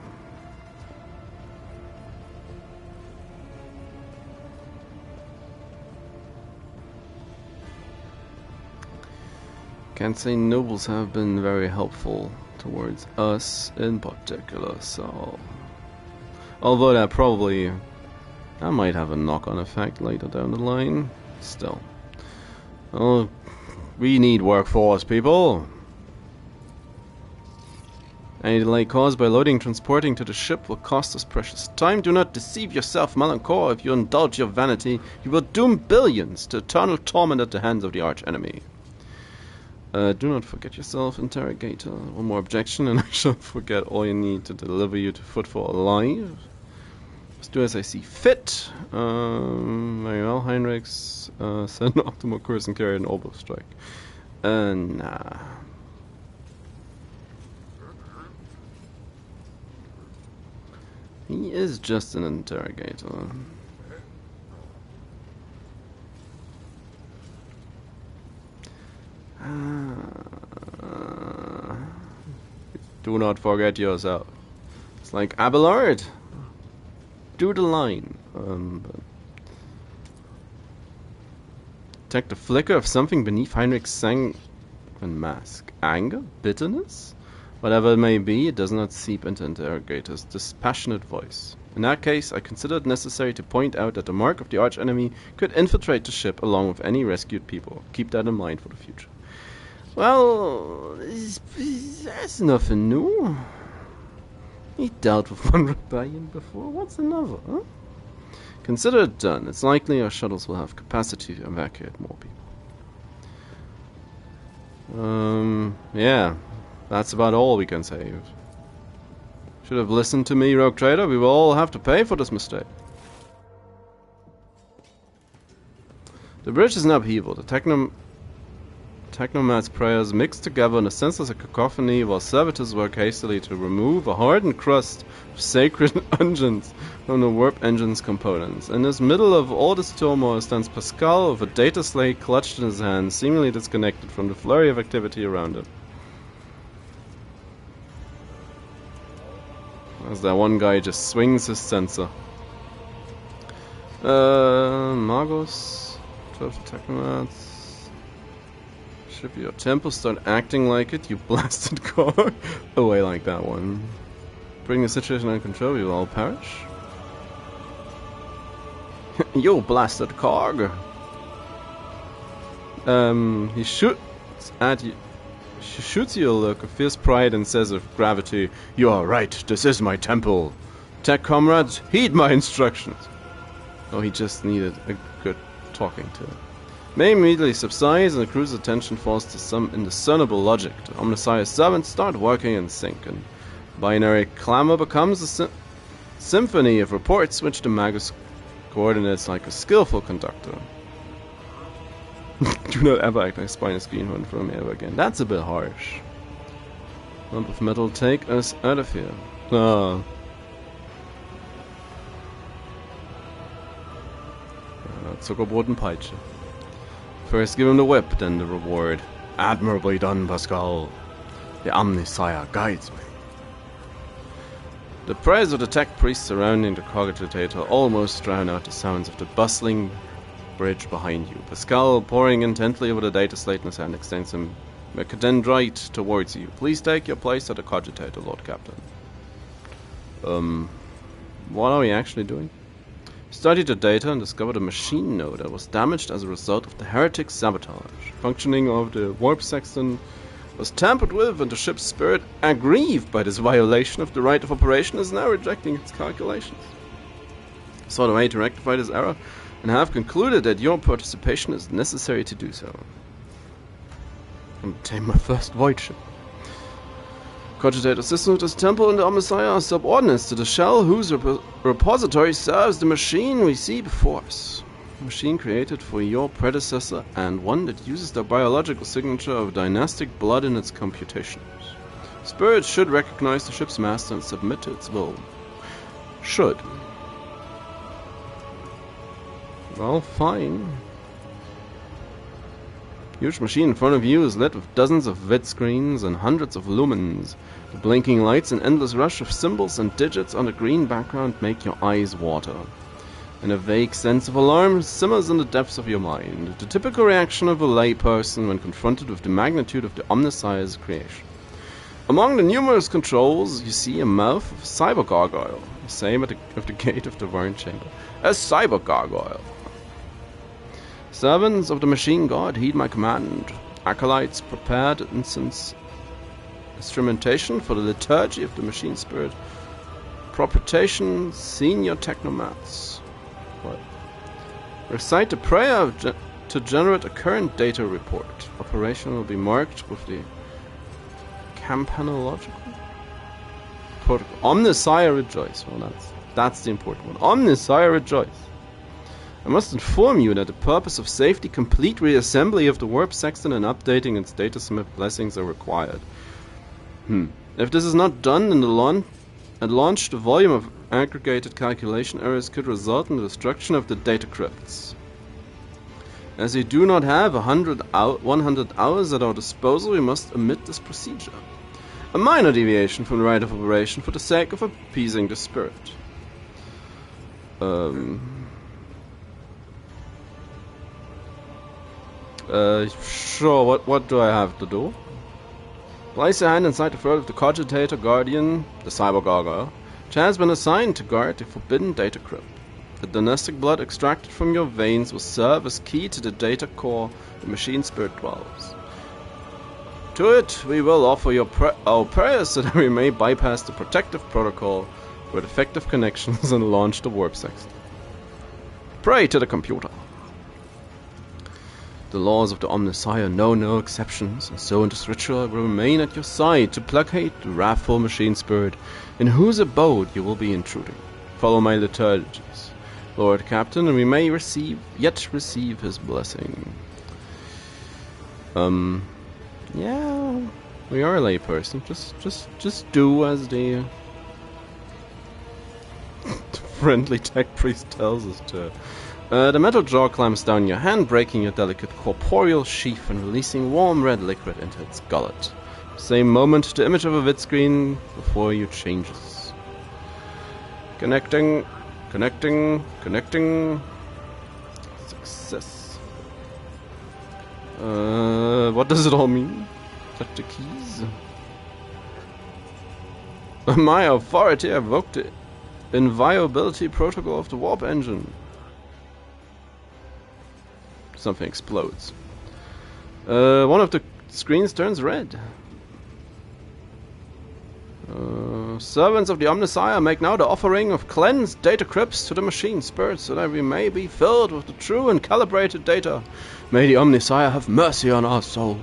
Can't say nobles have been very helpful towards us in particular, so... Although that might have a knock-on effect later down the line. Still. Oh, we need workforce, people! Any delay caused by loading and transporting to the ship will cost us precious time. Do not deceive yourself, Melanchor. If you indulge your vanity, you will doom billions to eternal torment at the hands of the arch-enemy. Do not forget yourself, Interrogator. One more objection and I shall forget all you need to deliver you to Footfall alive. Just do as I see fit. Very well, Heinrichs. Send optimal course and carry an orbital strike. Nah. He is just an interrogator. Do not forget yourself. It's like Abelard. Do the line. Detect the flicker of something beneath Heinrich's sanguine mask. Anger? Bitterness? Whatever it may be, it does not seep into Interrogator's dispassionate voice. In that case, I consider it necessary to point out that the mark of the arch-enemy could infiltrate the ship along with any rescued people. Keep that in mind for the future. Well, that's nothing new. He dealt with one rebellion before. What's another, huh? Consider it done. It's likely our shuttles will have capacity to evacuate more people. Yeah. That's about all we can save. Should have listened to me, rogue trader. We will all have to pay for this mistake. The bridge is in upheaval. The technomad's prayers mix together in a senseless cacophony while servitors work hastily to remove a hardened crust of sacred unguents from the warp engine's components. In the middle of all this turmoil stands Pascal with a data slate clutched in his hand, seemingly disconnected from the flurry of activity around him. As that one guy just swings his sensor. Magos, 12 technomats. Should your temple start acting like it, you blasted cog? Away like that one. Bring the situation under control, you will all perish. You blasted cog. He shoots at you. She shoots you a look of fierce pride and says with gravity, "You are right, this is my temple. Tech comrades, heed my instructions." Oh, he just needed a good talking to. May immediately subsides and the crew's attention falls to some indiscernible logic. The Omnissiah's servants start working in sync, and binary clamor becomes a symphony of reports which the Magus coordinates like a skillful conductor. Do not ever act like spine a screen run from me ever again. That's a bit harsh. Lump of metal, take us out of here. Zuckerbrot and Peitsche. First give him the whip, then the reward. Admirably done, Pascal. The Omnissiah guides me. The prayers of the tech priests surrounding the cogitator almost drown out the sounds of the bustling bridge behind you. Pascal, poring intently over the data slate in his hand, extends him Mercadendrite towards you. Please take your place at the cogitator, Lord Captain. What are we actually doing? Studied the data and discovered a machine node that was damaged as a result of the heretic sabotage. Functioning of the warp sexton was tampered with, and the ship's spirit, aggrieved by this violation of the right of operation, is now rejecting its calculations. Sought a way to rectify this error, and have concluded that your participation is necessary to do so. Obtain my first voidship. Cogitator system of this temple and the Omnissiah are subordinates to the shell whose repository serves the machine we see before us. A machine created for your predecessor and one that uses the biological signature of dynastic blood in its computations. Spirits should recognize the ship's master and submit to its will. Should. Well, fine. Huge machine in front of you is lit with dozens of vid screens and hundreds of lumens. The blinking lights and endless rush of symbols and digits on a green background make your eyes water. And a vague sense of alarm simmers in the depths of your mind, the typical reaction of a layperson when confronted with the magnitude of the Omnissiah's creation. Among the numerous controls, you see a mouth of a cyber gargoyle, the same at the gate of the Warren Chamber. A cyber gargoyle. Servants of the machine god, heed my command. Acolytes, prepared instrumentation for the liturgy of the machine spirit. Propitiation, senior technomats. What? Recite the prayer to generate a current data report. Operation will be marked with the campanological protocol. Omnissiah rejoice. Well, that's the important one. Omnissiah rejoice. I must inform you that the purpose of safety complete reassembly of the warp sexton and updating its datasmith blessings are required. If this is not done in at launch, the volume of aggregated calculation errors could result in the destruction of the data crypts. As we do not have 100 hours at our disposal, we must omit this procedure. A minor deviation from the right of operation for the sake of appeasing the spirit. Sure, what do I have to do? Place your hand inside the throat of the cogitator guardian, the cyber gargoyle, which has been assigned to guard the forbidden data crypt. The dynastic blood extracted from your veins will serve as key to the data core the machine spirit dwells. To it, we will offer our prayers so that we may bypass the protective protocol with effective connections and launch the warp sexton. Pray to the computer. The laws of the Omnissiah know no exceptions, and so in this ritual I will remain at your side to placate the wrathful machine spirit in whose abode you will be intruding. Follow my liturgies, Lord Captain, and we may yet receive his blessing. Yeah, we are a layperson. Just do as the friendly tech priest tells us to. The metal jaw clamps down your hand, breaking your delicate corporeal sheath and releasing warm red liquid into its gullet. Same moment, the image of a vidscreen before you changes. Connecting. Success. What does it all mean? Touch the keys. My authority evoked the inviolability protocol of the warp engine. Something explodes. One of the screens turns red. Servants of the Omnissiah make now the offering of cleansed data crypts to the machine spirit so that we may be filled with the true and calibrated data. May the Omnissiah have mercy on our souls.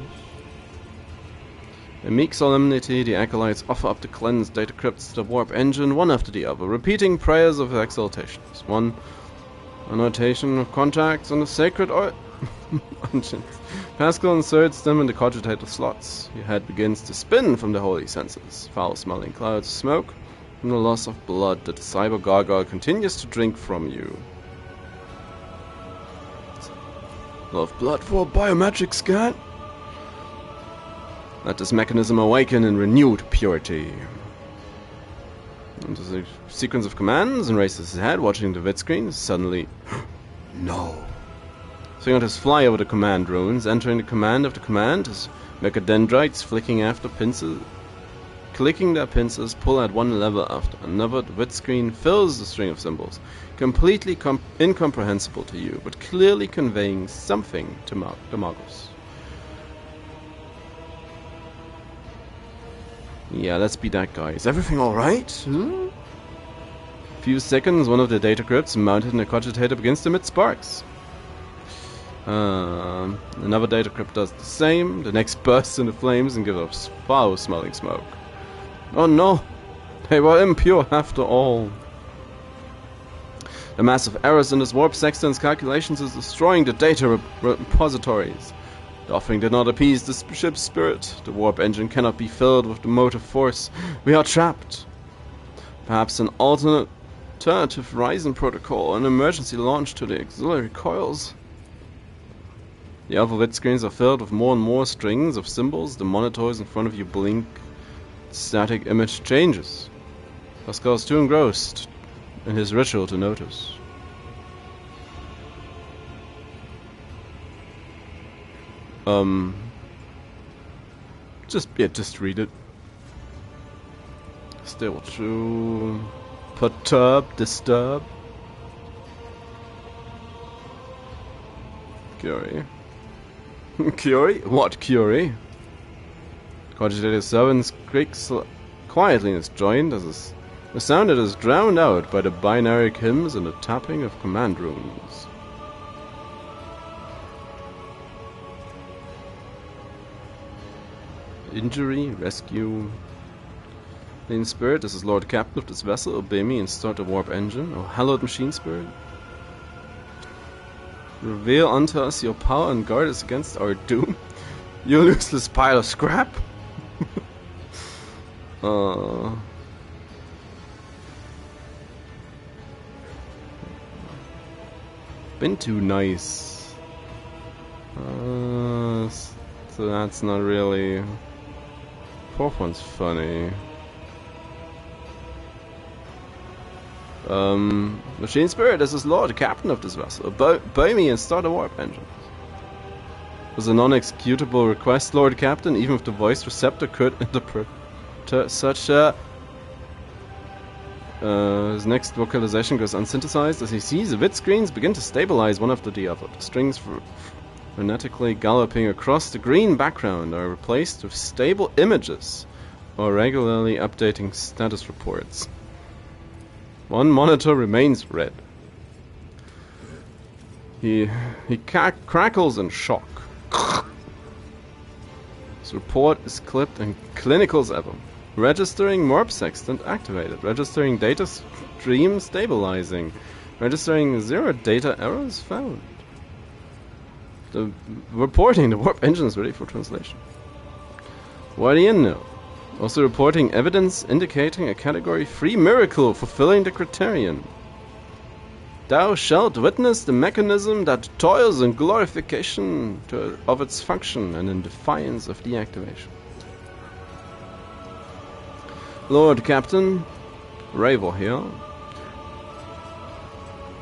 In meek solemnity, the acolytes offer up the cleansed data crypts to the warp engine one after the other, repeating prayers of exaltations. One annotation of contacts on the sacred engines. Pascal inserts them in the cogitator slots. Your head begins to spin from the holy senses. Foul-smelling clouds of smoke and the loss of blood that the cyber gargoyle continues to drink from you. Of blood for a biometric scan? Let this mechanism awaken in renewed purity. And there's a sequence of commands and raises his head, watching the vidscreen. Suddenly, no. Scientists fly over the command runes, entering the command of the command as mechadendrites flicking after pincers, clicking their pincers, pull at one level after another. The vidscreen fills the string of symbols, completely incomprehensible to you, but clearly conveying something to the Magos. Yeah, let's be that guy. Is everything alright? Few seconds, one of the data crypts mounted in a cogitator begins to emit sparks. Another data crypt does the same. The next bursts into flames and gives off foul-smelling smoke. Oh no! They were impure after all. The massive errors in this warp sextant's calculations is destroying the data repositories. The offering did not appease the ship's spirit. The warp engine cannot be filled with the motive force. We are trapped. Perhaps an alternative Ryzen protocol, an emergency launch to the auxiliary coils. The other vidscreens are filled with more and more strings of symbols. The monitors in front of you blink. The static image changes. Pascal is too engrossed in his ritual to notice. Just read it. Still true. Perturb, disturb. Curie. Curie? What Curie? Cogitator 7 creaks quietly in its joint as the sound it is drowned out by the binary hymns and the tapping of command runes. Injury, rescue. In spirit, this is Lord Captain of this vessel. Obey me and start the warp engine. Oh, hallowed machine spirit. Reveal unto us your power and guard us against our doom. You useless pile of scrap. Been too nice. So that's not really. Fourth one's funny. Machine Spirit, this is Lord, Captain of this vessel. Obey me and start a warp engine. Was a non-executable request, Lord Captain, even if the voice receptor could interpret such a... his next vocalization goes unsynthesized as he sees the vidscreens begin to stabilize one after the other. The strings frenetically galloping across the green background are replaced with stable images or regularly updating status reports. One monitor remains red. He crackles in shock. His report is clipped and clinical as ever. Registering warp sextant activated. Registering data stream stabilizing. Registering 0 data errors found. Reporting the warp engine is ready for translation. What do you know? Also reporting evidence indicating a category 3 miracle fulfilling the criterion. Thou shalt witness the mechanism that toils in glorification of its function and in defiance of deactivation. Lord Captain, Ravel here.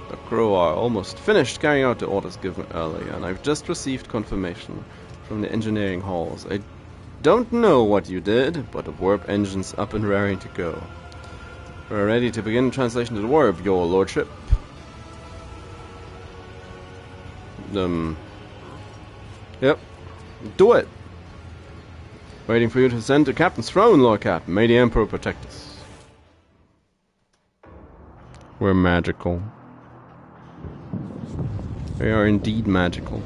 The crew are almost finished carrying out the orders given earlier, and I've just received confirmation from the engineering halls. I don't know what you did, but the warp engine's up and raring to go. We're ready to begin translation to the warp, your lordship. Yep. Do it! Waiting for you to ascend to Captain's throne, Lord Cap. May the Emperor protect us. We're magical. We are indeed magical.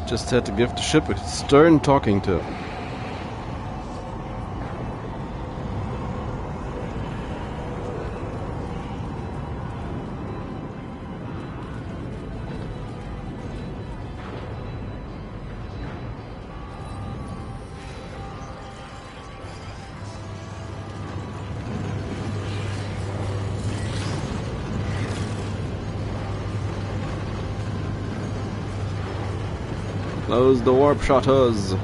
Just had to give the ship a stern talking to. Close the warp shutters.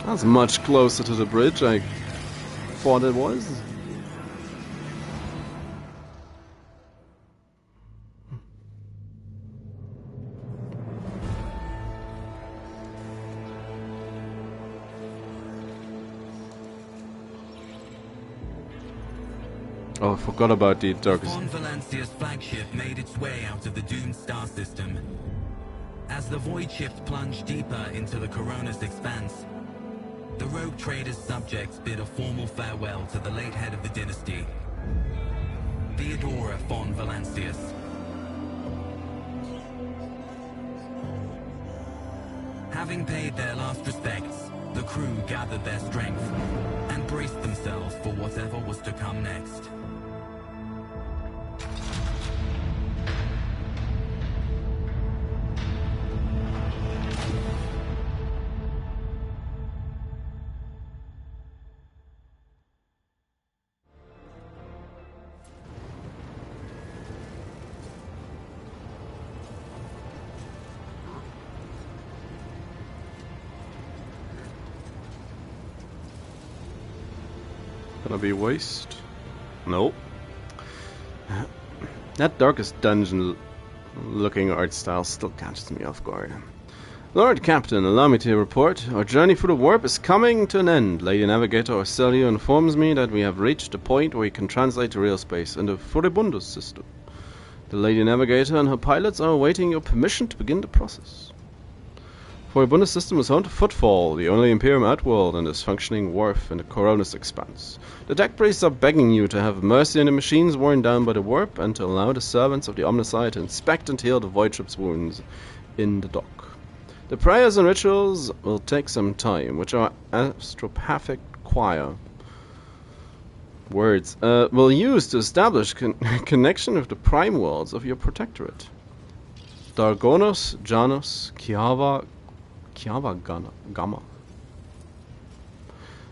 That's much closer to the bridge I thought it was. Oh, I forgot about the darkest. Von Valancia's flagship made its way out of the doomed star system. As the void ships plunged deeper into the Corona's expanse, the rogue trader's subjects bid a formal farewell to the late head of the dynasty, Theodora von Valancius. Having paid their last respects, the crew gathered their strength and braced themselves for whatever was to come next. Gonna be waste? Nope. That darkest dungeon looking art style still catches me off guard. Lord Captain, allow me to report. Our journey through the warp is coming to an end. Lady Navigator Orcelio informs me that we have reached a point where we can translate to real space in the Furibundus system. The Lady Navigator and her pilots are awaiting your permission to begin the process. Furibundus system is home to Footfall, the only Imperium outworld and is functioning wharf in the Corona's expanse. The deck priests are begging you to have mercy on the machines worn down by the warp and to allow the servants of the Omnicide to inspect and heal the void ship's wounds in the dock. The prayers and rituals will take some time, which our astropathic choir will use to establish connection with the prime worlds of your protectorate. Dargonos, Janus, Kiava Gamma.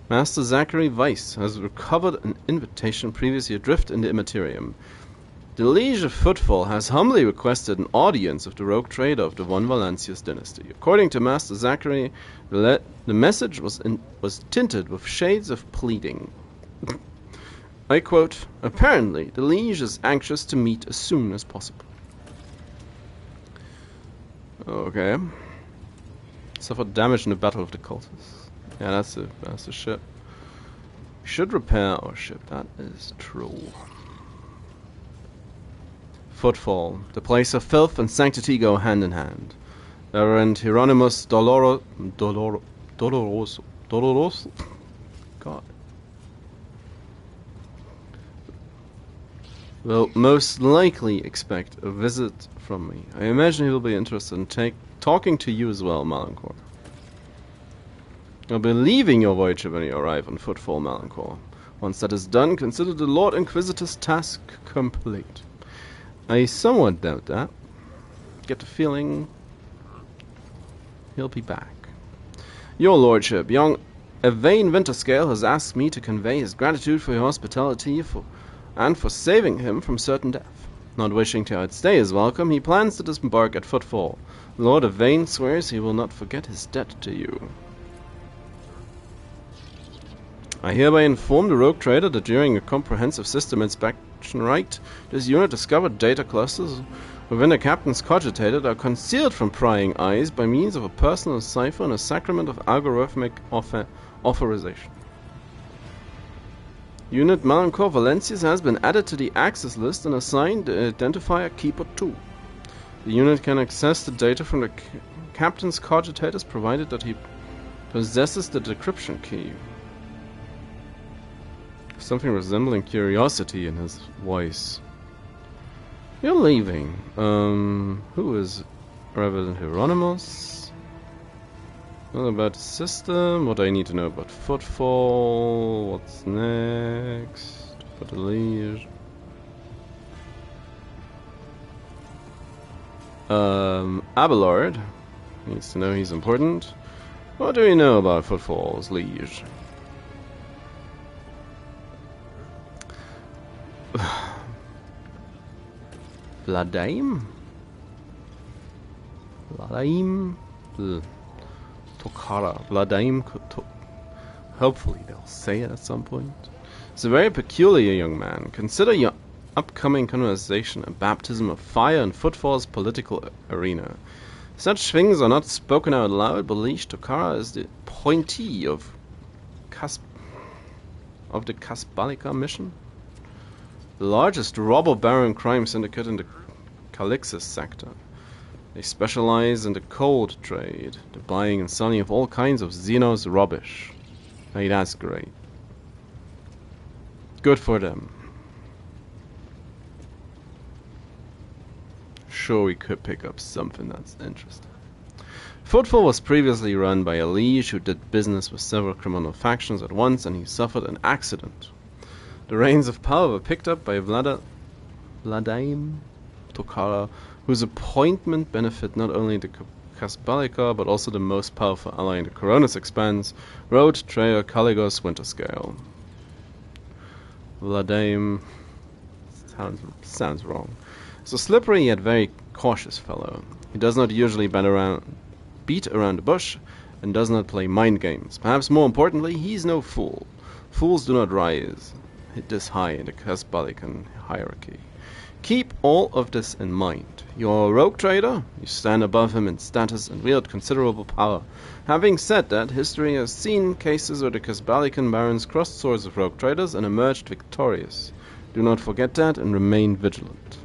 Master Zachary Weiss has recovered an invitation previously adrift in the Immaterium. The Liege of Footfall has humbly requested an audience of the rogue trader of the Von Valancius dynasty. According to Master Zachary, the message was tinted with shades of pleading. I quote, "Apparently, the Liege is anxious to meet as soon as possible." Okay. Suffered damage in the battle of the cultists. Yeah, that's the ship. We should repair our ship, that is true. Footfall. The place of filth and sanctity go hand in hand. Reverend Hieronymus Doloroso. God. Will most likely expect a visit from me. I imagine he will be interested in talking to you as well, Melanchor. I'll be leaving your voidship when you arrive on Footfall, Melanchor. Once that is done, consider the Lord Inquisitor's task complete. I somewhat doubt that. Get the feeling he'll be back. Your Lordship, young Evane Winterscale has asked me to convey his gratitude for your hospitality and for saving him from certain death. Not wishing to outstay his welcome, he plans to disembark at Footfall. Lord Evane swears he will not forget his debt to you. I hereby inform the rogue trader that during a comprehensive system inspection raid, this unit discovered data clusters within the captain's cogitator that are concealed from prying eyes by means of a personal cipher and a sacrament of algorithmic authorization. Unit Melanchor Valencius has been added to the access list and assigned the identifier Keeper 2. The unit can access the data from the captain's cogitators provided that he possesses the decryption key. Something resembling curiosity in his voice. You're leaving. Who is Reverend Hieronymus? What about the system? What do I need to know about Footfall? What's next? For the lead. Abelard needs to know he's important. What do we know about Footfall's liege? Vladaim? Tokara. Vladaim. Hopefully they'll say it at some point. He's a very peculiar young man. Consider your upcoming conversation a baptism of fire in Footfall's political arena. Such things are not spoken out loud, but Liege Tokara is the appointee of the Kasbalika mission. The largest robber baron crime syndicate in the Calixis sector. They specialize in the cold trade, the buying and selling of all kinds of Xenos rubbish. Hey, that's great. Good for them. Sure, we could pick up something that's interesting. Footfall was previously run by a liege who did business with several criminal factions at once, and he suffered an accident. The reins of power were picked up by Vladaim Tokara, whose appointment benefit not only the Kasbalika, but also the most powerful ally in the Coronis Expanse, Road Trader Caligos Winterscale. Vladaim sounds wrong. He's a slippery yet very cautious fellow. He does not usually beat around the bush, and does not play mind games. Perhaps more importantly, he's no fool. Fools do not rise this high in the Kasbalikan hierarchy. Keep all of this in mind. You're a rogue trader, you stand above him in status and wield considerable power. Having said that, history has seen cases where the Kasbalikan barons crossed swords with rogue traders and emerged victorious. Do not forget that and remain vigilant.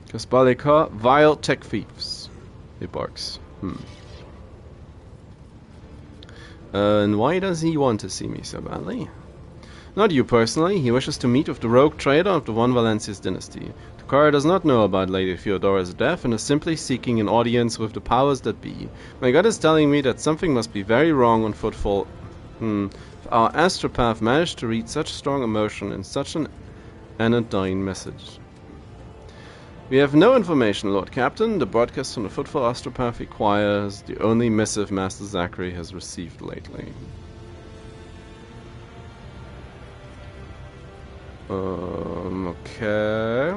Kasbalika, vile tech thieves. He barks. And why does he want to see me so badly? Not you personally. He wishes to meet with the rogue trader of the One Valencius dynasty. Tokara does not know about Lady Theodora's death and is simply seeking an audience with the powers that be. My gut is telling me that something must be very wrong on Footfall. If our astropath managed to read such strong emotion in such an anodyne message. We have no information, Lord Captain. The broadcast from the Footfall astropath requires the only missive Master Zachary has received lately. Okay.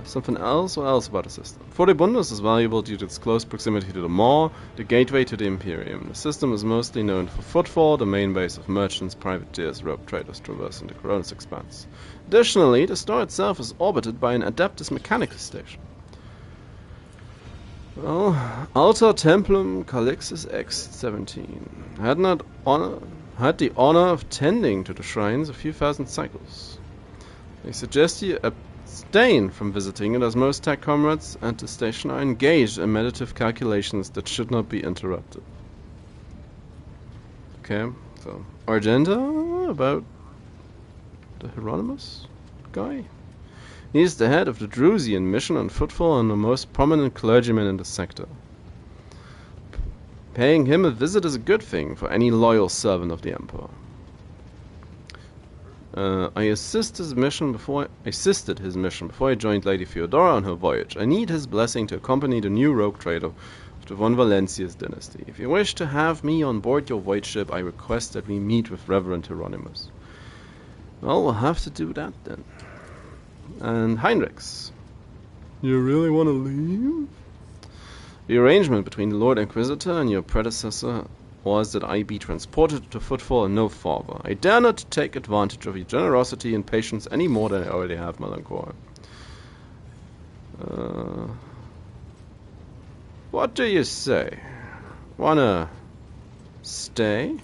Something else? What else about the system? Furibundus is valuable due to its close proximity to the Maw, the gateway to the Imperium. The system is mostly known for Footfall, the main base of merchants, privateers, rogue traders traversing the Coronis Expanse. Additionally, the star itself is orbited by an Adeptus Mechanicus station. Well, Altar Templum Calixis X-17. Had the honor of tending to the shrines a few thousand cycles. They suggest you abstain from visiting it as most tech comrades at the station are engaged in meditative calculations that should not be interrupted. Okay, so our agenda about the Hieronymus guy. He's the head of the Drusian mission on footfall and the most prominent clergyman in the sector. Paying him a visit is a good thing for any loyal servant of the Emperor. I assisted his mission before I joined Lady Theodora on her voyage. I need his blessing to accompany the new rogue trader of the Von Valencia's dynasty. If you wish to have me on board your void ship, I request that we meet with Reverend Hieronymus. Well, we'll have to do that then. And Heinrichs. You really want to leave? The arrangement between the Lord Inquisitor and your predecessor was that I be transported to Footfall and no farther. I dare not take advantage of your generosity and patience any more than I already have, Melancholy. What do you say? Wanna stay?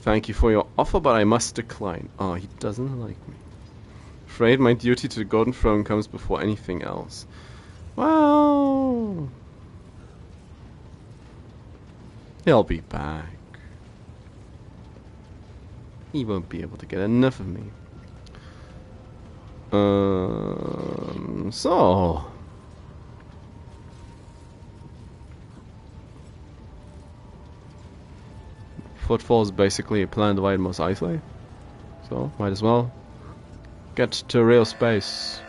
Thank you for your offer, but I must decline. Oh, he doesn't like me. Afraid my duty to the Golden Throne comes before anything else. Well... he'll be back. He won't be able to get enough of me. So... Footfall is basically a planet wide Mos Eisley. So, might as well get to real space.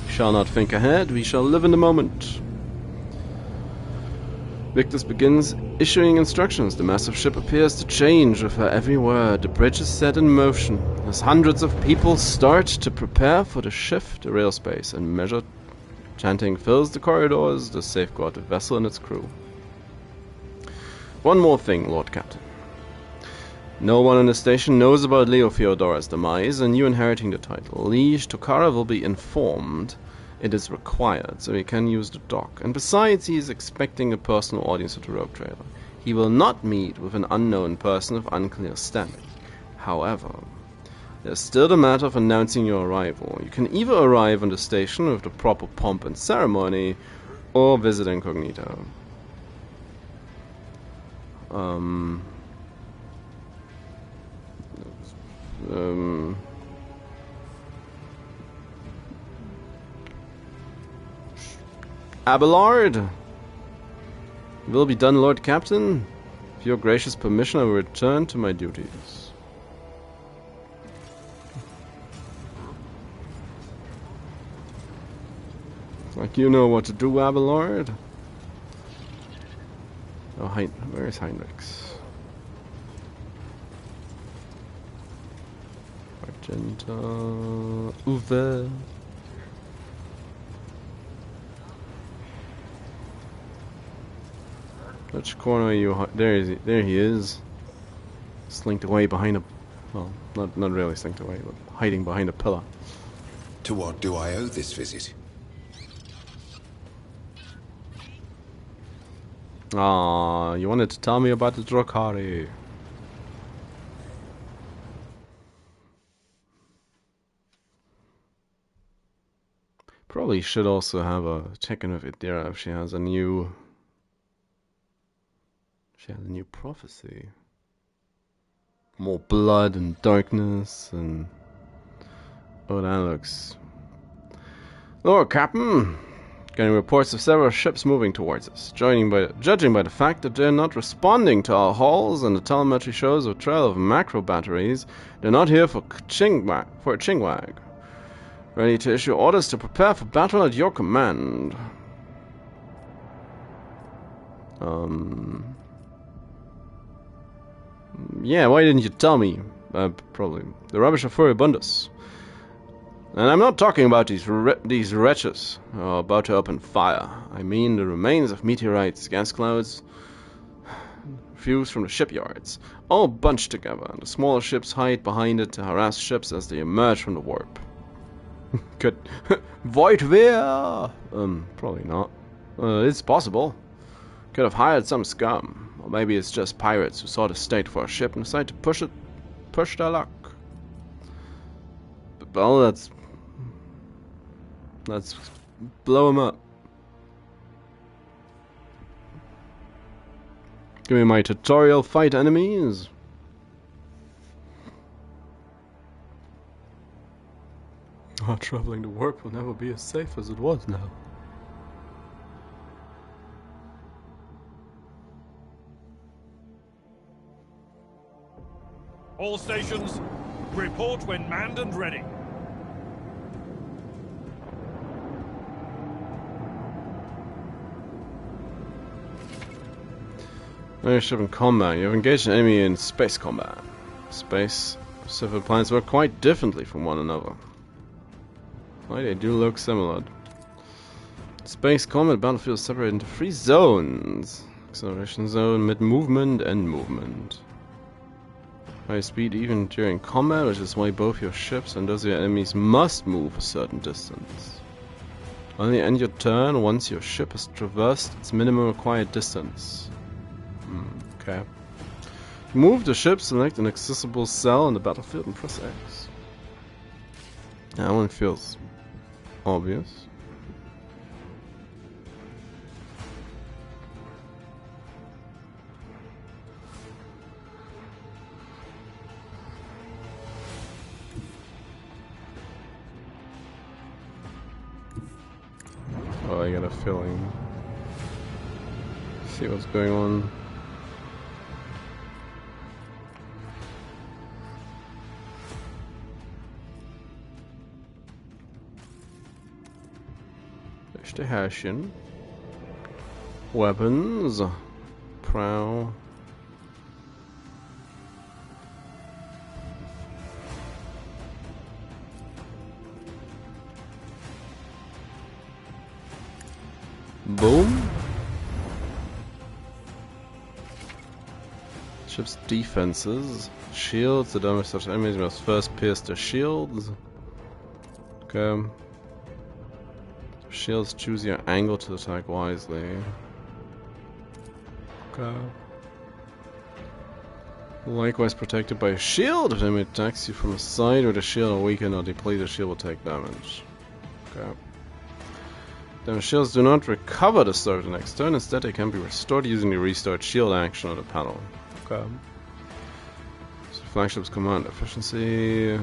We shall not think ahead, we shall live in the moment. Victus begins issuing instructions. The massive ship appears to change with her every word. The bridge is set in motion as hundreds of people start to prepare for the shift to real space, and measured chanting fills the corridors to safeguard the vessel and its crew. One more thing, Lord Captain. No one in the station knows about Leo Theodora's demise and you inheriting the title. Liege Tokara will be informed it is required, so he can use the dock. And besides, he is expecting a personal audience with the rogue trader. He will not meet with an unknown person of unclear standing. However, there's still the matter of announcing your arrival. You can either arrive on the station with the proper pomp and ceremony, or visit incognito. Abelard! Will be done, Lord Captain. With your gracious permission, I will return to my duties. Like you know what to do, Abelard. Oh, where is Heinrichs? Argenta... Uwe... Which corner are you? There he is. Slinked away behind a... well, not really slinked away, but hiding behind a pillar. To what do I owe this visit? Ah, you wanted to tell me about the Drukhari. Probably should also have a check-in with Idira if she has a new... she has a new prophecy. More blood and darkness and... oh, that looks... Lord Captain! Getting reports of several ships moving towards us. Judging by the fact that they're not responding to our halls and the telemetry shows a trail of macro batteries, they're not here for a chingwag. Ready to issue orders to prepare for battle at your command. Yeah, why didn't you tell me? Probably. The rubbish are furibundus. And I'm not talking about these wretches who are about to open fire. I mean the remains of meteorites, gas clouds, fused from the shipyards, all bunched together, and the smaller ships hide behind it to harass ships as they emerge from the warp. Could Voidwear? Probably not. It's possible. Could have hired some scum, or maybe it's just pirates who saw the state for a ship and decided to push their luck. Well, let's blow him up. Give me my tutorial fight enemies. Oh, traveling to work will never be as safe as it was now. All stations, report when manned and ready. Airship in combat. You have engaged an enemy in space combat. Space Pacific planets work quite differently from one another. Why, they do look similar. Space combat battlefield is separated into 3 zones. Acceleration zone, mid-movement, and movement. High speed even during combat, which is why both your ships and those of your enemies must move a certain distance. Only end your turn once your ship has traversed its minimum required distance. Okay. Move the ship, select an accessible cell on the battlefield and press X. That one feels obvious. Oh, I got a feeling. See what's going on. The Hessian. Weapons. Prow. Boom. Ship's defenses. Shields. The damage such enemies must first pierce their shields. Okay. Shields, choose your angle to attack wisely. Okay. Likewise protected by a shield. If enemy attacks you from the side with a shield or weaken or deplete, the shield will take damage. Okay. Then shields do not recover the start of the next turn. Instead, they can be restored using the restart shield action of the panel. Okay. So flagship's command efficiency.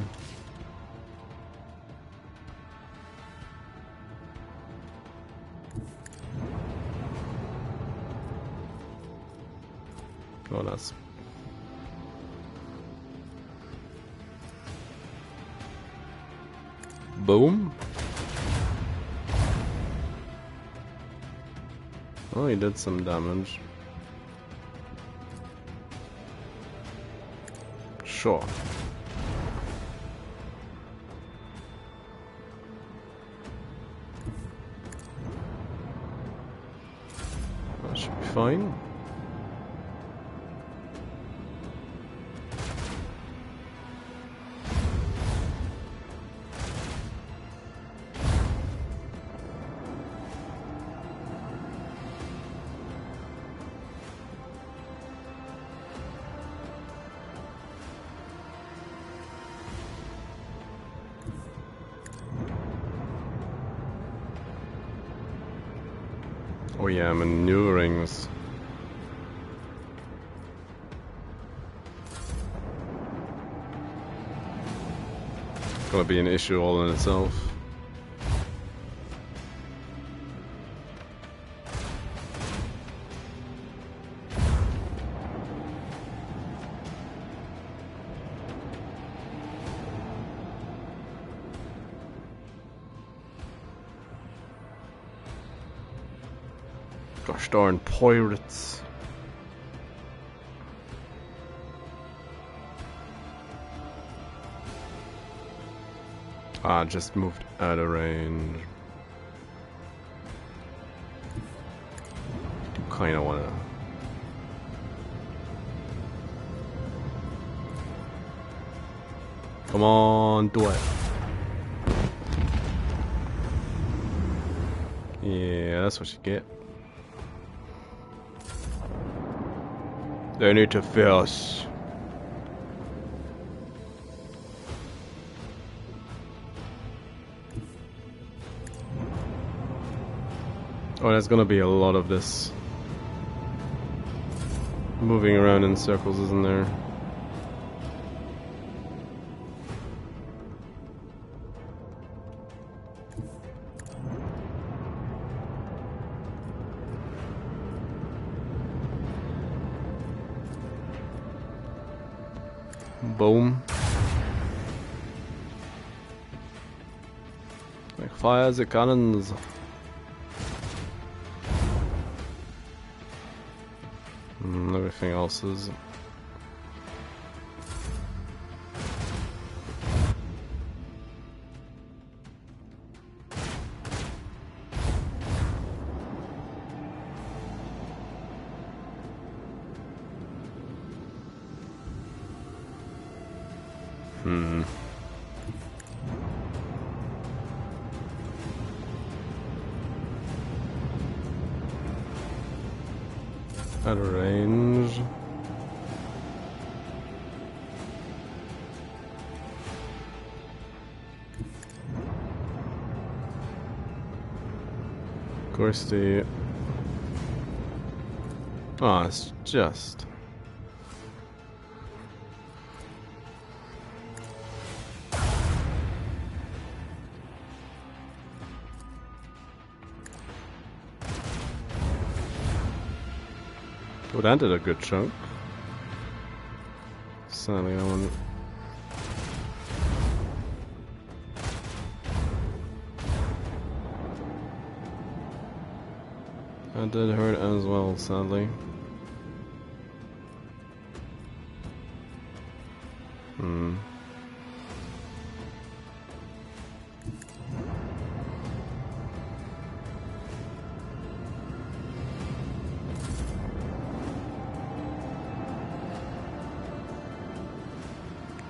Oh, that's boom. Oh, he did some damage. Sure. That should be fine. Oh yeah, maneuverings. It's gonna be an issue all in itself. Gosh darn pirates. Ah, just moved out of range. Do kinda wanna. Come on, do it. Yeah, that's what you get. They need to fear us. Oh, there's gonna be a lot of this moving around in circles, isn't there? Boom. Like fire the cannons. Everything else is... Out of range. Of course the... Oh, it's just... Oh, that did a good chunk. Sadly, I want... That did hurt as well, sadly.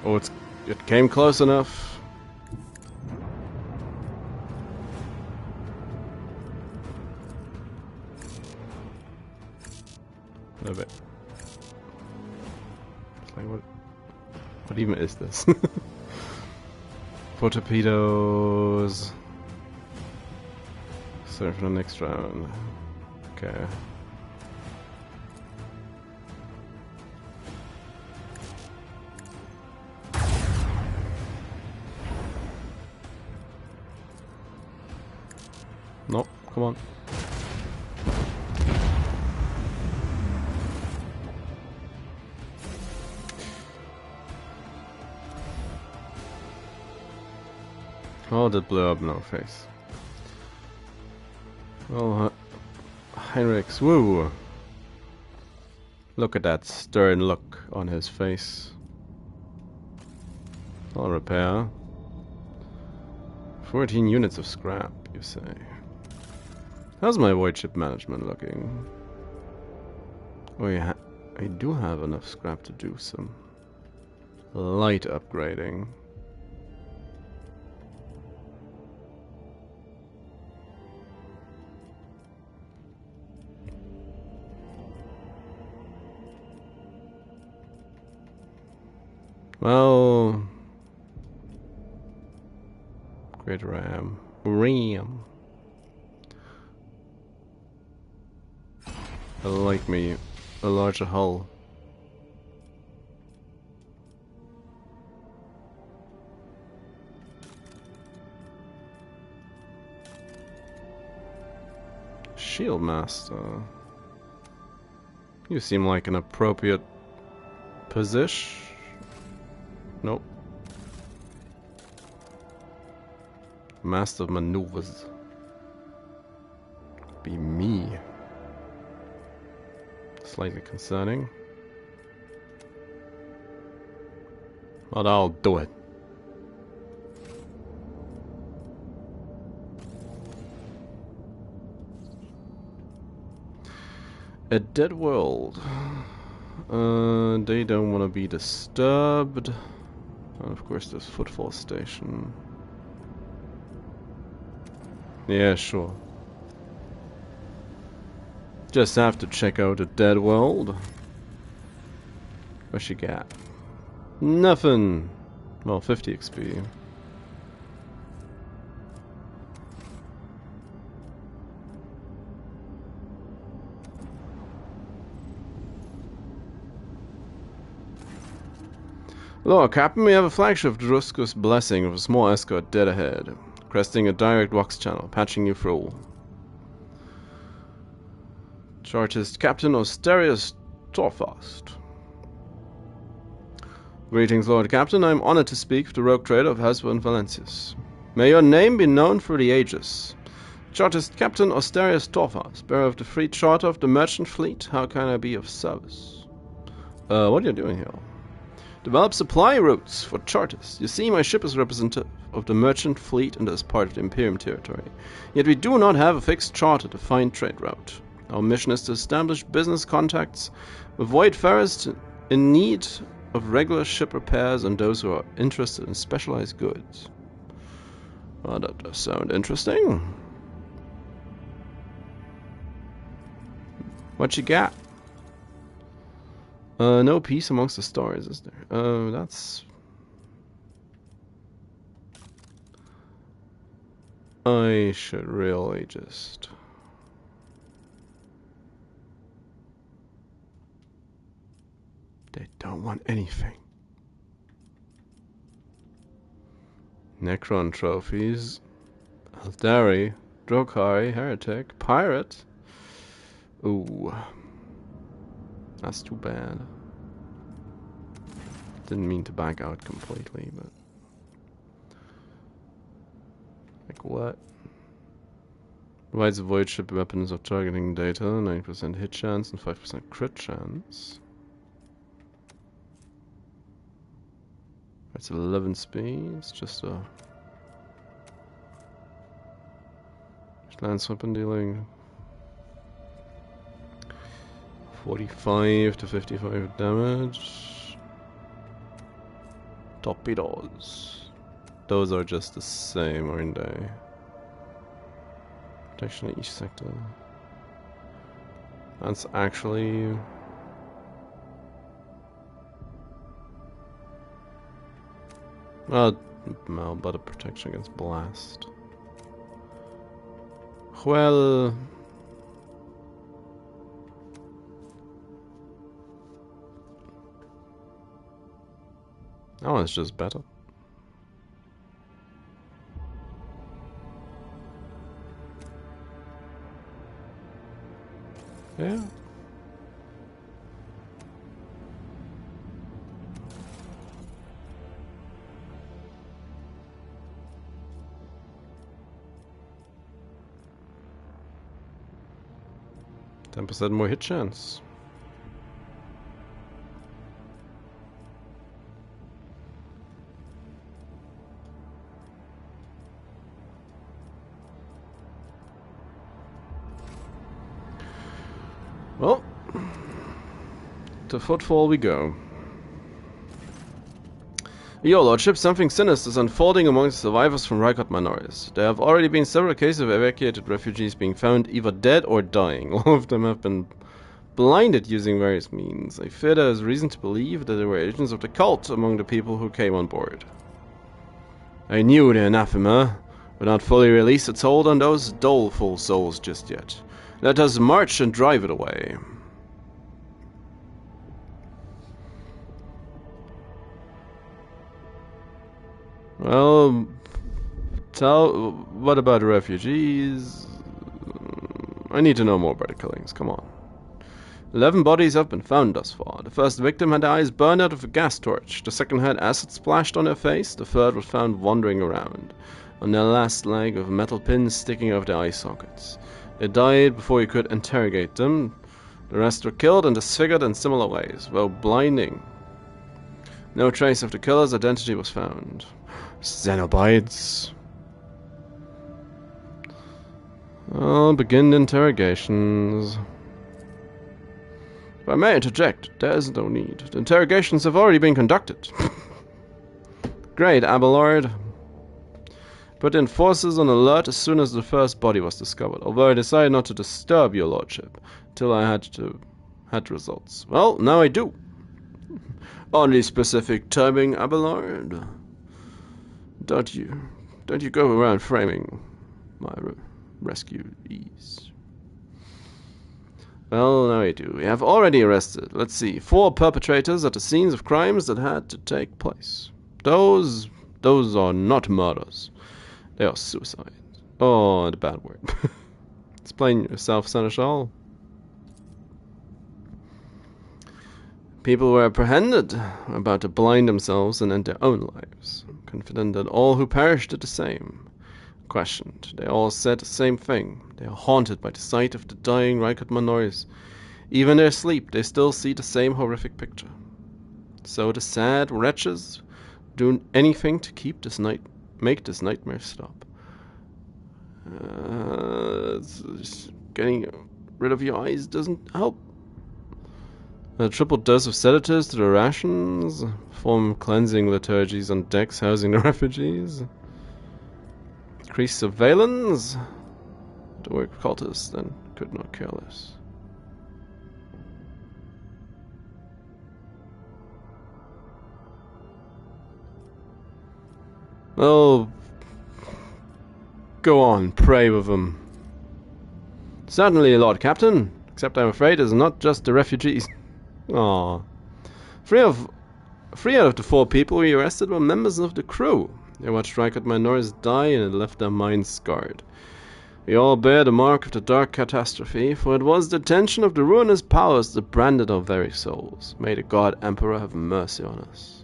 Oh, it came close enough. A little bit. It's like what even is this? 4 torpedoes. Sorry for the next round. Okay. Nope, come on. Oh, that blew up in our face. Well, Heinrichs, woo! Look at that stern look on his face. I'll repair. 14 units of scrap, you say. How's my voidship management looking? Oh yeah, I do have enough scrap to do some light upgrading. Well, great RAM. I like me a larger hull. Shield Master. You seem like an appropriate position. Nope. Master of Maneuvers. Be me. Slightly concerning. But I'll do it. A dead world. They don't want to be disturbed. And of course, there's Footfall Station. Yeah, sure. Just have to check out a dead world. What she got? Nothing. Well, 50 XP. Lord Captain, we have a flagship Druskus Blessing with a small escort dead ahead. Cresting a direct Vox channel, patching you through. Chartist Captain Osterius Torfast. Greetings, Lord Captain. I am honored to speak with the rogue trader of Hasbro Valencius. May your name be known through the ages. Chartist Captain Osterius Torfast, bearer of the free charter of the merchant fleet. How can I be of service? What are you doing here? Develop supply routes for charters. You see, my ship is representative of the merchant fleet and is part of the Imperium territory. Yet we do not have a fixed charter to find trade route. Our mission is to establish business contacts with voidfarers in need of regular ship repairs and those who are interested in specialized goods. Well, that does sound interesting. What you got? No peace amongst the stars, is there? That's... I should really just... They don't want anything. Necron trophies. Eldari. Drokari. Heretic. Pirate. Ooh. That's too bad. Didn't mean to back out completely, but... Like what? Provides a void ship weapons of targeting data, 9% hit chance and 5% crit chance. That's 11 speed, it's just a... Lance weapon dealing 45 to 55 damage. Torpedoes. Those are just the same, aren't they? Protection of each sector. That's actually... well, but a protection against blast. Well... that one's just better. Yeah. %10 more hit chance. Well, to Footfall we go. Your Lordship, something sinister is unfolding among the survivors from Rykad minorities. There have already been several cases of evacuated refugees being found either dead or dying. All of them have been blinded using various means. I fear there is reason to believe that there were agents of the cult among the people who came on board. I knew the anathema would not fully release its hold on those doleful souls just yet. Let us march and drive it away. Well, what about the refugees? I need to know more about the killings, come on. 11 bodies have been found thus far. The first victim had their eyes burned out with a gas torch. The second had acid splashed on their face. The third was found wandering around on their last leg with metal pins sticking out of their eye sockets. They died before you could interrogate them. The rest were killed and disfigured in similar ways, though blinding. No trace of the killer's identity was found. Xenobites. I'll begin the interrogations. If I may interject, there is no need. The interrogations have already been conducted. Great, Abelard. Put in forces on alert as soon as the first body was discovered, although I decided not to disturb your lordship till I had results. Well, now I do. Only specific timing, Abelard. Don't you go around framing my rescuees. Well, now we do. We have already arrested, let's see, 4 perpetrators at the scenes of crimes that had to take place. Those are not murders. They are suicides. Oh, the bad word. Explain yourself, Seneschal. People were apprehended, about to blind themselves and end their own lives, confident that all who perished did the same. Questioned, they all said the same thing. They are haunted by the sight of the dying Rykad Manoris. Even in their sleep, they still see the same horrific picture. So the sad wretches do anything to make this nightmare stop. Getting rid of your eyes doesn't help. A triple dose of sedatives to the rations, form cleansing liturgies on decks housing the refugees. Increased surveillance. The work cultists then could not care less. Well, go on, pray with them. Certainly, Lord Captain, except I'm afraid it's not just the refugees. Aww. Three out of the 4 people we arrested were members of the crew. They watched Rykad Manoris die and it left their minds scarred. We all bear the mark of the dark catastrophe, for it was the tension of the ruinous powers that branded our very souls. May the God Emperor have mercy on us.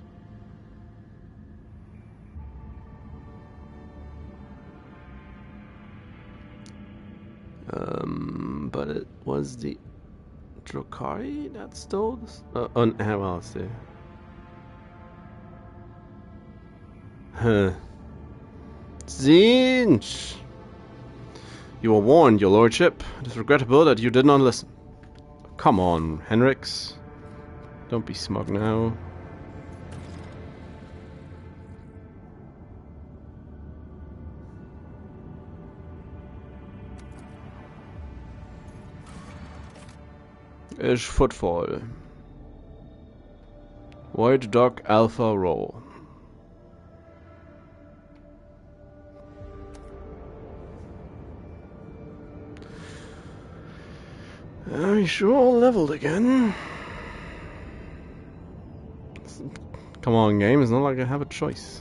But it was the Drukari that stole this? Well, let's see. Huh. Zinch! You were warned, your lordship. It is regrettable that you did not listen. Come on, Henrix. Don't be smug now. Ish footfall. Void Dock Alpha Roll. Are you sure all leveled again? Come on, game. It's not like I have a choice.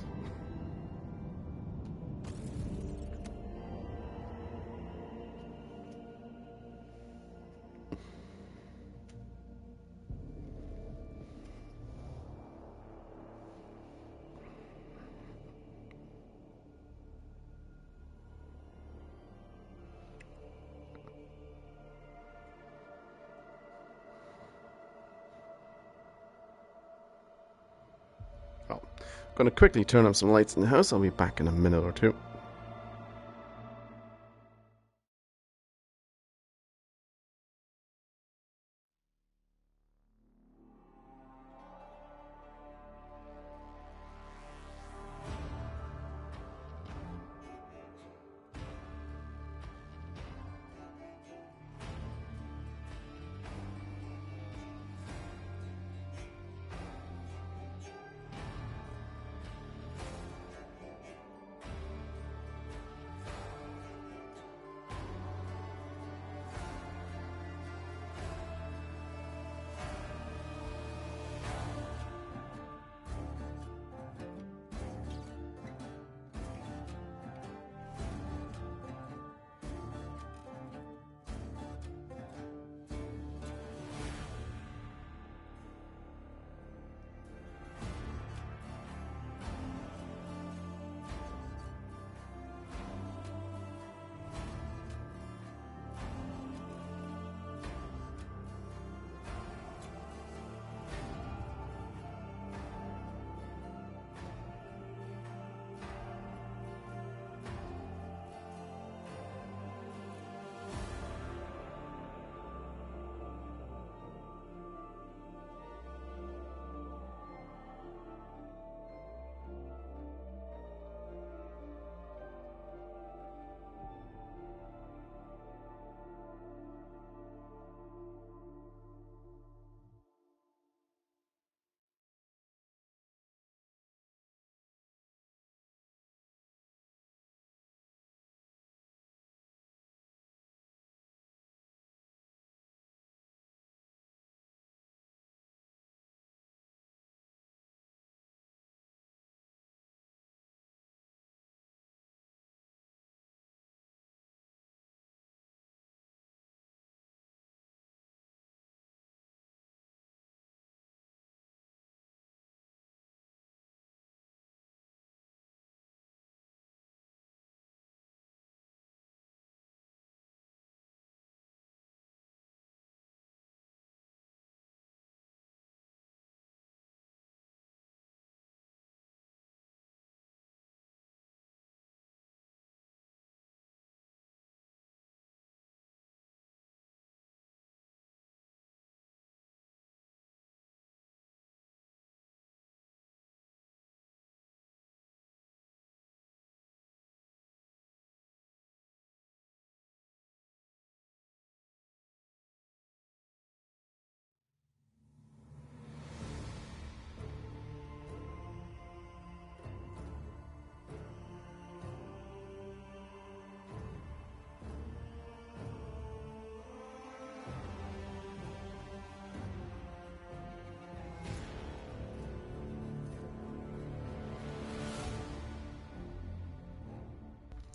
I'm gonna quickly turn up some lights in the house. I'll be back in a minute or two.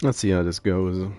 Let's see how this goes.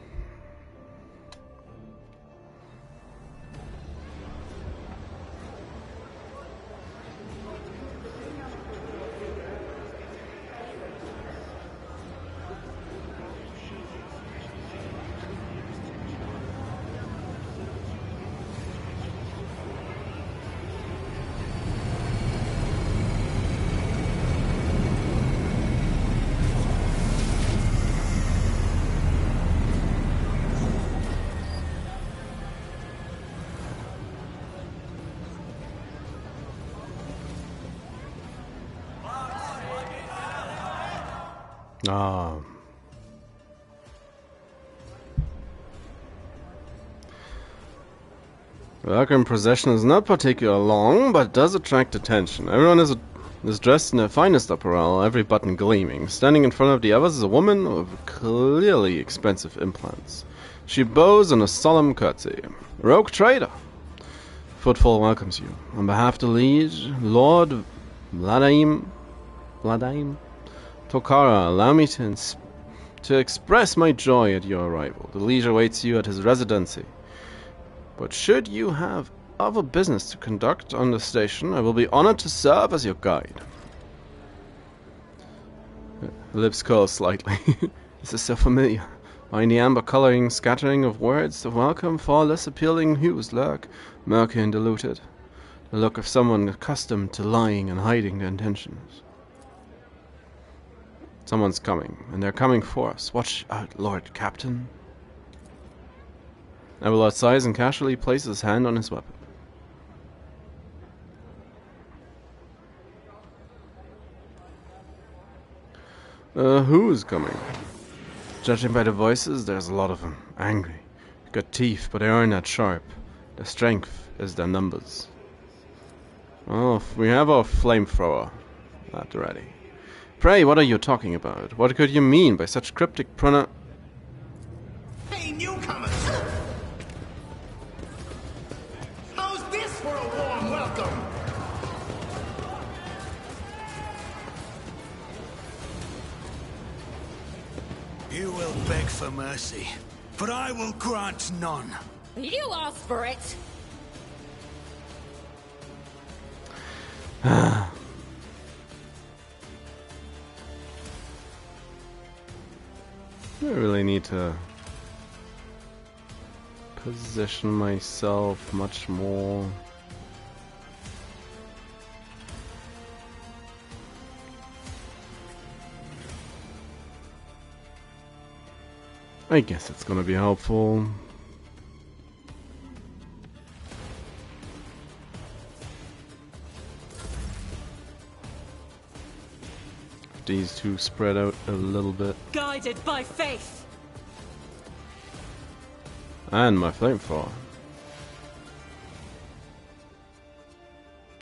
Ah. Welcome procession is not particularly long, but does attract attention. Everyone is dressed in their finest apparel, every button gleaming. Standing in front of the others is a woman with clearly expensive implants. She bows in a solemn curtsy. Rogue trader! Footfall welcomes you. On behalf of the liege, Lord Vladaim Tokara, allow me to express my joy at your arrival. The liege awaits you at his residency. But should you have other business to conduct on the station, I will be honored to serve as your guide. Lips curl slightly. This is so familiar. Behind the amber coloring scattering of words of welcome, far less appealing hues lurk, murky and diluted. The look of someone accustomed to lying and hiding their intentions. Someone's coming, and they're coming for us. Watch out, Lord Captain. Abelard sighs and casually places his hand on his weapon. Who's coming? Judging by the voices, there's a lot of them. Angry. Got teeth, but they aren't that sharp. Their strength is their numbers. Oh, we have our flamethrower at the ready. Pray, what are you talking about? What could you mean by such cryptic Hey, newcomers! How's this for a warm welcome? You will beg for mercy, but I will grant none. You asked for it. I really need to position myself much more. I guess it's gonna be helpful. These two spread out a little bit. Guided by faith. And my flamethrower.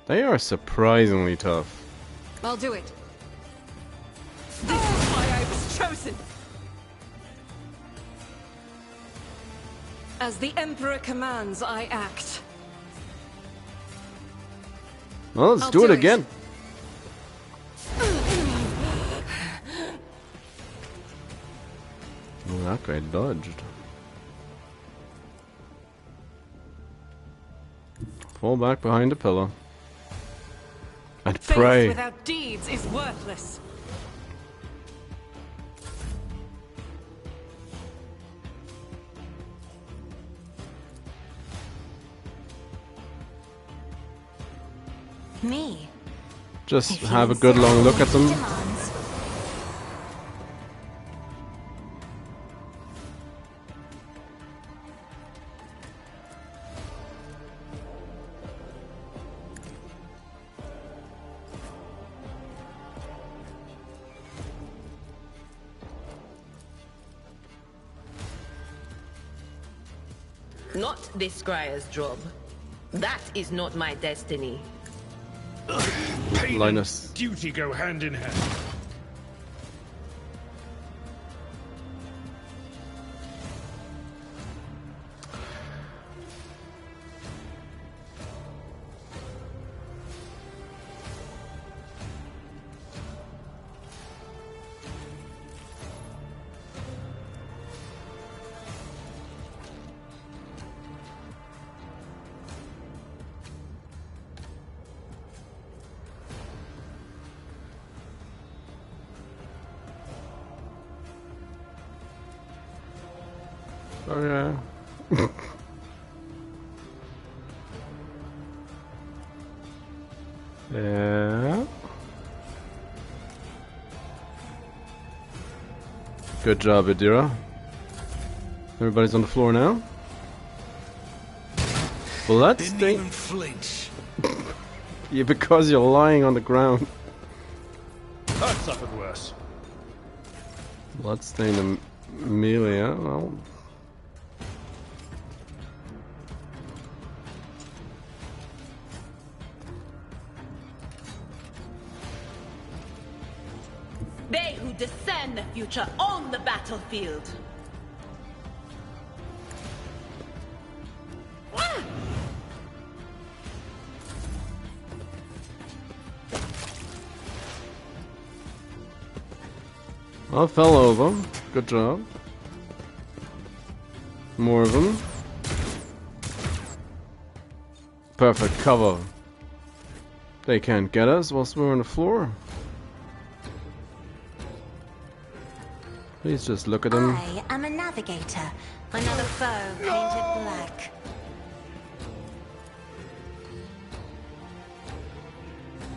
They are surprisingly tough. I'll do it. This is why I was chosen. As the Emperor commands, I act. Well, let's do it again. Oh, that guy dodged. Fall back behind the pillar. And pray. Faith without deeds is worthless. Me? Just have a good long look at them. Not this Scryer's job. That is not my destiny. Pain Linus. and duty go hand in hand. Okay. Yeah. Good job, Adira. Everybody's on the floor now. Bloodstain. Didn't even flinch. Yeah, because you're lying on the ground. I've suffered worse. Bloodstain Amelia. Well. They who discern the future on the battlefield. I fell over. Good job. More of them. Perfect cover. They can't get us whilst we're on the floor. Please just look at them. I am a navigator. Another foe painted black.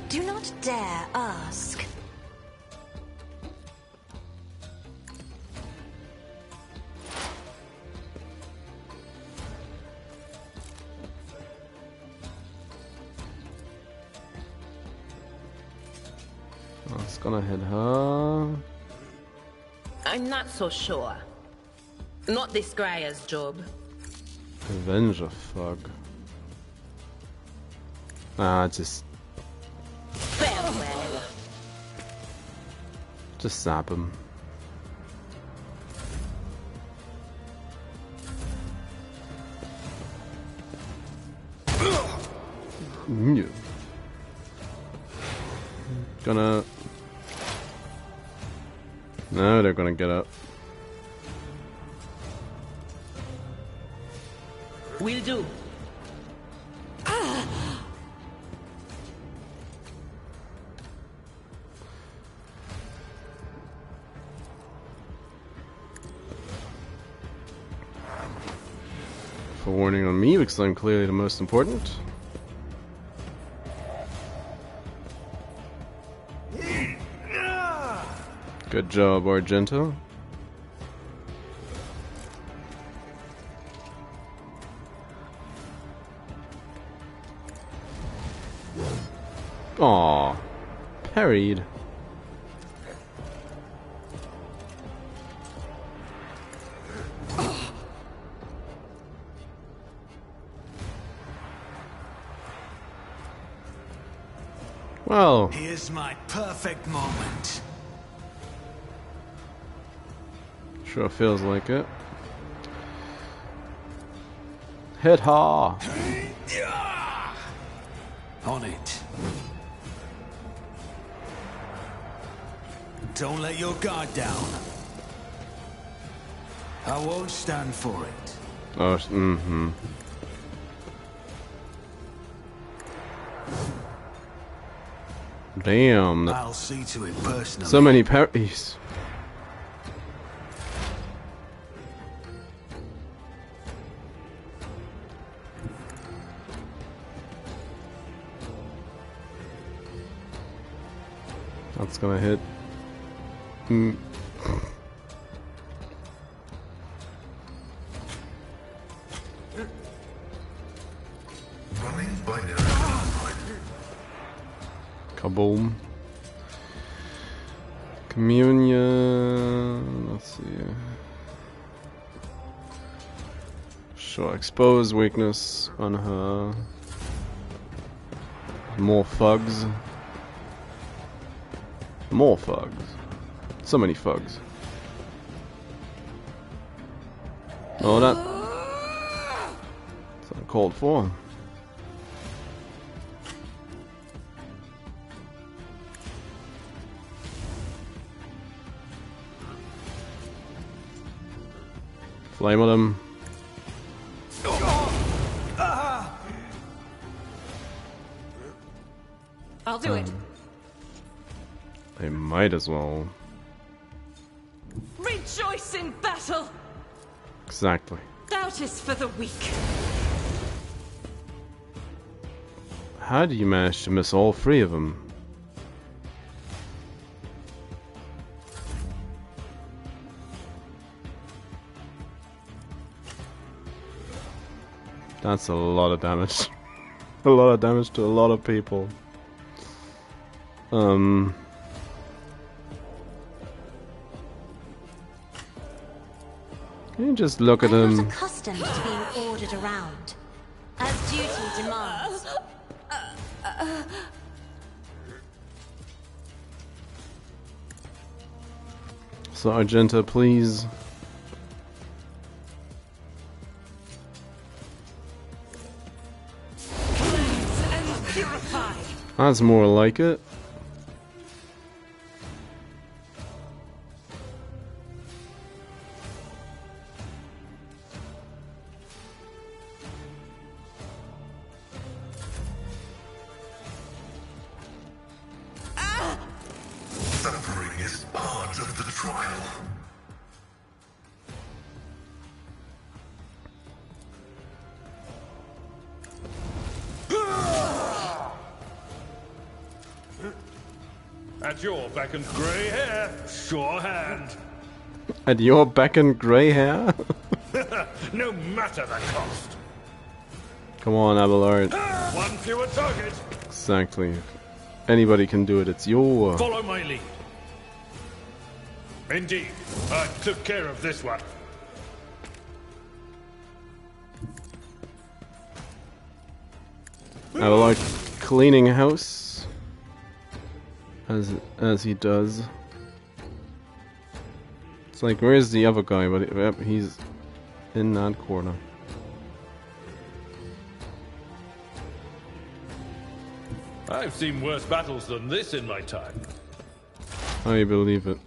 Do not dare ask. It's gonna hit her. I'm not so sure. Not this Greyer's job. Avenger Fog. Just Farewell. zap him. Yeah. Gonna. No, they're gonna get up. Will do. For warning on me, because I'm clearly the most important. Good job, Argento. Aw, parried. Well, Here's my perfect moment. sure feels like it. Hit her. On it. Don't let your guard down. I won't stand for it. Oh, mm-hmm. Damn. I'll see to it personally. So many parries. That's gonna hit. Running binary. Kaboom. Communion. Let's see. Sure, expose weakness on her. More thugs. More thugs. So many thugs. Oh, that's uncalled for. Flame on him. I'll do it. They might as well. Rejoice in battle! Exactly. Doubt is for the weak. How do you manage to miss all three of them? That's a lot of damage. A lot of damage to a lot of people. Can you just look at him? I'm not accustomed to being ordered around, as duty demands. Sargenta, please. Cleanse and purify. That's more like it. Suffering is part of the trial. At your beck and grey hair, sure hand. At your beck and grey hair? No matter the cost. Come on, Abelard. One fewer target. Exactly. Anybody can do it, it's your... Follow my lead. Indeed, I took care of this one. Abelard cleaning house. As he does. It's like, where's the other guy? But he's in that corner. I've seen worse battles than this in my time. I believe it.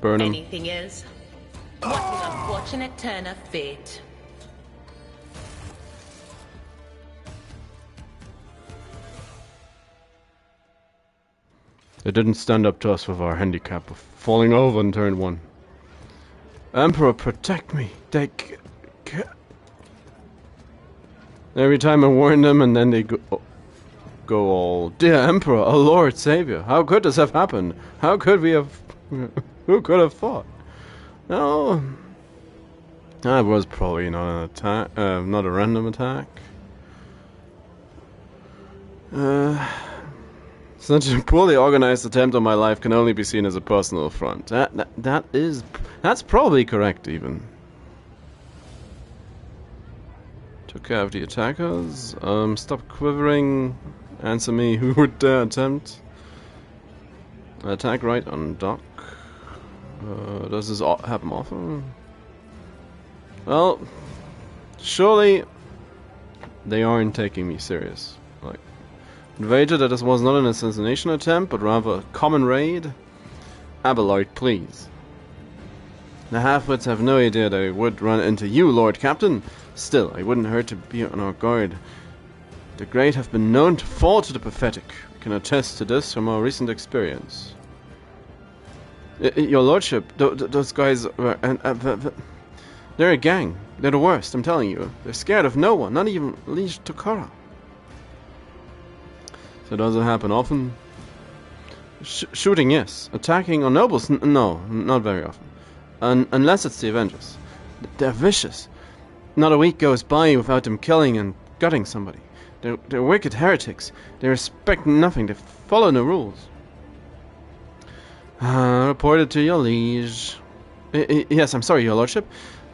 Burn him. Anything else? What an unfortunate turn of fate. They didn't stand up to us with our handicap of falling over in turn one. Emperor, protect me. Every time I warn them, and then they go all, dear Emperor, a Lord Savior, how could this have happened? How could we have... Who could have thought? No... That was probably not an attack, not a random attack. Such a poorly organized attempt on my life can only be seen as a personal affront. That's probably correct, even. Took care of the attackers. Stop quivering. Answer me. Who would dare attempt? Attack right on dock. Does this happen often? Well, surely they aren't taking me serious. Like, wager that this was not an assassination attempt, but rather a common raid. Abelard, please. The half-wits have no idea that I would run into you, Lord Captain. Still, I wouldn't hurt to be on our guard. The great have been known to fall to the pathetic. We can attest to this from our recent experience. Your Lordship, those guys were... they're a gang. They're the worst, I'm telling you. They're scared of no one, not even Liege Tokara. So does it happen often? Shooting, yes. Attacking on nobles? No, not very often. Unless it's the Avengers. They're vicious. Not a week goes by without them killing and gutting somebody. They're wicked heretics. They respect nothing. They follow no rules. Reported to your liege. Yes, I'm sorry, your lordship.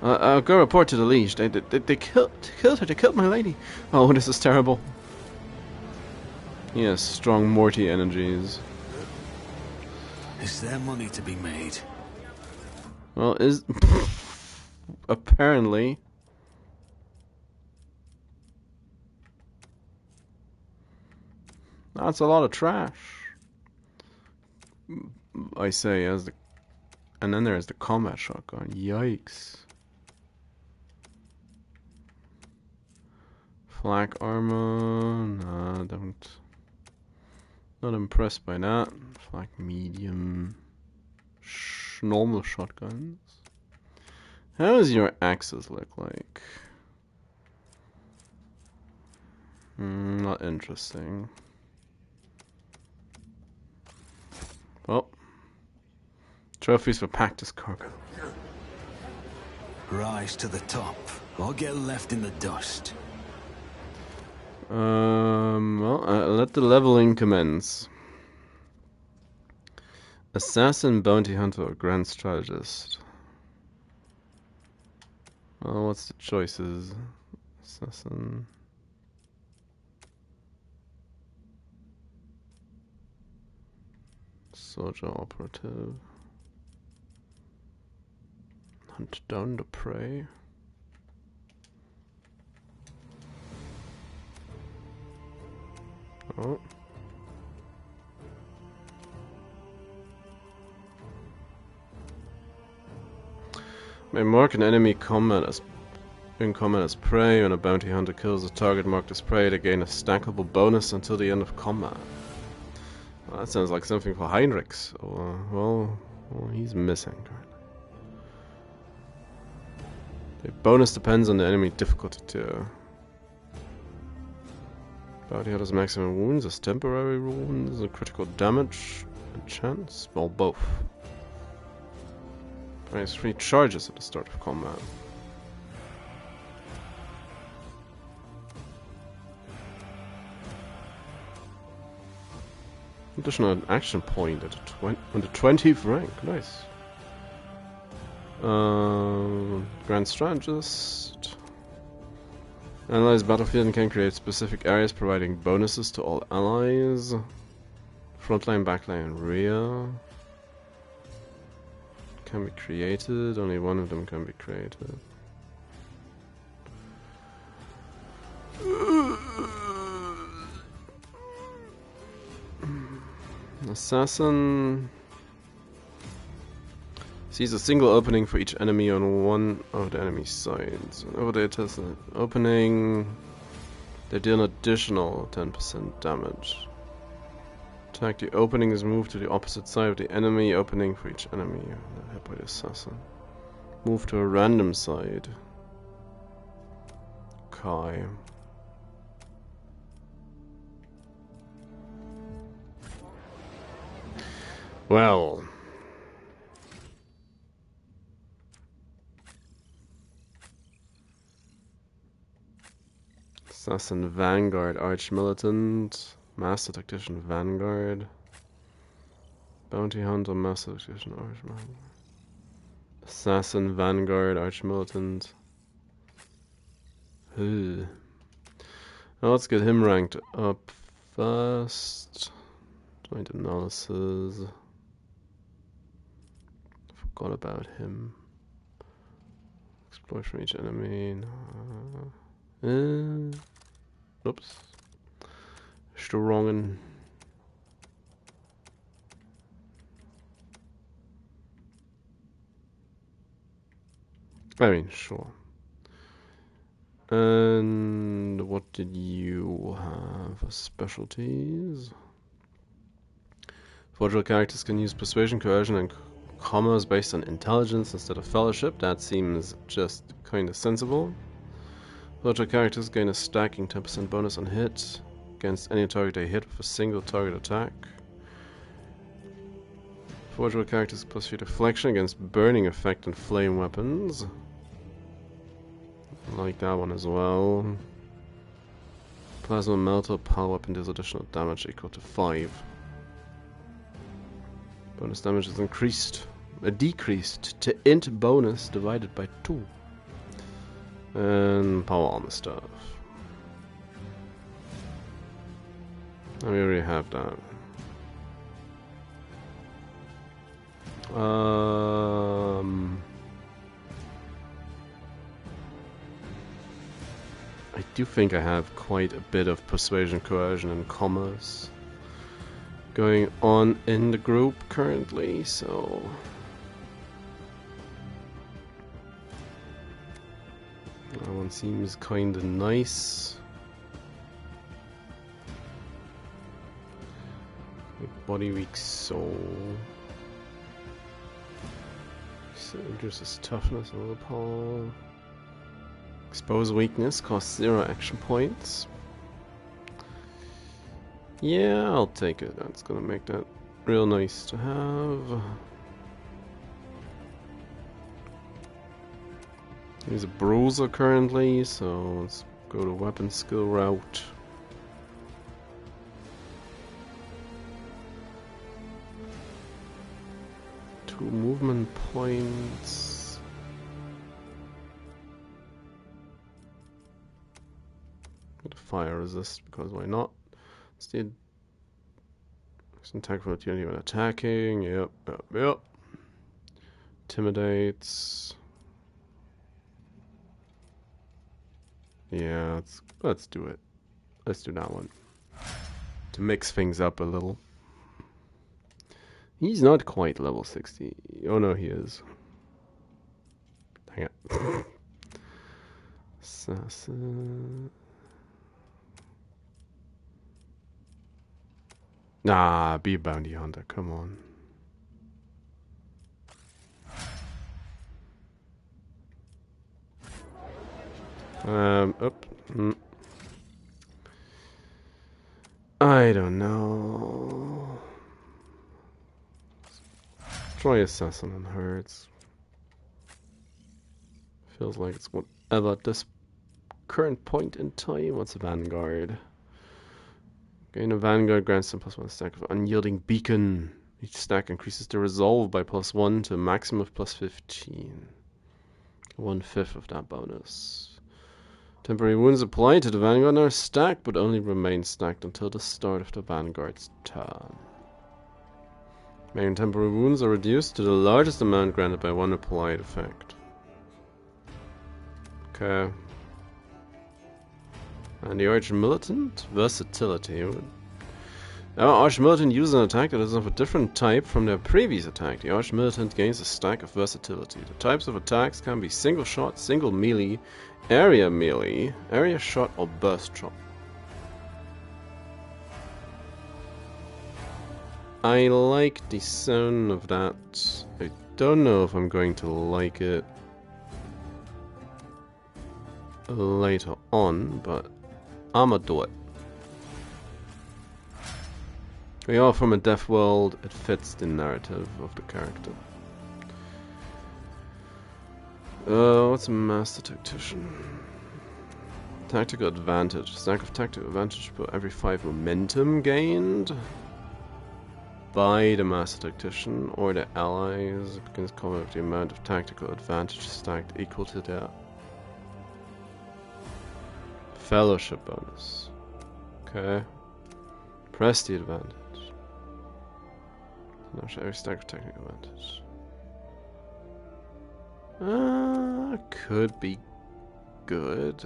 I'll go report to the liege. They killed her. They killed my lady. Oh, this is terrible. Yes, strong Morty energies. Is there money to be made? Well, apparently. That's a lot of trash. I say, and then there's the combat shotgun. Yikes. Flak armor. Nah, don't. Not impressed by that. Like medium, normal shotguns. How does your axes look like? Not interesting. Well, trophies for practice cargo. Rise to the top, or get left in the dust. Well, let the leveling commence. Assassin, bounty hunter, or grand strategist. Well, what's the choices? Assassin. Soldier, operative. Hunt down the prey. Oh. May mark an enemy in combat as prey. When a bounty hunter kills a target marked as prey, they gain a stackable bonus until the end of combat. Well, that sounds like something for Heinrichs. Well, he's missing currently. The bonus depends on the enemy difficulty too. Bounty hunter's maximum wounds as temporary wounds, and critical damage, and chance. Well, both. Price 3 charges at the start of combat. Additional action point at on the 20th rank. Nice. Grand Strategist. Analyze battlefield and can create specific areas providing bonuses to all allies. Frontline, backline, and rear. Can be created. Only one of them can be created. Assassin sees a single opening for each enemy on one of the enemy's sides. Whenever they test an opening, they deal an additional 10% damage. Attack the opening is moved to the opposite side of the enemy opening for each enemy hit by the assassin. Move to a random side. Kai. Well. Assassin, Vanguard, Arch Militant, Master Tactician, Vanguard, Bounty Hunter, Master Tactician, Arch Militant, Assassin, Vanguard, Arch Militant. Now let's get him ranked up first. Joint analysis. Forgot about him. Exploit from each enemy. Oops. Still wrongin'. I mean, sure. And what did you have as specialties? Forgeable characters can use persuasion, coercion, and commerce based on intelligence instead of fellowship. That seems just kind of sensible. Forgeable characters gain a stacking 10% bonus on hit against any target they hit with a single target attack. Forgeable characters plus 3 deflection against burning effect and flame weapons. I like that one as well. Plasma melter power weapon deals additional damage equal to 5. Bonus damage is decreased to int bonus divided by 2. And power armor stuff. And we already have that. I do think I have quite a bit of persuasion, coercion, and commerce going on in the group currently, so that one seems kinda nice. body, weak soul. So reduces toughness and willpower. Expose weakness, costs 0 action points. Yeah, I'll take it. That's gonna make that real nice to have. He's a bruiser currently, so let's go to weapon skill route. Movement points. Get a fire resist because why not? Instead, attack opportunity when attacking. Yep. Intimidates. Yeah, let's do it. Let's do that one to mix things up a little. He's not quite level 60. Oh no, he is. Hang on. Assassin. Nah, be a bounty hunter, come on. I don't know. Try assassin on her. Feels like it's whatever at this current point in time. What's a vanguard? Gain a vanguard grants them +1 stack of unyielding beacon. Each stack increases the resolve by +1 to a maximum of +15. 1/5 of that bonus. Temporary wounds applied to the vanguard are stacked, but only remain stacked until the start of the vanguard's turn. Main temporary wounds are reduced to the largest amount granted by one applied effect. Okay. And the Arch Militant? Versatility. Our Arch Militant uses an attack that is of a different type from their previous attack. The Arch Militant gains a stack of versatility. The types of attacks can be single shot, single melee, area shot, or burst shot. I like the sound of that. I don't know if I'm going to like it later on, but I'ma do it. We are from a deaf world, it fits the narrative of the character. What's a Master Tactician? Tactical advantage. Stack of tactical advantage per every 5 momentum gained by the Master Tactician or the allies. It begins combat with the amount of tactical advantage stacked equal to their fellowship bonus. Okay. Press the advantage. Now show every stack of technical advantage. Could be good.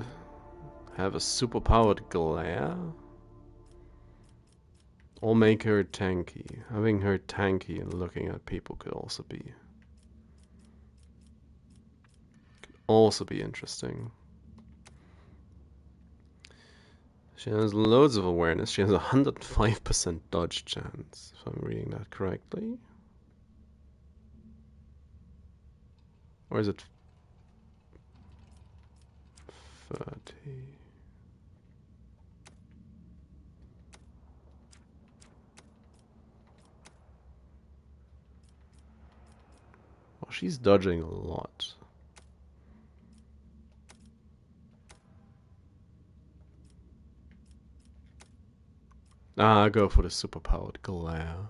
Have a superpowered glare. Or make her tanky. Having her tanky and looking at people could also be interesting. She has loads of awareness. She has a 105% dodge chance, if I'm reading that correctly. Or is it 30? Well, she's dodging a lot. I'll go for the superpowered glare.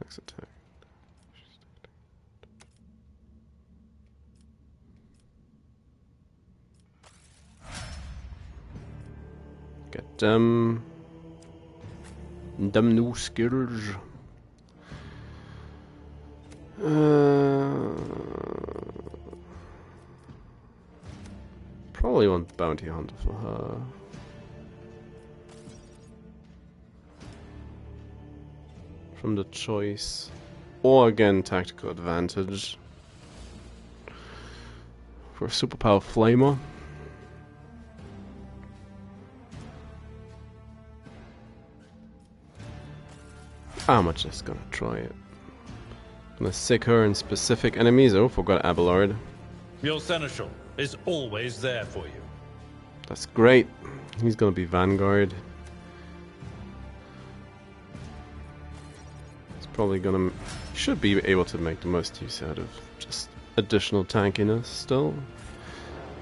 Next attack. Get them. Them new skills. Probably want bounty hunter for her. From the choice. Or again, tactical advantage. For superpower flamer. I'm just gonna try it. Gonna sick her in specific enemies. Oh, forgot Abelard. Your seneschal is always there for you. That's great. He's gonna be Vanguard. He's probably gonna... should be able to make the most use out of just additional tankiness still.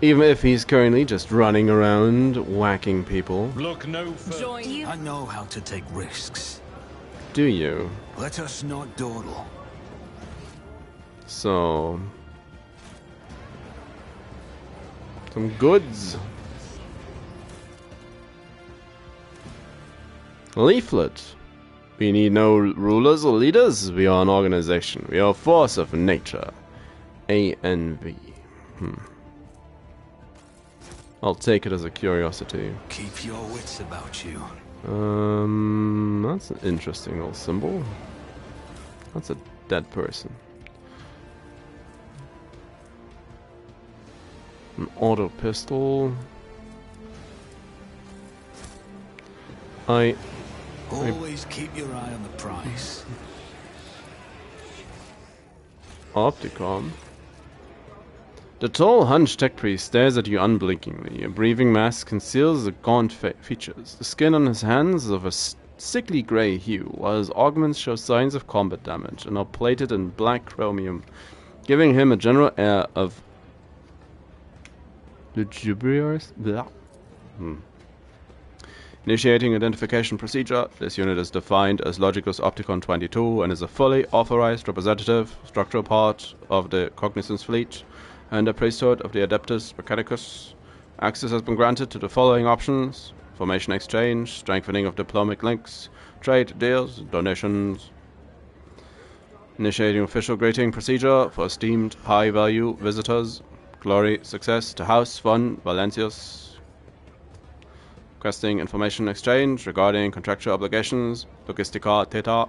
Even if he's currently just running around whacking people. Look no further. I know how to take risks. Do you? Let us not dawdle. So... some goods. Leaflet. We need no rulers or leaders. We are an organization. We are a force of nature. ANV. I'll take it as a curiosity. Keep your wits about you. That's an interesting little symbol. That's a dead person. An auto pistol. Always keep your eye on the prize. Opticom. The tall, hunched tech priest stares at you unblinkingly. A breathing mask conceals the gaunt features. The skin on his hands is of a sickly grey hue, while his augments show signs of combat damage and are plated in black chromium, giving him a general air of lugubrious. Initiating identification procedure. This unit is defined as Logicus Opticon 22 and is a fully authorized representative, structural part of the Cognizance Fleet and the priesthood of the Adeptus Mechanicus. Access has been granted to the following options: formation exchange, strengthening of diplomatic links, trade deals, donations. Initiating official greeting procedure for esteemed high-value visitors. Glory, success to House von Valencius. Requesting information exchange regarding contractual obligations. Logistica Theta.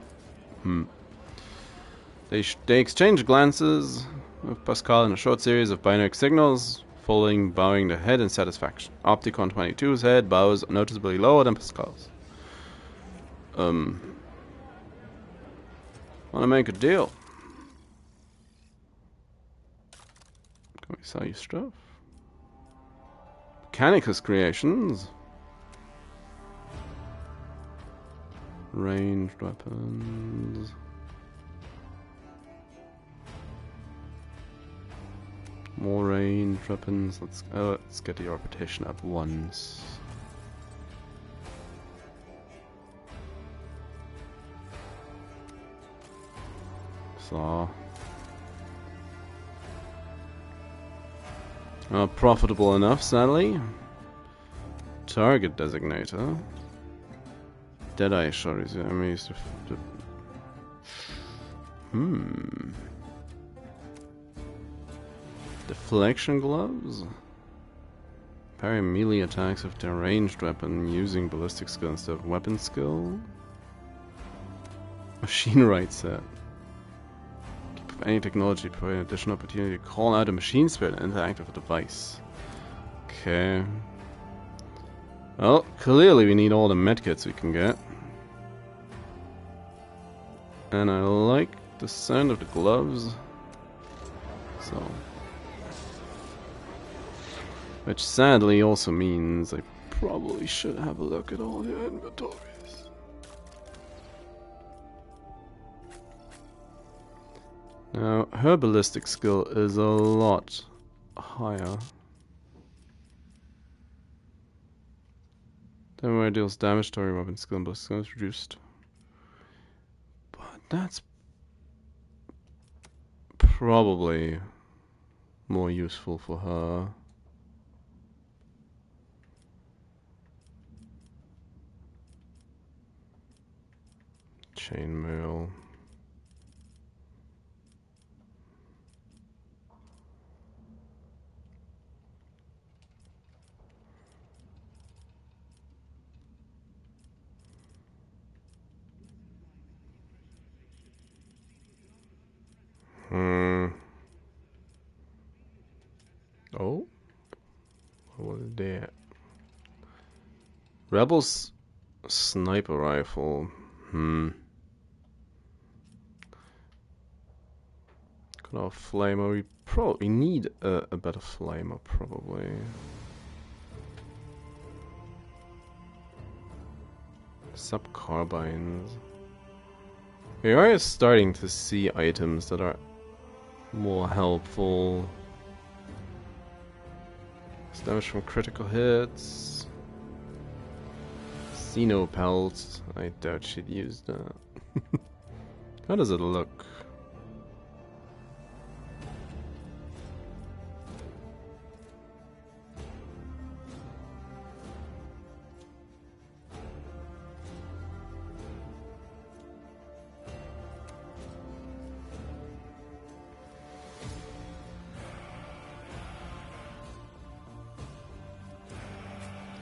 They exchange glances with Pascal in a short series of binary signals, following bowing the head in satisfaction. Opticon 22's head bows noticeably lower than Pascal's. Wanna make a deal? Can we sell you stuff? Mechanicus Creations. Ranged weapons. More ranged weapons. Let's get the reputation up once. So profitable enough, sadly. Target designator. Deadeye shot is enemies to deflection gloves. Parry melee attacks with their ranged weapon using ballistic skill instead of weapon skill. Machine right set. Keep any technology provide an additional opportunity to call out a machine spirit and interact with a device. Okay. Well, clearly we need all the medkits we can get. And I like the sound of the gloves. So. Which sadly also means I probably should have a look at all the inventories. Now, her ballistic skill is a lot higher. Then deals damage to her weapon skill and ballistic skill is reduced. But that's probably more useful for her. Chainmail. Oh, what was that? Rebels sniper rifle. Got our flamer. We probably need a better flamer, probably. Sub-carbines. We are starting to see items that are more helpful. Damage from critical hits. Xeno pelts. I doubt she'd use that. How does it look?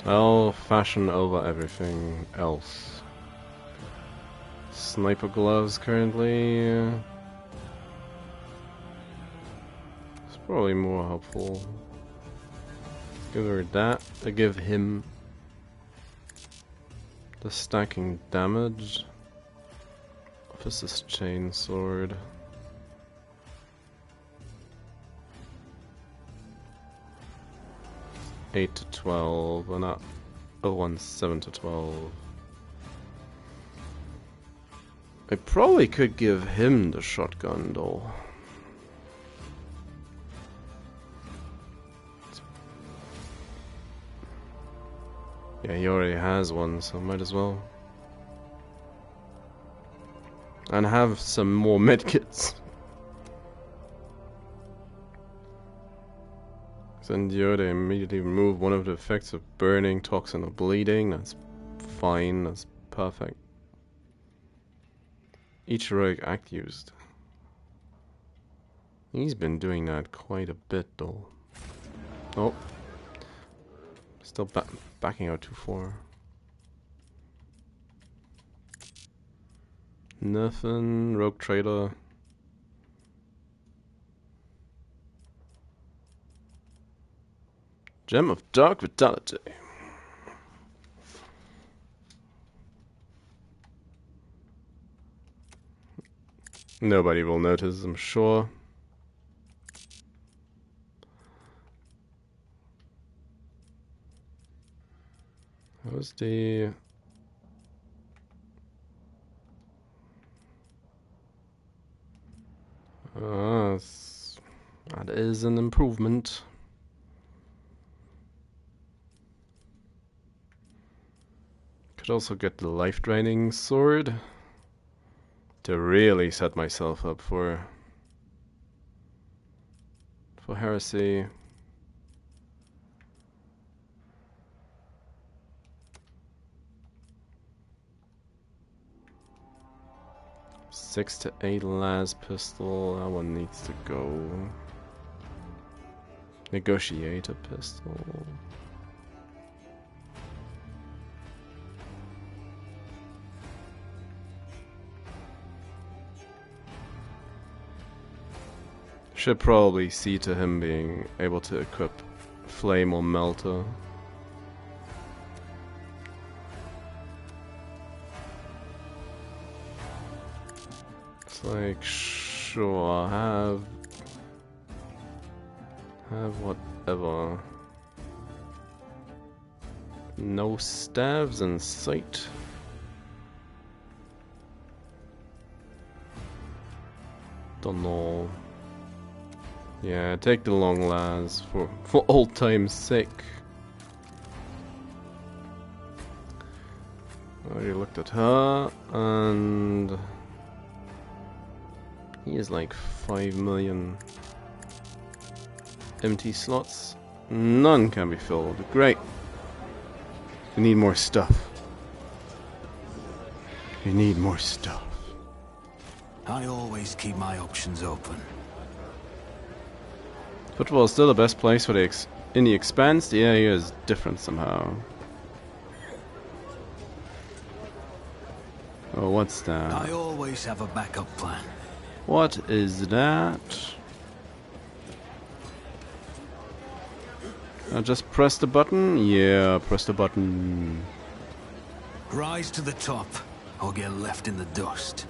Well, fashion over everything else. Sniper gloves currently. It's probably more helpful. Give her that. I give him the stacking damage. Officer's chainsword. (8 to 12), or not. 7 to 12. I probably could give him the shotgun though. Yeah, he already has one, so might as well. And have some more medkits. Endure, they immediately remove one of the effects of burning, toxin, or bleeding. That's fine, that's perfect. Each heroic act used. He's been doing that quite a bit though. Oh. Still backing out too far. Nothing, rogue trader. Gem of Dark Vitality. Nobody will notice, I'm sure. How's the... that is an improvement. Could also get the life draining sword to really set myself up for heresy. (6 to 8) las pistol. That one needs to go. Negotiate a pistol. Should probably see to him being able to equip Flame or Melter. It's like, sure, have whatever. No stabs in sight. Don't know. Yeah, take the long las for old time's sake. Already looked at her, and he is like 5 million empty slots. None can be filled. Great. You need more stuff. You need more stuff. I always keep my options open. Football is still the best place for in the Expanse. The area is different somehow. Oh, what's that? I always have a backup plan. What is that? Just press the button? Yeah, press the button. Rise to the top, or get left in the dust.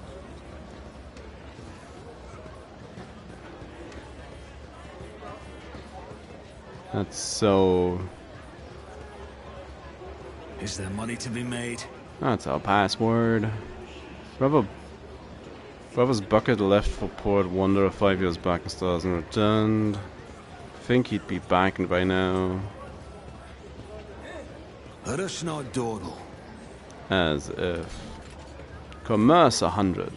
That's so... Is there money to be made? That's our password. Whoever's bucket left for Port Wonder 5 years back and still hasn't returned. I think he'd be back by now. Let us not dawdle. As if. Commerce 100.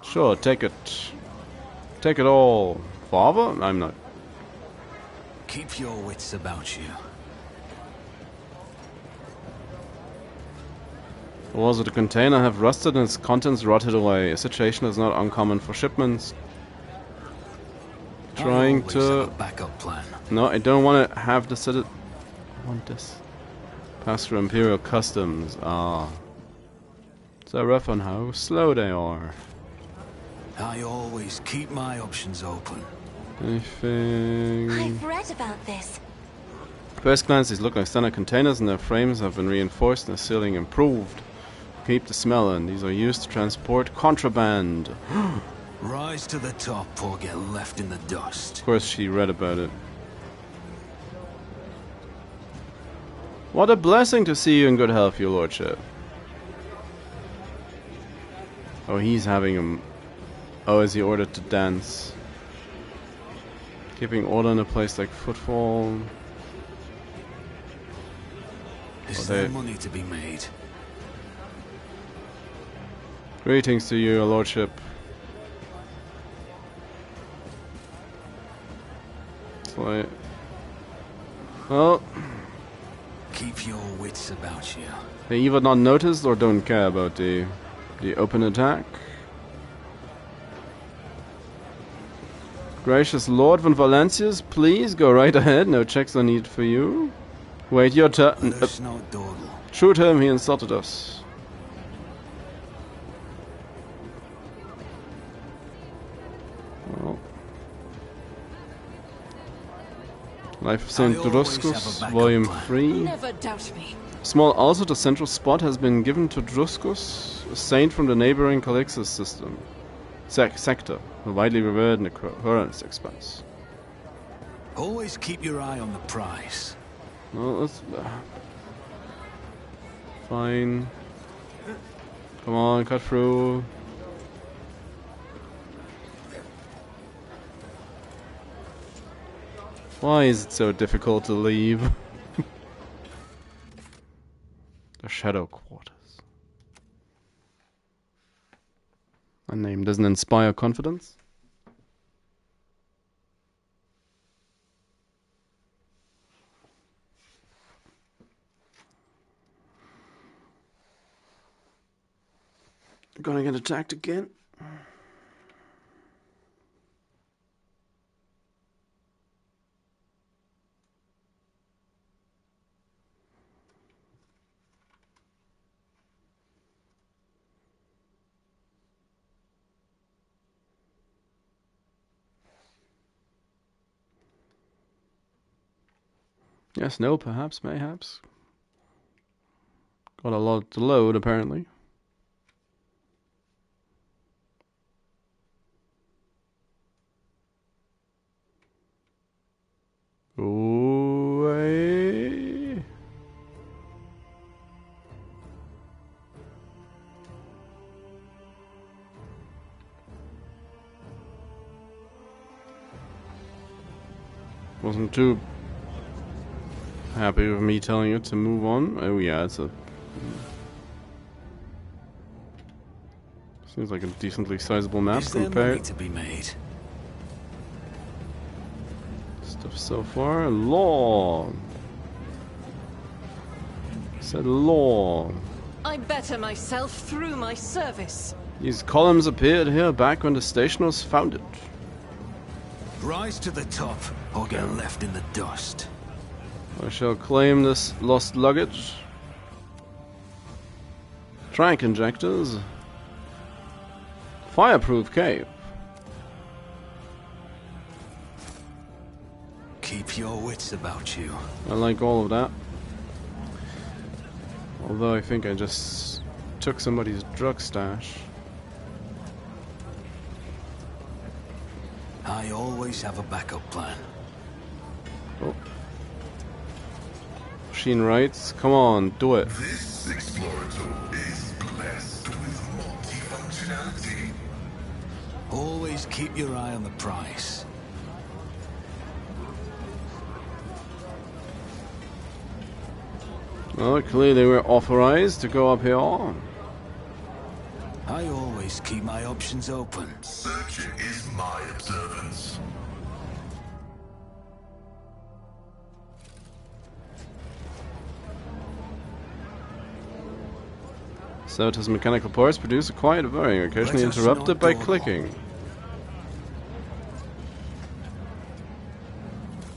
Sure, take it. Take it all. Father? I'm not. Keep your wits about you. Or was it a container have rusted and its contents rotted away? A situation is not uncommon for shipments. Trying to have a backup plan. No, I don't want to have this. I want this. Pass through Imperial Customs. Ah. So rough on how slow they are. I always keep my options open. Anything? I've read about this. First glance, these look like standard containers, and their frames have been reinforced and their sealing improved. Keep the smell in. These are used to transport contraband. Rise to the top or get left in the dust. Of course, she read about it. What a blessing to see you in good health, your lordship. Oh, he's having him. Oh, is he ordered to dance? Keeping order in a place like Footfall. Is there money to be made? Greetings to you, your lordship. It's like... Well... Keep your wits about you. They either not noticed or don't care about the open attack. Gracious Lord von Valencius, please go right ahead. No checks are needed for you. Wait your turn. Shoot him, he insulted us. Well. Life of St. Druscus, Volume 3. Never doubt me. Small also, the central spot has been given to Druscus, a saint from the neighboring Calixus system. Sector, widely revered in the current expanse. Always keep your eye on the prize. Well, let's... fine. Come on, cut through. Why is it so difficult to leave? The Shadow Quarters. A name doesn't inspire confidence. Gonna get attacked again. Yes, no, perhaps, mayhaps. Got a lot to load, apparently. Away. Wasn't too happy with me telling it to move on. Oh yeah, it's a... Seems like a decently sizable map compared to be made? Stuff so far. Law. Said law. I better myself through my service. These columns appeared here back when the station was founded. Rise to the top or get left in the dust. I shall claim this lost luggage. Trank injectors. Fireproof cape. Keep your wits about you. I like all of that. Although I think I just took somebody's drug stash. I always have a backup plan. Oh. Machine writes, come on, do it. This explorator is blessed with multifunctionality. Always keep your eye on the prize. Well, clearly they were authorized to go up here. I always keep my options open. Searching is my observance. Saboteur's mechanical parts produce a quiet whirring, occasionally Let us interrupted not by dawdle. clicking.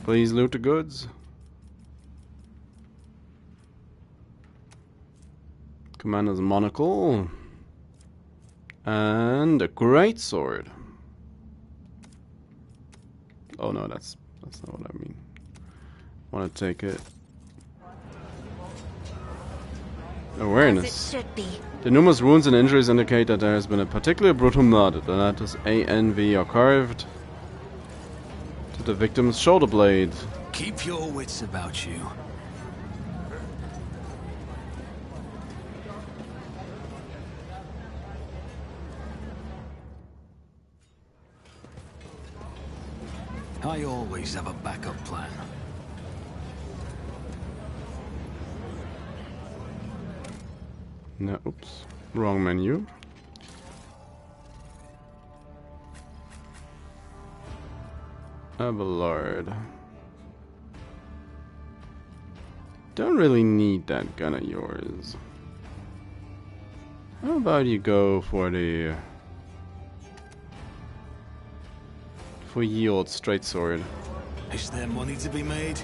Please loot the goods. Commander's monocle. And a great sword. Oh no, that's not what I mean. Want to take it. Awareness. As it should be. The numerous wounds and injuries indicate that there has been a particularly brutal murder. The letters A and V are carved to the victim's shoulder blade. Keep your wits about you. I always have a backup plan. No, oops. Wrong menu. Abelard. Don't really need that gun of yours. How about you go for the... for ye old straight sword. Is there money to be made?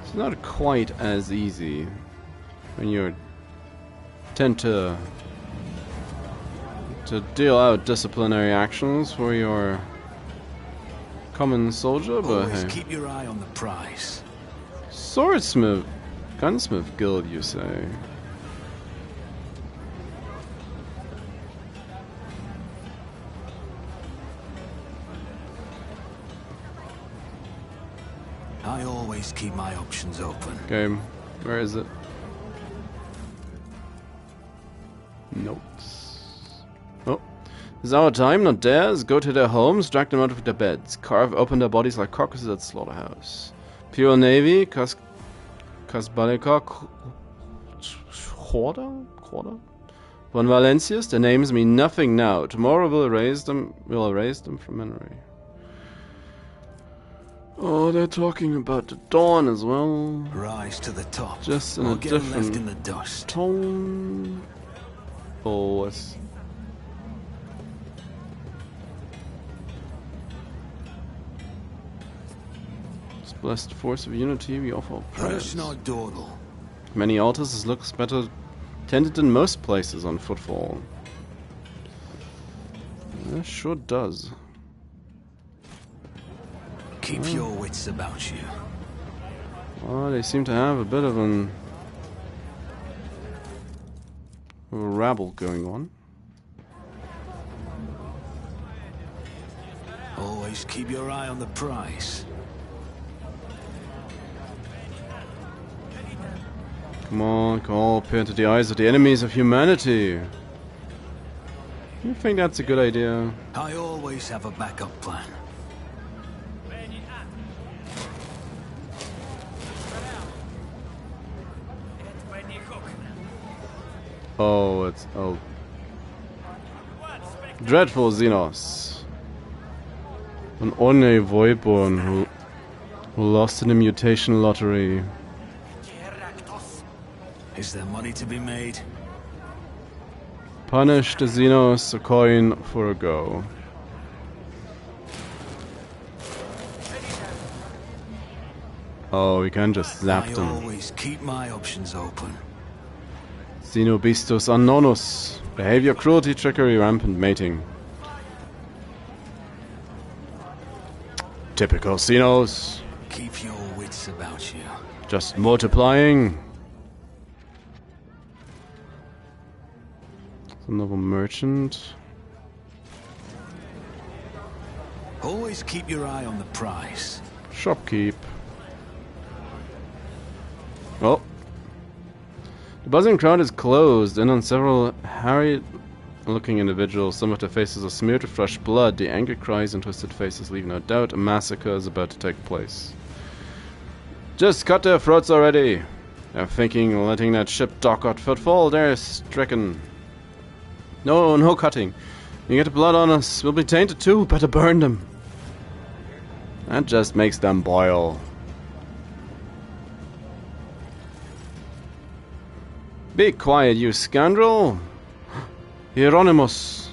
It's not quite as easy when you tend to deal out disciplinary actions for your common soldier, but Always hey. keep your eye on the prize. Swordsmith, gunsmith guild, you say? I always keep my options open. Okay, where is it? Notes. Oh, it's our time, not theirs. Go to their homes, drag them out of their beds, carve open their bodies like carcasses at slaughterhouse. Pure Navy, Casbalika, Quarter? Von Valencius, their names mean nothing now. Tomorrow we'll erase them from memory. Oh, they're talking about the dawn as well. Rise to the top. Just in or a get left different in the dust. tone. Oh, it's... This blessed force of unity we offer Let prayers. us not dawdle. Many altars, this looks better tended than most places on Footfall. It sure does. Keep your wits about you. Oh, they seem to have a bit of a rabble going on. Always keep your eye on the prize. Come on, all peer into the eyes of the enemies of humanity. You think that's a good idea? I always have a backup plan. Oh, it's dreadful Xenos. An ordinary voidborn who lost in the mutation lottery. Is there money to be made? Punish the Xenos, a coin for a go. Oh, we can just zap I them. always keep my options open. Xenobistus unknownus. Behavior, cruelty, trickery, rampant mating. Typical Xenos. Keep your wits about you. Just multiplying. Another merchant. Always keep your eye on the prize. Shopkeep. Well, the buzzing crowd is closed in on several harried-looking individuals. Some of their faces are smeared with fresh blood. The angry cries and twisted faces leave no doubt a massacre is about to take place. Just cut their throats already! They're thinking letting that ship dock at footfall. They're stricken. No, no cutting. You get the blood on us. We'll be tainted too. Better burn them. That just makes them boil. Be quiet, you scoundrel! Hieronymus!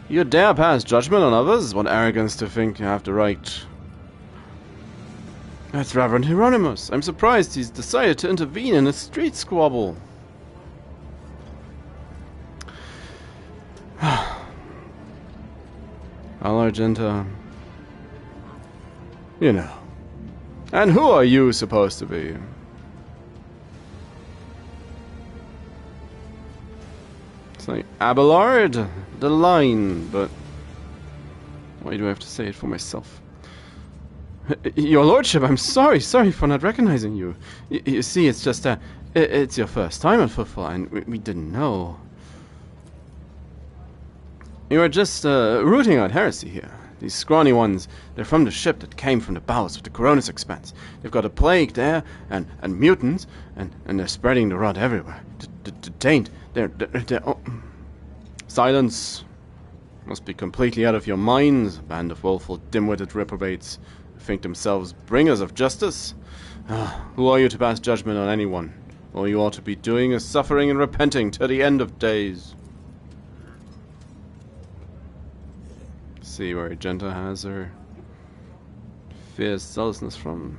You dare pass judgment on others? What arrogance to think you have the right. That's Reverend Hieronymus. I'm surprised he's decided to intervene in a street squabble. Argenta. You know. And who are you supposed to be? It's like Abelard, the line, but why do I have to say it for myself? Your lordship, I'm sorry for not recognizing you. You see, it's just it's your first time at Footfall, and we didn't know. You were just rooting out heresy here. These scrawny ones, they're from the ship that came from the bowels of the Coronis Expanse. They've got a plague there, and mutants, and they're spreading the rot everywhere. The taint, they're oh. Silence. Must be completely out of your minds, a band of woeful, dim-witted reprobates who think themselves bringers of justice. Who are you to pass judgment on anyone? All you ought to be doing is suffering and repenting to the end of days. See where Argenta has her fierce zealousness from.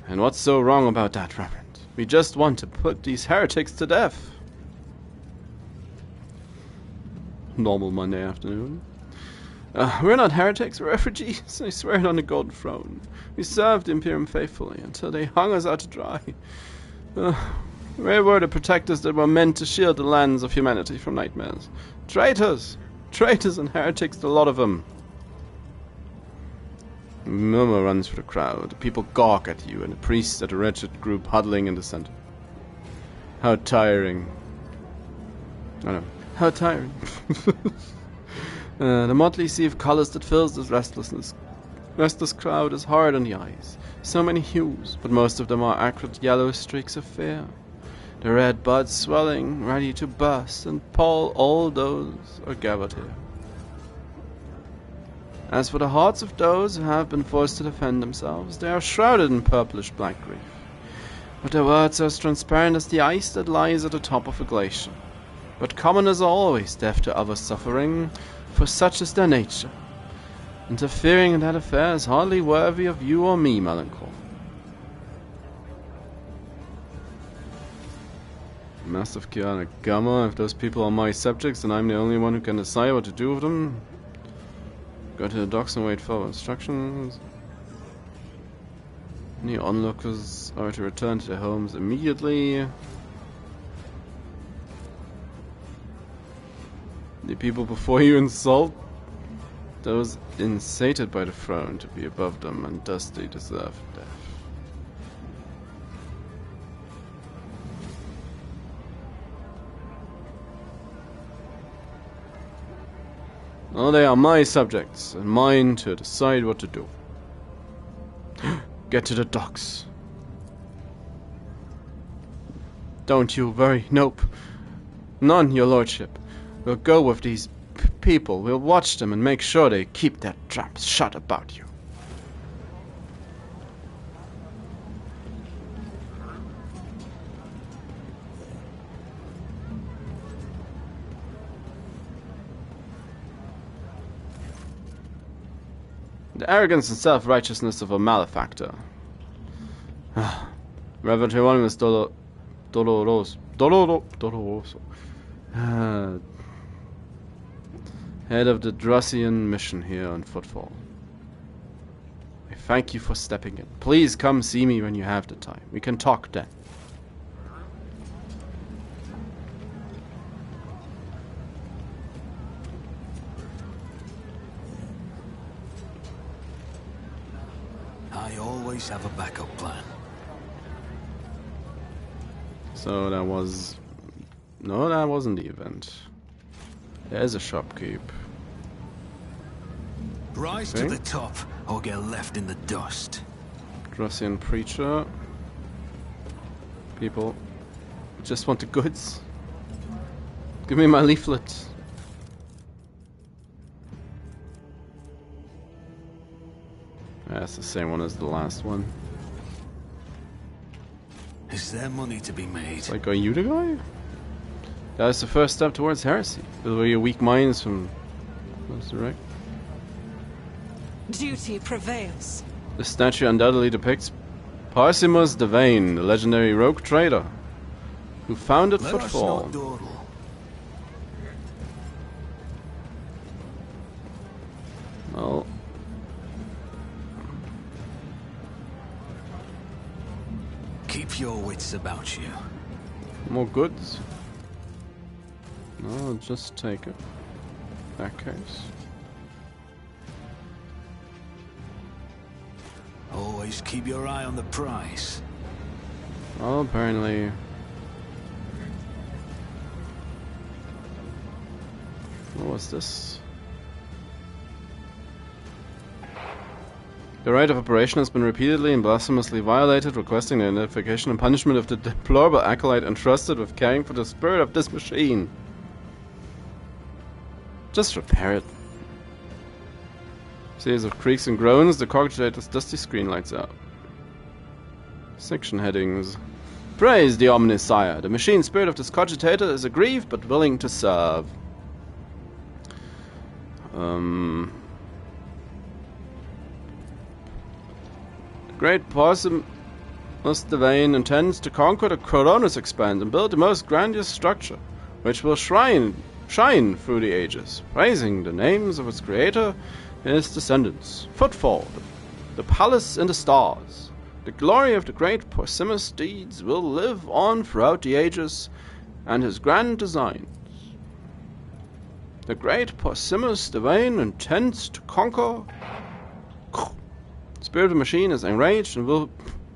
And what's so wrong about that, Reverend? We just want to put these heretics to death. Normal Monday afternoon. We're not heretics, we're refugees. I swear it on the Golden Throne. We served the Imperium faithfully until they hung us out to dry. Where were the protectors that were meant to shield the lands of humanity from nightmares? Traitors! Traitors and heretics, the lot of them. A murmur runs through the crowd. The people gawk at you, and the priests at a wretched group huddling in the center. How tiring. I know. How tiring. The motley sea of colors that fills this restless crowd is hard on the eyes. So many hues, but most of them are acrid yellow streaks of fear. The red buds swelling, ready to burst, and all those are gathered here. As for the hearts of those who have been forced to defend themselves, they are shrouded in purplish black grief. But their words are as transparent as the ice that lies at the top of a glacier. But commoners are always deaf to others' suffering, for such is their nature. Interfering in that affair is hardly worthy of you or me, Melancholy. Massive Kiana Gamma, if those people are my subjects, then I'm the only one who can decide what to do with them. Go to the docks and wait for instructions. Any onlookers are to return to their homes immediately. The people before you insult those insated by the throne to be above them, and thus they deserve death. Oh, they are my subjects, and mine to decide what to do. Get to the docks. Don't you worry, nope. None, your lordship. We'll go with these people, we'll watch them and make sure they keep their traps shut about you. The arrogance and self-righteousness of a malefactor. Reverend Hieronymus Doloroso. Head of the Drusian mission here on Footfall. I thank you for stepping in. Please come see me when you have the time. We can talk then. I always have a backup plan. So that was... No, that wasn't the event. There's a shopkeep. Rise to the top, or get left in the dust. Drussian preacher. People just want the goods. Give me my leaflet. That's the same one as the last one. Is there money to be made? It's like, are you the guy? That is the first step towards heresy. Deliver your weak minds from... What's the right? Duty prevails. The statue undoubtedly depicts Parsimus the Vain, the legendary rogue trader, who founded Footfall. Well... Keep your wits about you. More goods. No, I'll just take it. That case. Always keep your eye on the prize. Well, apparently... What was this? The right of operation has been repeatedly and blasphemously violated, requesting the identification and punishment of the deplorable acolyte entrusted with caring for the spirit of this machine. Just repair it. Series of creaks and groans, the cogitator's dusty screen lights out. Section headings. Praise the ominous sire. The machine spirit of this cogitator is aggrieved but willing to serve. The great Parsimus the Vain intends to conquer the Coronis Expanse and build the most grandiose structure, which will shine through the ages, praising the names of its creator and its descendants. Footfall, the palace in the stars. The glory of the great Parsimus deeds will live on throughout the ages, and his grand designs. The great Parsimus the Vain intends to conquer. The spirit of the machine is enraged and will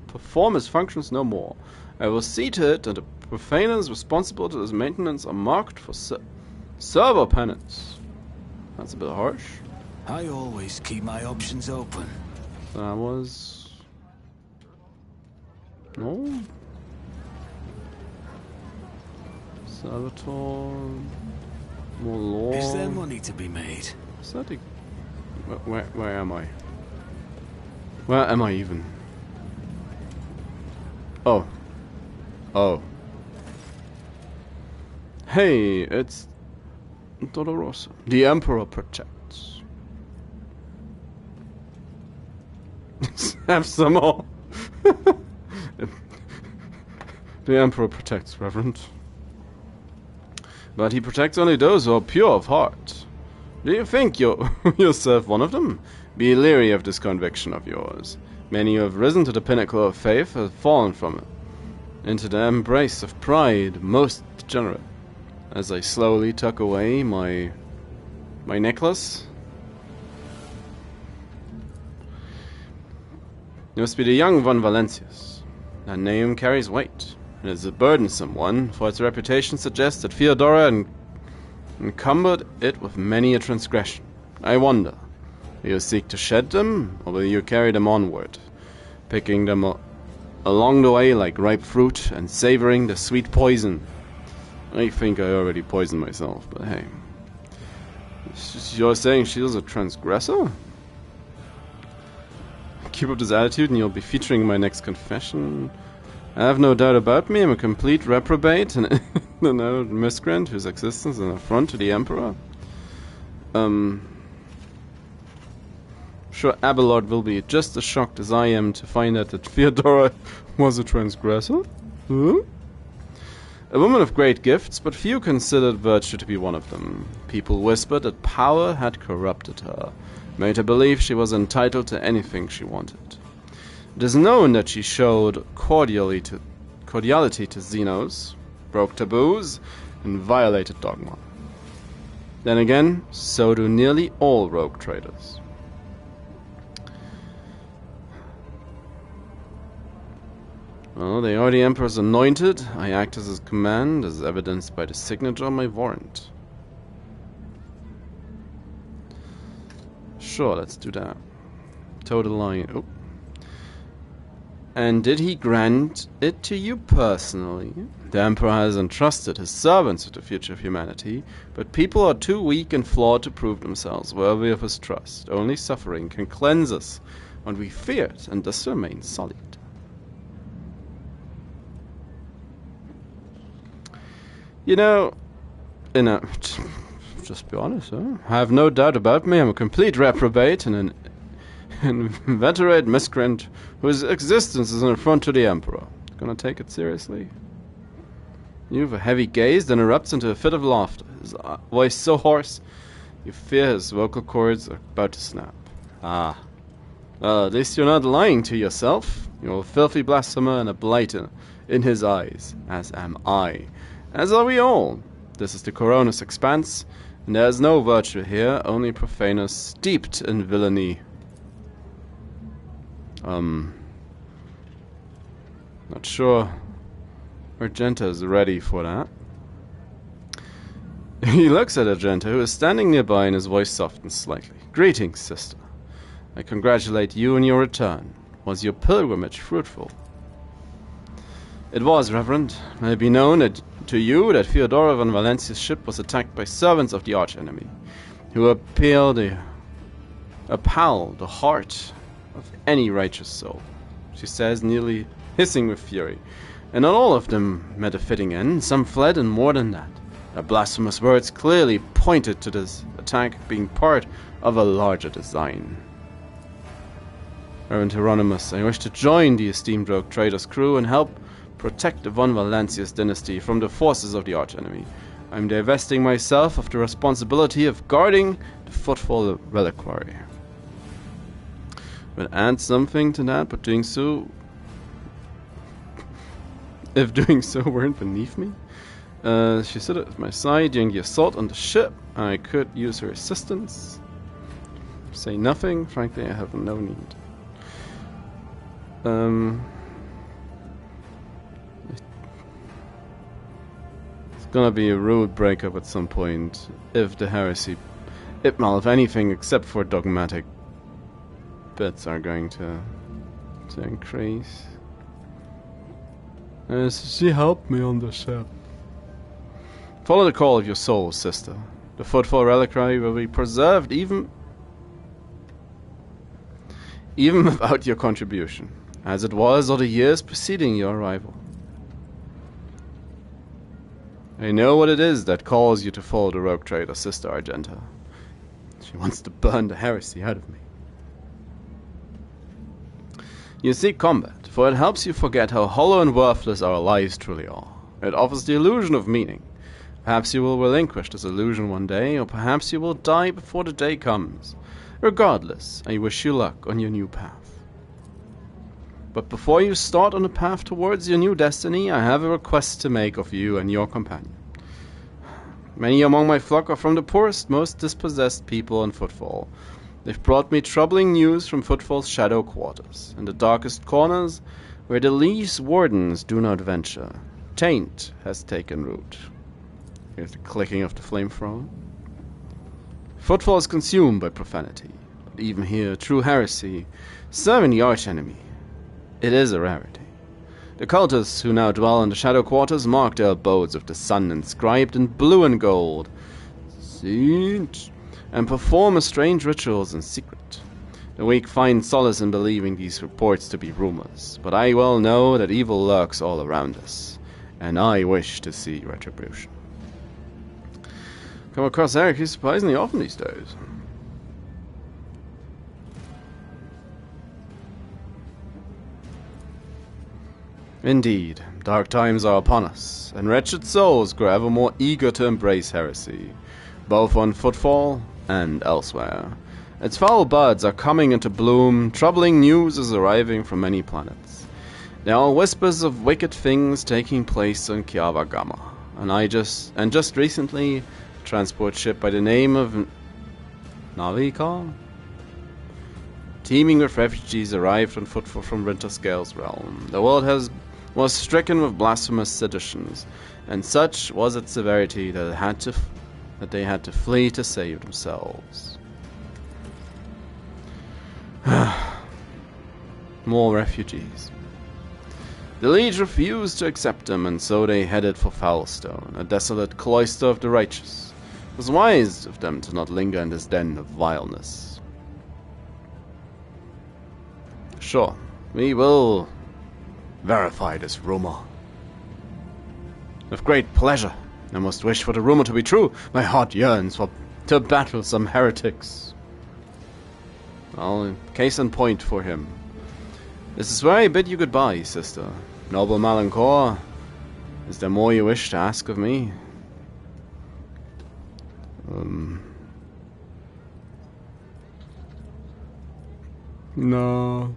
perform his functions no more. I will see to it that the profaners responsible to his maintenance are marked for server penance. That's a bit harsh. I always keep my options open. That was... No? Salvatore... More law... Is there money to be made? Is that the... Where am I? Where am I even? Oh. Oh. Hey, it's... Dolorosa. The Emperor protects. Have some more. The Emperor protects, Reverend. But he protects only those who are pure of heart. Do you think you're yourself one of them? Be leery of this conviction of yours. Many who have risen to the pinnacle of faith have fallen from it, into the embrace of pride, most degenerate. As I slowly tuck away my necklace. It must be the young von Valentius. That name carries weight. It is a burdensome one, for its reputation suggests that Theodora encumbered it with many a transgression. I wonder, will you seek to shed them, or will you carry them onward, picking them along the way like ripe fruit and savoring the sweet poison? I think I already poisoned myself, but hey. You're saying she is a transgressor? Keep up this attitude and you'll be featuring my next confession. I have no doubt about me, I'm a complete reprobate and another miscreant whose existence is an affront to the Emperor. Sure, Abelard will be just as shocked as I am to find out that Theodora was a transgressor. Huh? A woman of great gifts, but few considered virtue to be one of them. People whispered that power had corrupted her, made her believe she was entitled to anything she wanted. It is known that she showed cordiality to Xenos, broke taboos, and violated dogma. Then again, so do nearly all rogue traders. Well, they are the Emperor's anointed. I act as his command, as evidenced by the signature on my warrant. Sure, let's do that. Toe the line. Oh. And did he grant it to you personally? The Emperor has entrusted his servants with the future of humanity, but people are too weak and flawed to prove themselves worthy of his trust. Only suffering can cleanse us, and we fear it, and thus remain solid. You know, just be honest, huh? I have no doubt about me. I'm a complete reprobate and an inveterate miscreant whose existence is an affront to the Emperor. Gonna take it seriously? You have a heavy gaze, then erupts into a fit of laughter. His voice so hoarse, you fear his vocal cords are about to snap. Ah. Well, at least you're not lying to yourself. You're a filthy blasphemer and a blight in his eyes, as am I. As are we all. This is the Coronis Expanse, and there is no virtue here, only profaners steeped in villainy. Not sure Argenta is ready for that. He looks at Argenta, who is standing nearby, and his voice softens slightly. Greetings, sister. I congratulate you on your return. Was your pilgrimage fruitful? It was, Reverend. May it be known to you that Theodora von Valencia's ship was attacked by servants of the archenemy, who appal the heart of any righteous soul, she says, nearly hissing with fury. And not all of them met a fitting end. Some fled, and more than that. Their blasphemous words clearly pointed to this attack being part of a larger design. Reverend Hieronymus, I wish to join the esteemed rogue trader's crew and help protect the von Valencia's dynasty from the forces of the archenemy. I am divesting myself of the responsibility of guarding the Footfall Reliquary. Would add something to that, but doing so... if doing so weren't beneath me. She stood at my side during the assault on the ship. I could use her assistance. Say nothing. Frankly, I have no need. It's gonna be a rude breakup at some point if the heresy... if anything except for dogmatic bits are going to increase. She helped me on the ship. Follow the call of your soul, sister. The Footfall Reliquary will be preserved even without your contribution, as it was all the years preceding your arrival. I know what it is that calls you to follow the rogue trader, Sister Argenta. She wants to burn the heresy out of me. You seek combat, for it helps you forget how hollow and worthless our lives truly are. It offers the illusion of meaning. Perhaps you will relinquish this illusion one day, or perhaps you will die before the day comes. Regardless, I wish you luck on your new path. But before you start on the path towards your new destiny, I have a request to make of you and your companion. Many among my flock are from the poorest, most dispossessed people in Footfall. They've brought me troubling news from Footfall's shadow quarters, in the darkest corners, where the least wardens do not venture. Taint has taken root. Here's the clicking of the flamethrower. Footfall is consumed by profanity, but even here, true heresy, serving the archenemy, it is a rarity. The cultists who now dwell in the shadow quarters mark their abodes with the sun inscribed in blue and gold, and perform strange rituals in secret. The weak find solace in believing these reports to be rumors, but I well know that evil lurks all around us, and I wish to see retribution. Come across Eric surprisingly often these days. Indeed, dark times are upon us, and wretched souls grow ever more eager to embrace heresy, both on Footfall and elsewhere. Its foul buds are coming into bloom, troubling news is arriving from many planets. There are whispers of wicked things taking place on Kiava Gamma, and just recently, a transport ship by the name of Navikal, teeming with refugees, arrived on Footfall from Winterscale's realm. The world was stricken with blasphemous seditions, and such was its severity that they had to flee to save themselves. More refugees. The Liege refused to accept them, and so they headed for Foulstone, a desolate cloister of the righteous. It was wise of them to not linger in this den of vileness. Sure, we will verify this rumor. With great pleasure. I must wish for the rumor to be true. My heart yearns to battle some heretics. Well, case in point for him. This is where I bid you goodbye, sister. Noble Malancour, is there more you wish to ask of me? No.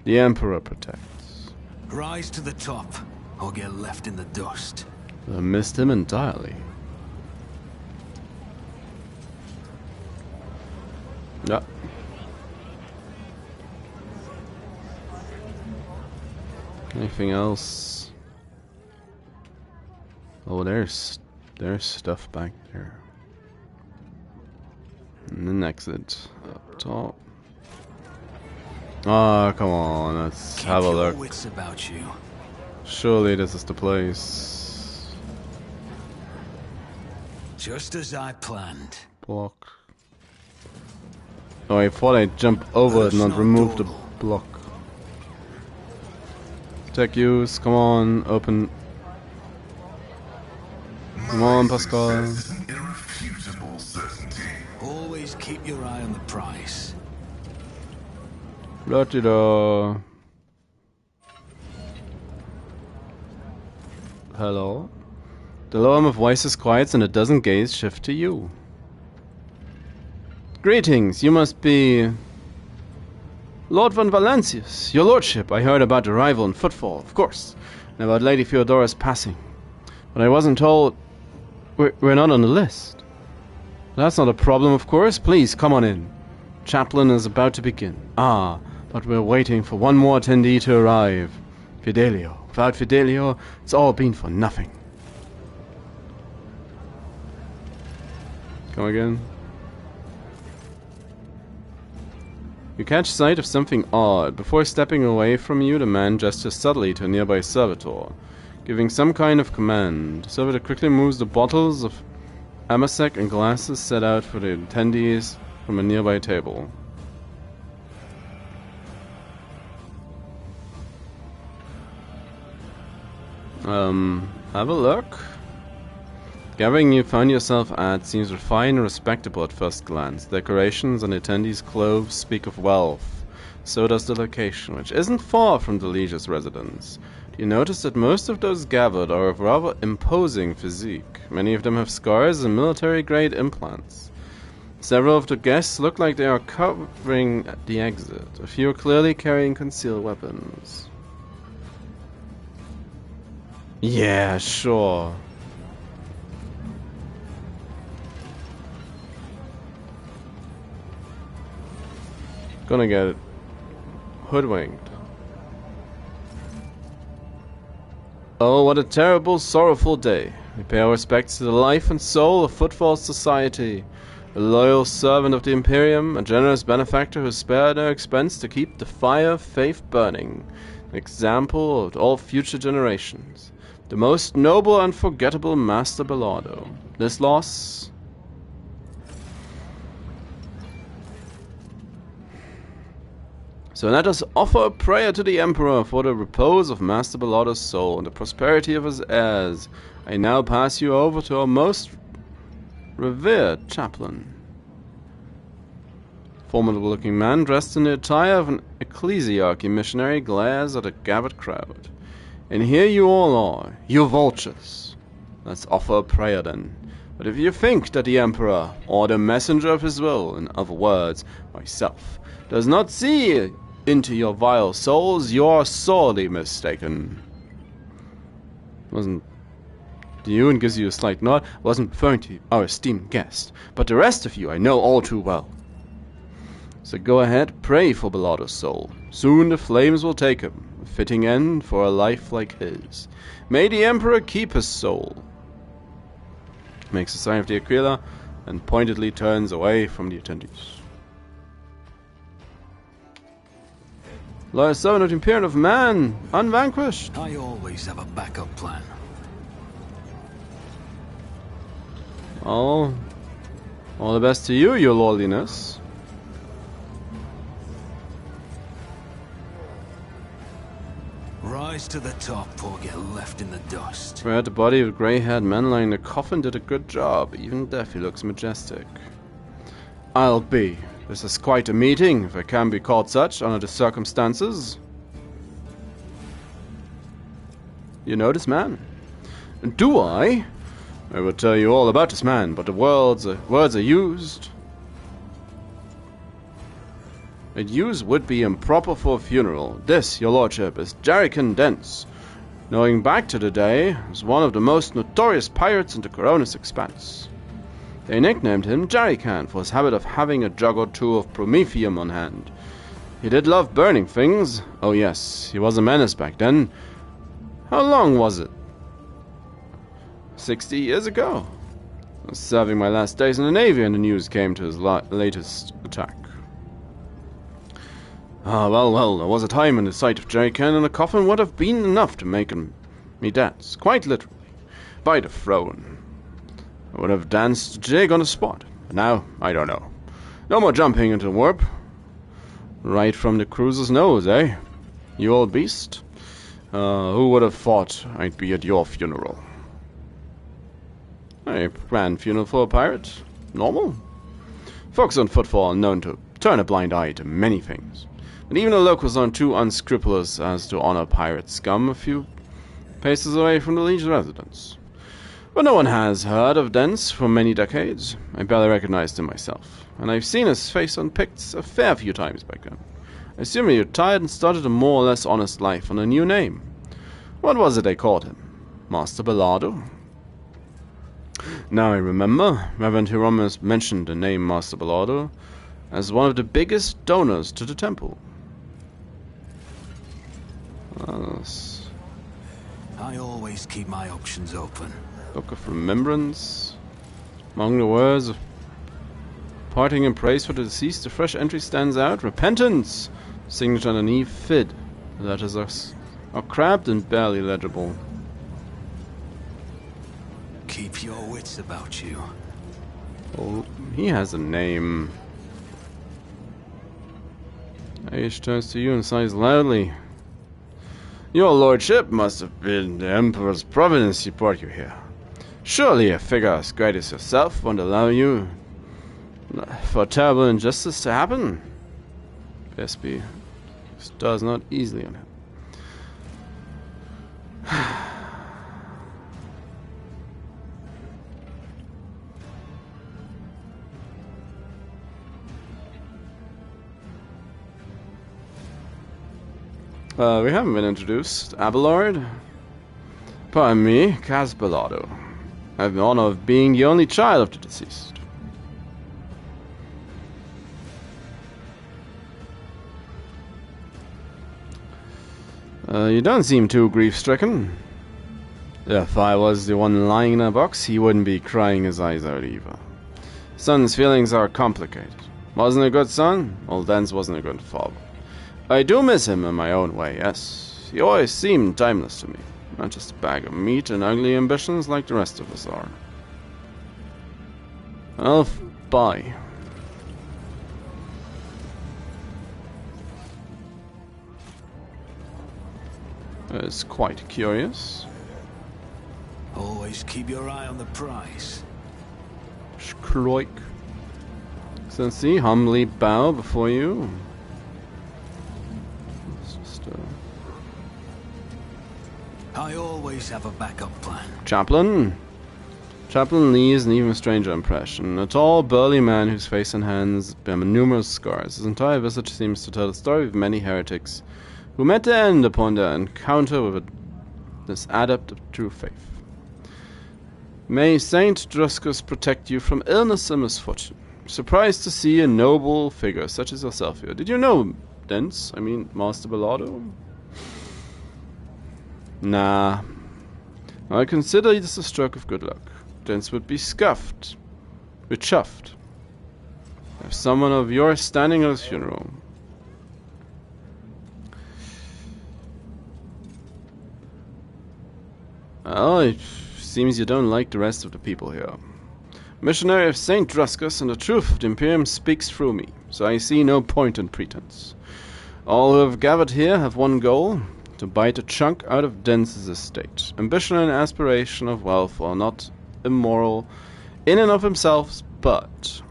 The Emperor protects. Rise to the top, or get left in the dust. I missed him entirely. Yeah. Anything else? Oh, there's stuff back there. And an exit up top. Ah, come on, let's have a look. Wits about you. Surely this is the place. Just as I planned. Block. Oh, I thought I'd jump over it and not remove the block. Tech use, come on, open. Come on, Pascal. Always keep your eye on the prize. La-di-da. Hello? The lower of voices quiets and a dozen gaze shift to you. Greetings, you must be Lord von Valancius. Your lordship, I heard about arrival and footfall, of course, and about Lady Theodora's passing. But I wasn't told we're not on the list. That's not a problem, of course. Please, come on in. Chaplain is about to begin. Ah, but we're waiting for one more attendee to arrive. Fidelio. Without Fidelio, it's all been for nothing. Come again. You catch sight of something odd. Before stepping away from you, the man gestures subtly to a nearby servitor, giving some kind of command. The servitor quickly moves the bottles of amasec and glasses set out for the attendees from a nearby table. Have a look. The gathering you find yourself at seems refined and respectable at first glance. Decorations and attendees' clothes speak of wealth. So does the location, which isn't far from the Liege's residence. You notice that most of those gathered are of rather imposing physique. Many of them have scars and military-grade implants. Several of the guests look like they are covering the exit. A few are clearly carrying concealed weapons. Yeah, sure. Gonna get hoodwinked. Oh, what a terrible, sorrowful day. We pay our respects to the life and soul of Footfall Society, a loyal servant of the Imperium, a generous benefactor who spared no expense to keep the fire of faith burning, an example of all future generations. The most noble and forgettable Master Bellardo. This loss... So let us offer a prayer to the Emperor for the repose of Master Bellardo's soul and the prosperity of his heirs. I now pass you over to our most revered chaplain. Formidable-looking man dressed in the attire of an ecclesiarchy missionary glares at a gathered crowd. And here you all are, you vultures. Let's offer a prayer then. But if you think that the Emperor, or the messenger of his will, in other words, myself, does not see into your vile souls, you are sorely mistaken. Wasn't you, and gives you a slight nod, wasn't referring to our esteemed guest, but the rest of you I know all too well. So go ahead, pray for Bellardo's soul. Soon the flames will take him. fitting end for a life like his. May the Emperor keep his soul. Makes a sign of the Aquila and pointedly turns away from the attendees. Loyal servant of the Imperium of Man, unvanquished. I always have a backup plan. All the best to you, your lordliness. Rise to the top or get left in the dust. Where the body of a grey-haired man lying in a coffin did a good job. Even death, he looks majestic. I'll be. This is quite a meeting, if it can be called such under the circumstances. You know this man? Do I? I will tell you all about this man, but the words are used. Use would be improper for a funeral. This, your lordship, is Rykad Dents. Knowing back to the day, was one of the most notorious pirates in the Coronis expanse. They nicknamed him Rykad for his habit of having a jug or two of promethium on hand. He did love burning things. Oh yes, he was a menace back then. How long was it? 60 years ago. I was serving my last days in the Navy and the news came to his latest attack. Ah, well, there was a time when the sight of Rykad in a coffin would have been enough to make me dance, quite literally, by the throne. I would have danced a jig on the spot, but now, I don't know. No more jumping into the warp. Right from the cruiser's nose, eh? You old beast? Who would have thought I'd be at your funeral? A grand funeral for a pirate? Normal? Folks on footfall are known to turn a blind eye to many things. But even the locals aren't too unscrupulous as to honor pirate scum a few paces away from the liege residence. But no one has heard of Dents for many decades. I barely recognized him myself, and I've seen his face on pics a fair few times back then. I assume he retired and started a more or less honest life on a new name. What was it they called him? Master Bellardo? Now I remember, Reverend Hieronymus mentioned the name Master Bellardo as one of the biggest donors to the temple. I always keep my options open. Book of Remembrance. Among the words of parting and praise for the deceased, a fresh entry stands out. Repentance! Signature underneath, Fid. The letters are crabbed and barely legible. Keep your wits about you. Oh, he has a name. Aish turns to you and sighs loudly. Your lordship must have been the Emperor's providence he brought you here. Surely a figure as great as yourself won't allow you for terrible injustice to happen. PSP does not easily on him. We haven't been introduced. Abelard? Pardon me, Casbellardo. I have the honor of being the only child of the deceased. You don't seem too grief-stricken. If I was the one lying in a box, he wouldn't be crying his eyes out either. Son's feelings are complicated. Wasn't a good son? Old Dents wasn't a good father. I do miss him in my own way, yes. He always seemed timeless to me. Not just a bag of meat and ugly ambitions like the rest of us are. Well, bye. It's quite curious. Always keep your eye on the prize. Skroik. Excellency, humbly bow before you. I always have a backup plan. Chaplain? Chaplain leaves an even stranger impression. A tall, burly man whose face and hands bear numerous scars. His entire visage seems to tell the story of many heretics who met their end upon their encounter with this adept of true faith. May Saint Druscus protect you from illness and misfortune. Surprised to see a noble figure such as yourself here. Did you know Dents? I mean, Master Bellardo? Nah. I consider this a stroke of good luck. Dents would be chuffed if someone of yours standing at his funeral. Well, it seems you don't like the rest of the people here. Missionary of Saint Druscus, and the truth of the Imperium speaks through me, so I see no point in pretense. All who have gathered here have one goal: to bite a chunk out of Dens's estate. Ambition and aspiration of wealth are not immoral in and of themselves, but...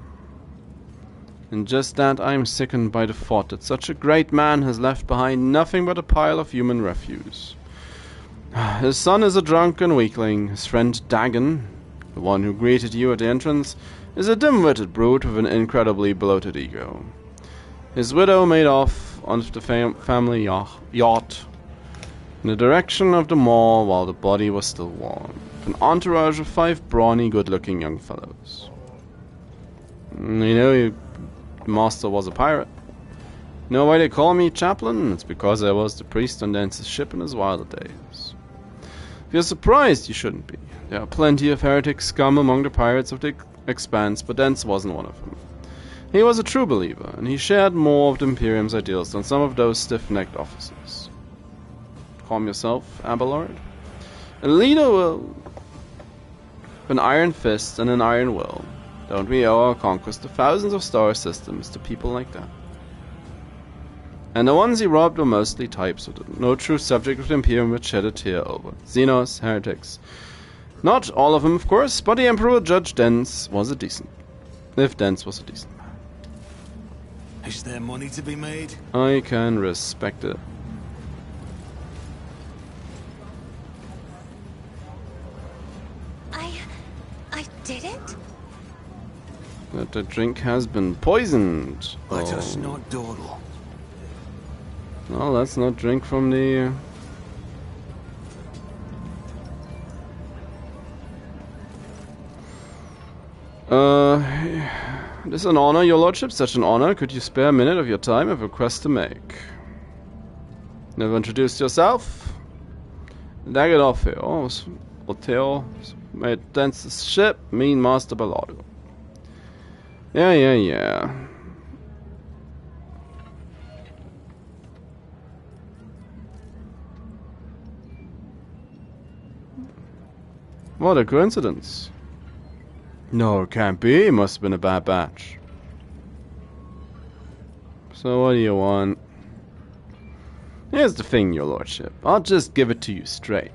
And just that I am sickened by the thought that such a great man has left behind nothing but a pile of human refuse. His son is a drunken weakling. His friend Dagon, the one who greeted you at the entrance, is a dim-witted brute with an incredibly bloated ego. His widow made off on the family yacht in the direction of the mall while the body was still warm, with an entourage of 5 brawny, good-looking young fellows. You know, your master was a pirate. You know why they call me chaplain? It's because I was the priest on Dance's ship in his wilder days. If you're surprised, you shouldn't be. There are plenty of heretic scum among the pirates of the Expanse, but Dance wasn't one of them. He was a true believer, and he shared more of the Imperium's ideals than some of those stiff-necked officers. Calm yourself, Abelard. A leader will... an iron fist and an iron will. Don't we owe our conquest of thousands of star systems to people like that? And the ones he robbed were mostly types with no true subject of the Imperium would shed a tear over. Xenos, heretics. Not all of them, of course, but the Emperor Judge Dens was a decent... if Dens was a decent man. Is there money to be made? I can respect it. I did it? That the drink has been poisoned. Let us not dawdle. No, let's not drink from the... This is an honor, your lordship, such an honor. Could you spare a minute of your time? I have a request to make. Never introduced yourself? Dagadorfeo, Oteo, made Dance's ship, mean Master Bellado. Yeah. What a coincidence. No, it can't be. It must have been a bad batch. So what do you want? Here's the thing, your lordship. I'll just give it to you straight.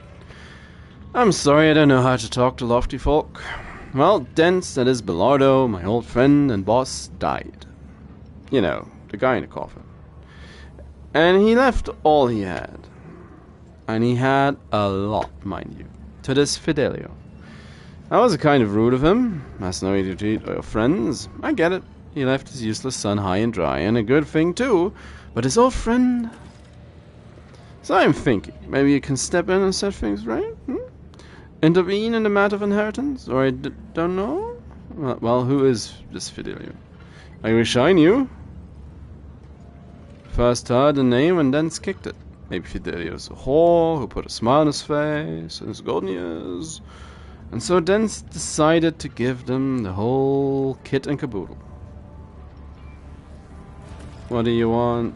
I'm sorry I don't know how to talk to lofty folk. Well, Dents, that is Bellardo, my old friend and boss, died. You know, the guy in the coffin. And he left all he had. And he had a lot, mind you, to this Fidelio. That was a kind of rude of him. That's no way to treat your friends. I get it. He left his useless son high and dry, and a good thing too. But his old friend... So I'm thinking, maybe you can step in and set things right? Intervene in the matter of inheritance? Or I don't know? Well, who is this Fidelio? I wish I knew. First heard the name and then kicked it. Maybe Fidelio's a whore who put a smile on his face in his golden years. And so Dens decided to give them the whole kit and caboodle. What do you want?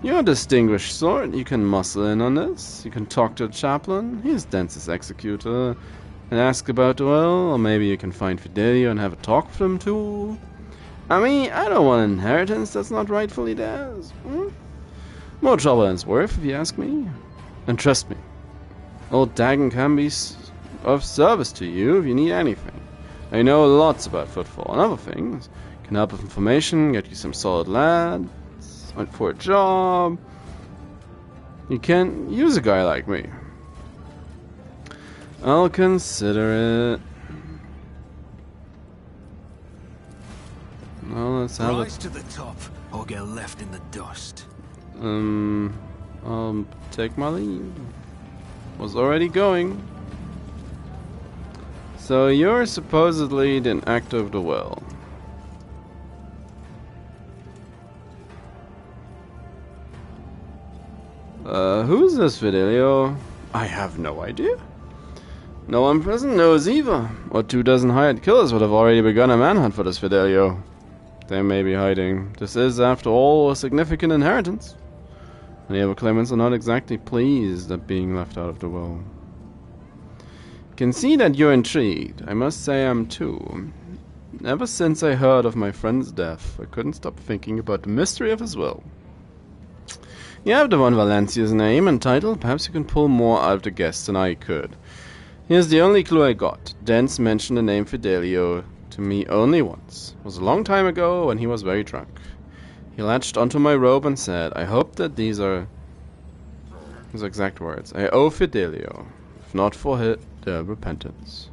You're a distinguished sort. You can muscle in on this. You can talk to the chaplain. He's Dens's executor. And ask about the will. Or maybe you can find Fidelio and have a talk with him too. I mean, I don't want an inheritance that's not rightfully theirs. More trouble than it's worth, if you ask me. And trust me, old Dagon can be of service to you if you need anything. I know lots about footfall and other things. Can help with information, get you some solid lads, went for a job. You can use a guy like me. I'll consider it. Well, let's have Rise to the top, or get left in the dust. I'll take my leave. Was already going. So you're supposedly the actor of the well. Who's this Fidelio? I have no idea. No one present knows either. Or 24 hired killers would have already begun a manhunt for this Fidelio. They may be hiding. This is, after all, a significant inheritance. Many of the claimants are not exactly pleased at being left out of the will. Can see that you're intrigued. I must say I'm too. Ever since I heard of my friend's death, I couldn't stop thinking about the mystery of his will. You have the one Valencia's name and title. Perhaps you can pull more out of the guests than I could. Here's the only clue I got. Dance mentioned the name Fidelio to me only once. It was a long time ago when he was very drunk. He latched onto my robe and said, I hope that these are his exact words. I owe Fidelio, if not for their repentance.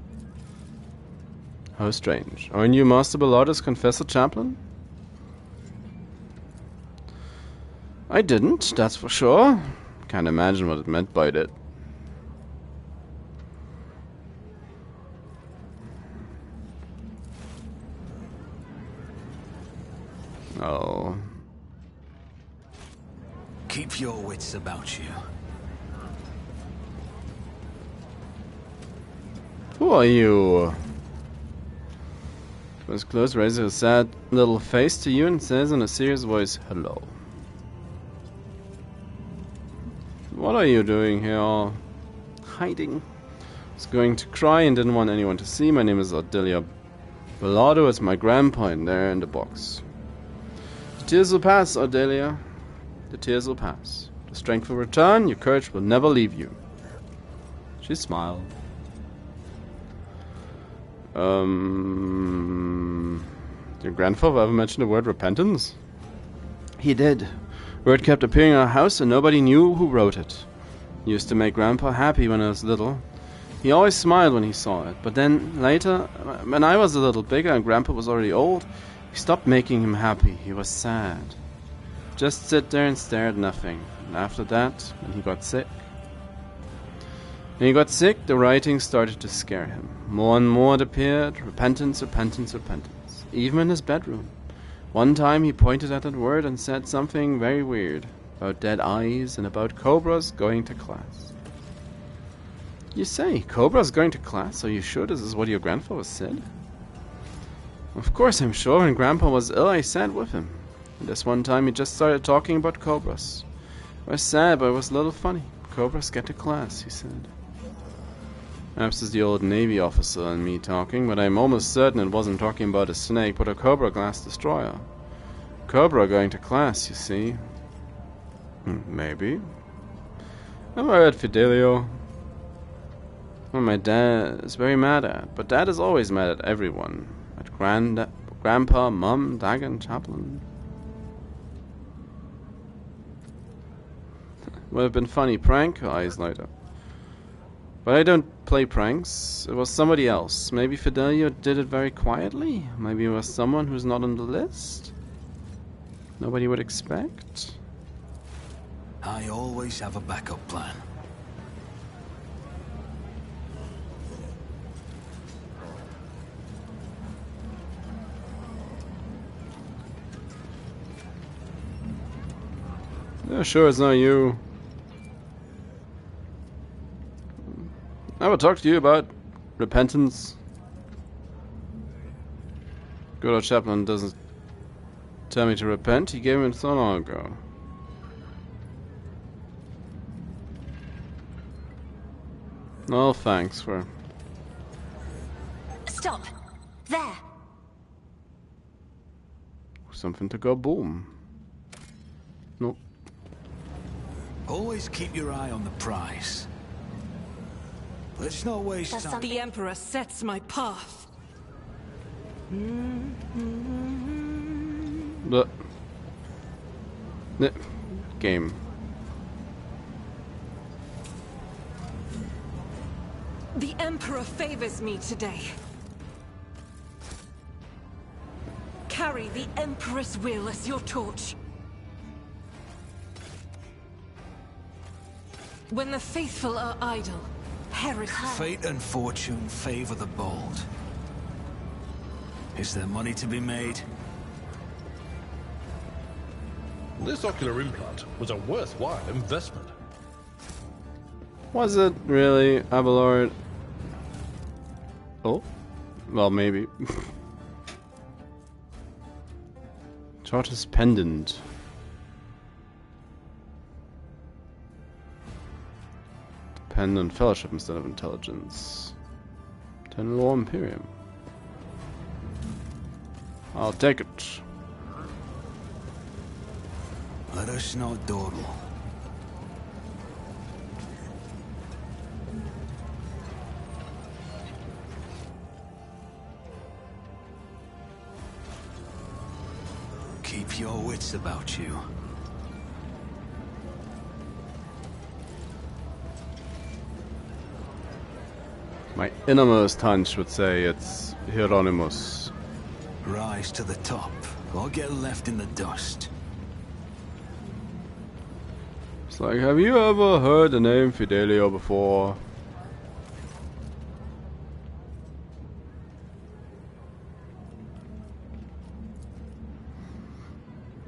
How strange. Aren't you Master Bellardo's confessor chaplain? I didn't, that's for sure. Can't imagine what it meant by that. Oh. Keep your wits about you. Who are you? Comes close, raises a sad little face to you and says in a serious voice, hello. What are you doing here? Hiding. I was going to cry and didn't want anyone to see. My name is Ardelia Bellardo. It's my grandpa in there in the box. The tears will pass, Ardelia. The tears will pass. The strength will return. Your courage will never leave you. She smiled. Your grandfather ever mentioned the word repentance? He did. Word kept appearing in our house and nobody knew who wrote it. It used to make Grandpa happy when I was little. He always smiled when he saw it. But then, later, when I was a little bigger and Grandpa was already old, he stopped making him happy. He was sad. Just sit there and stare at nothing. And after that, when he got sick... When he got sick, the writing started to scare him. More and more it appeared. Repentance, repentance, repentance. Even in his bedroom. One time he pointed at that word and said something very weird. About dead eyes and about cobras going to class. You say, cobras going to class? Are you sure this is what your grandfather said? Of course I'm sure. When Grandpa was ill, I sat with him. And this one time he just started talking about cobras. I was sad, but it was a little funny. Cobras get to class, he said. Perhaps it's the old Navy officer and me talking, but I'm almost certain it wasn't talking about a snake, but a cobra glass destroyer. Cobra going to class, you see. Maybe. I've heard Fidelio. Well, my dad is very mad at, but Dad is always mad at everyone. At Grandpa, Mum, Dagon, Chaplain. Would have been funny prank, her eyes light up. But I don't play pranks. It was somebody else. Maybe Fidelio did it very quietly. Maybe it was someone who's not on the list. Nobody would expect. I always have a backup plan. Yeah, sure, it's not you. I will talk to you about repentance. Good old chaplain doesn't tell me to repent. He gave me it so long ago. No thanks for... Stop! There! Something to go boom. Nope. Always keep your eye on the prize. Let's not waste time. The Emperor sets my path. The game. The Emperor favors me today. Carry the Emperor's will as your torch. When the faithful are idle, fate and fortune favor the bold. Is there money to be made? This ocular implant was a worthwhile investment. Was it really, Abelard? Oh? Well, maybe. Charter's pendant. Pendant fellowship instead of intelligence. 10 law Imperium. I'll take it. Let us not dawdle. Keep your wits about you. My innermost hunch would say it's Hieronymus. Rise to the top, or get left in the dust. It's like, have you ever heard the name Fidelio before?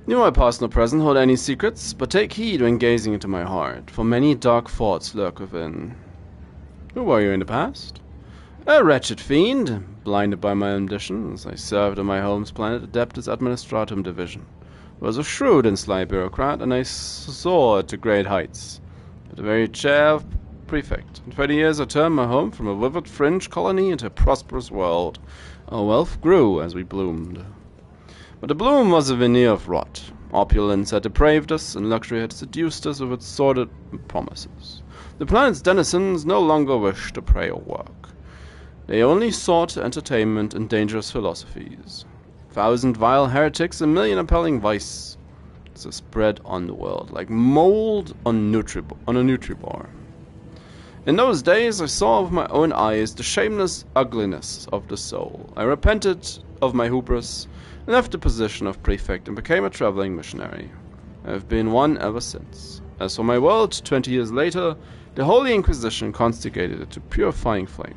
You, my past nor present, hold any secrets, but take heed when gazing into my heart, for many dark thoughts lurk within. Who were you in the past? A wretched fiend, blinded by my ambitions. I served on my home's planet Adeptus Administratum Division. I was a shrewd and sly bureaucrat, and I soared to great heights. But the very chair of prefect. In 30 years I turned my home from a withered fringe colony into a prosperous world. Our wealth grew as we bloomed. But the bloom was a veneer of rot. Opulence had depraved us, and luxury had seduced us with its sordid promises. The planet's denizens no longer wished to pray or work. They only sought entertainment and dangerous philosophies. 1,000 vile heretics, a million appalling vices spread on the world, like mold on a Nutribar. In those days I saw with my own eyes the shameless ugliness of the soul. I repented of my hubris, left the position of prefect, and became a traveling missionary. I have been one ever since. As for my world, 20 years later, the Holy Inquisition constigated it to purifying flames.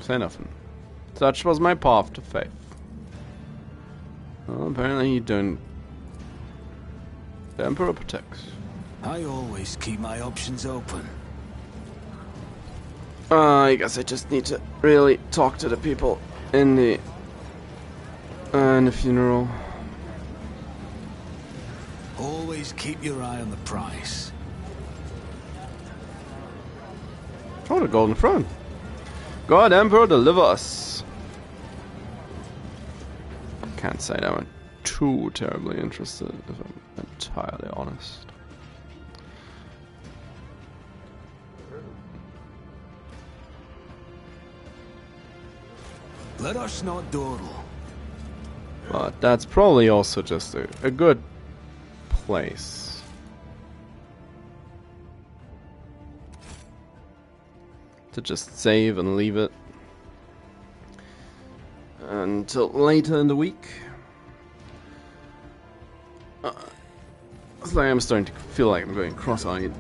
Say nothing. Such was my path to faith. Well, apparently you don't. The Emperor protects. I always keep my options open. I guess I just need to really talk to the people in the funeral. Always keep your eye on the prize. Oh, the Golden Throne. God, Emperor, deliver us. Can't say that I'm too terribly interested, if I'm entirely honest. Let us not dawdle. But that's probably also just a good place. To just save and leave it until later in the week. It's like I'm starting to feel like I'm going cross-eyed.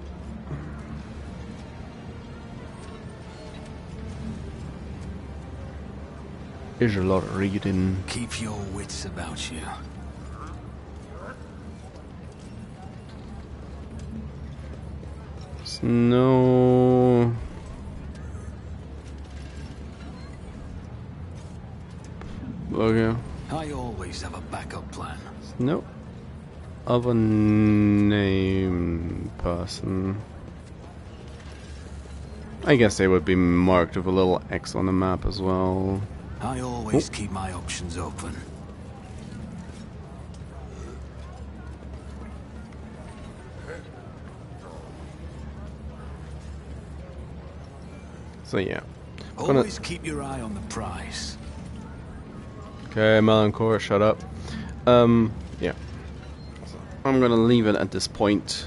There's a lot of reading. Keep your wits about you. There's no... Okay. I always have a backup plan. No other name person. I guess they would be marked with a little X on the map as well. I always keep my options open. So yeah. Always keep your eye on the prize. Okay, Melancholia, shut up. Yeah. So I'm gonna leave it at this point.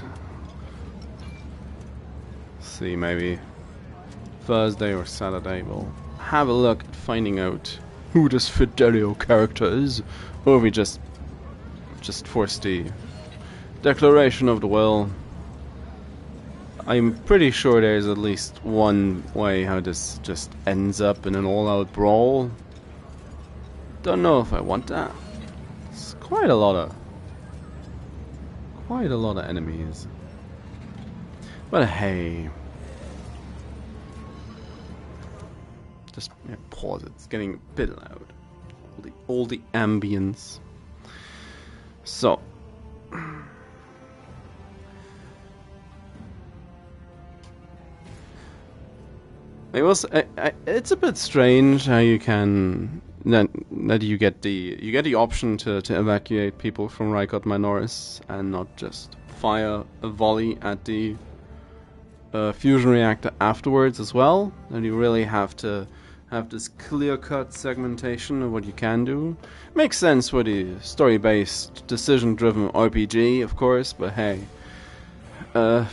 See, maybe Thursday or Saturday we'll have a look at finding out who this Fidelio character is, or we just force the declaration of the will. I'm pretty sure there's at least one way how this just ends up in an all-out brawl. don't know if I want that. It's quite a lot of enemies. But hey, just pause it. It's getting a bit loud. All the ambience. So. It's a bit strange how you can that you get the option to evacuate people from Rykad Minoris and not just fire a volley at the fusion reactor afterwards as well. And you really have to have this clear-cut segmentation of what you can do. Makes sense for the story-based, decision-driven RPG, of course, but hey,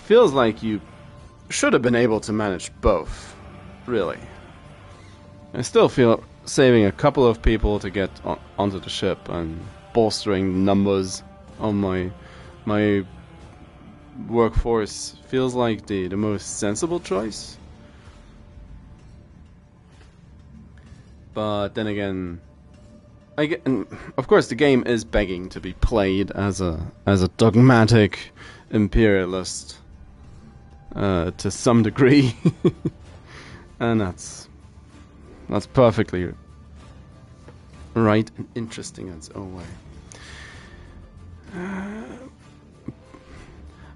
feels like you should have been able to manage both. Really. I still feel saving a couple of people to get onto the ship and bolstering numbers on my workforce feels like the most sensible choice. But then again, of course the game is begging to be played as a dogmatic imperialist to some degree. And that's perfectly right and interesting in its own way.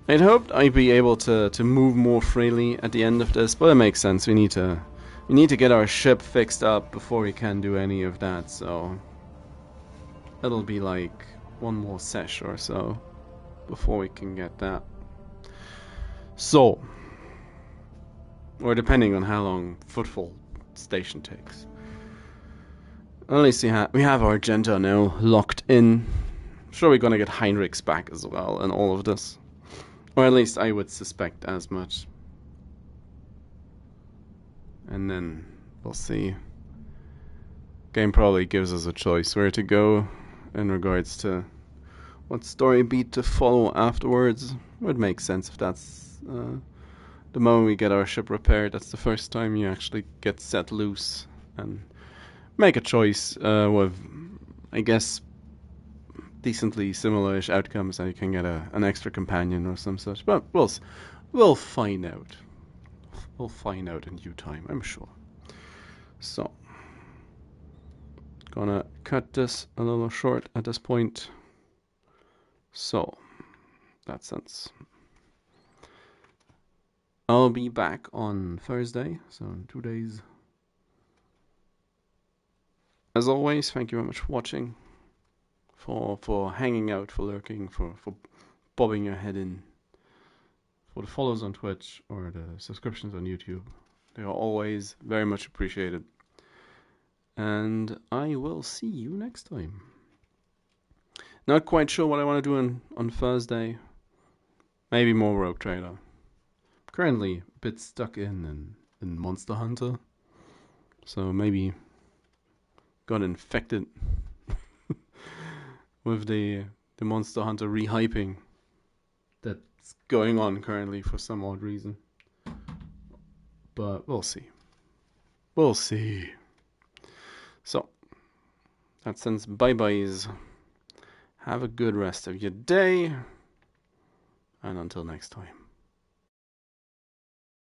I'd hoped I'd be able to move more freely at the end of this, but it makes sense. We need to get our ship fixed up before we can do any of that, so it'll be like one more sesh or so before we can get that. So, or depending on how long Footfall Station takes. At least we have Argenta now locked in. I'm sure we're gonna get Heinrichs back as well in all of this. Or at least I would suspect as much. And then we'll see. Game probably gives us a choice where to go in regards to what story beat to follow afterwards. It would make sense if that's the moment we get our ship repaired. That's the first time you actually get set loose and make a choice with, I guess, decently similar-ish outcomes. And you can get an extra companion or some such. But we'll find out. We'll find out in due time, I'm sure. So, gonna cut this a little short at this point. So, that sense. I'll be back on Thursday, so in 2 days. As always, thank you very much for watching, for hanging out, for lurking, for bobbing your head in, for the follows on Twitch or the subscriptions on YouTube. They are always very much appreciated. And I will see you next time. Not quite sure what I want to do on Thursday. Maybe more Rogue Trader. Currently a bit stuck in Monster Hunter. So maybe got infected with the Monster Hunter rehyping that's going on currently for some odd reason. But we'll see. We'll see. So, that sends bye-byes. Have a good rest of your day. And until next time.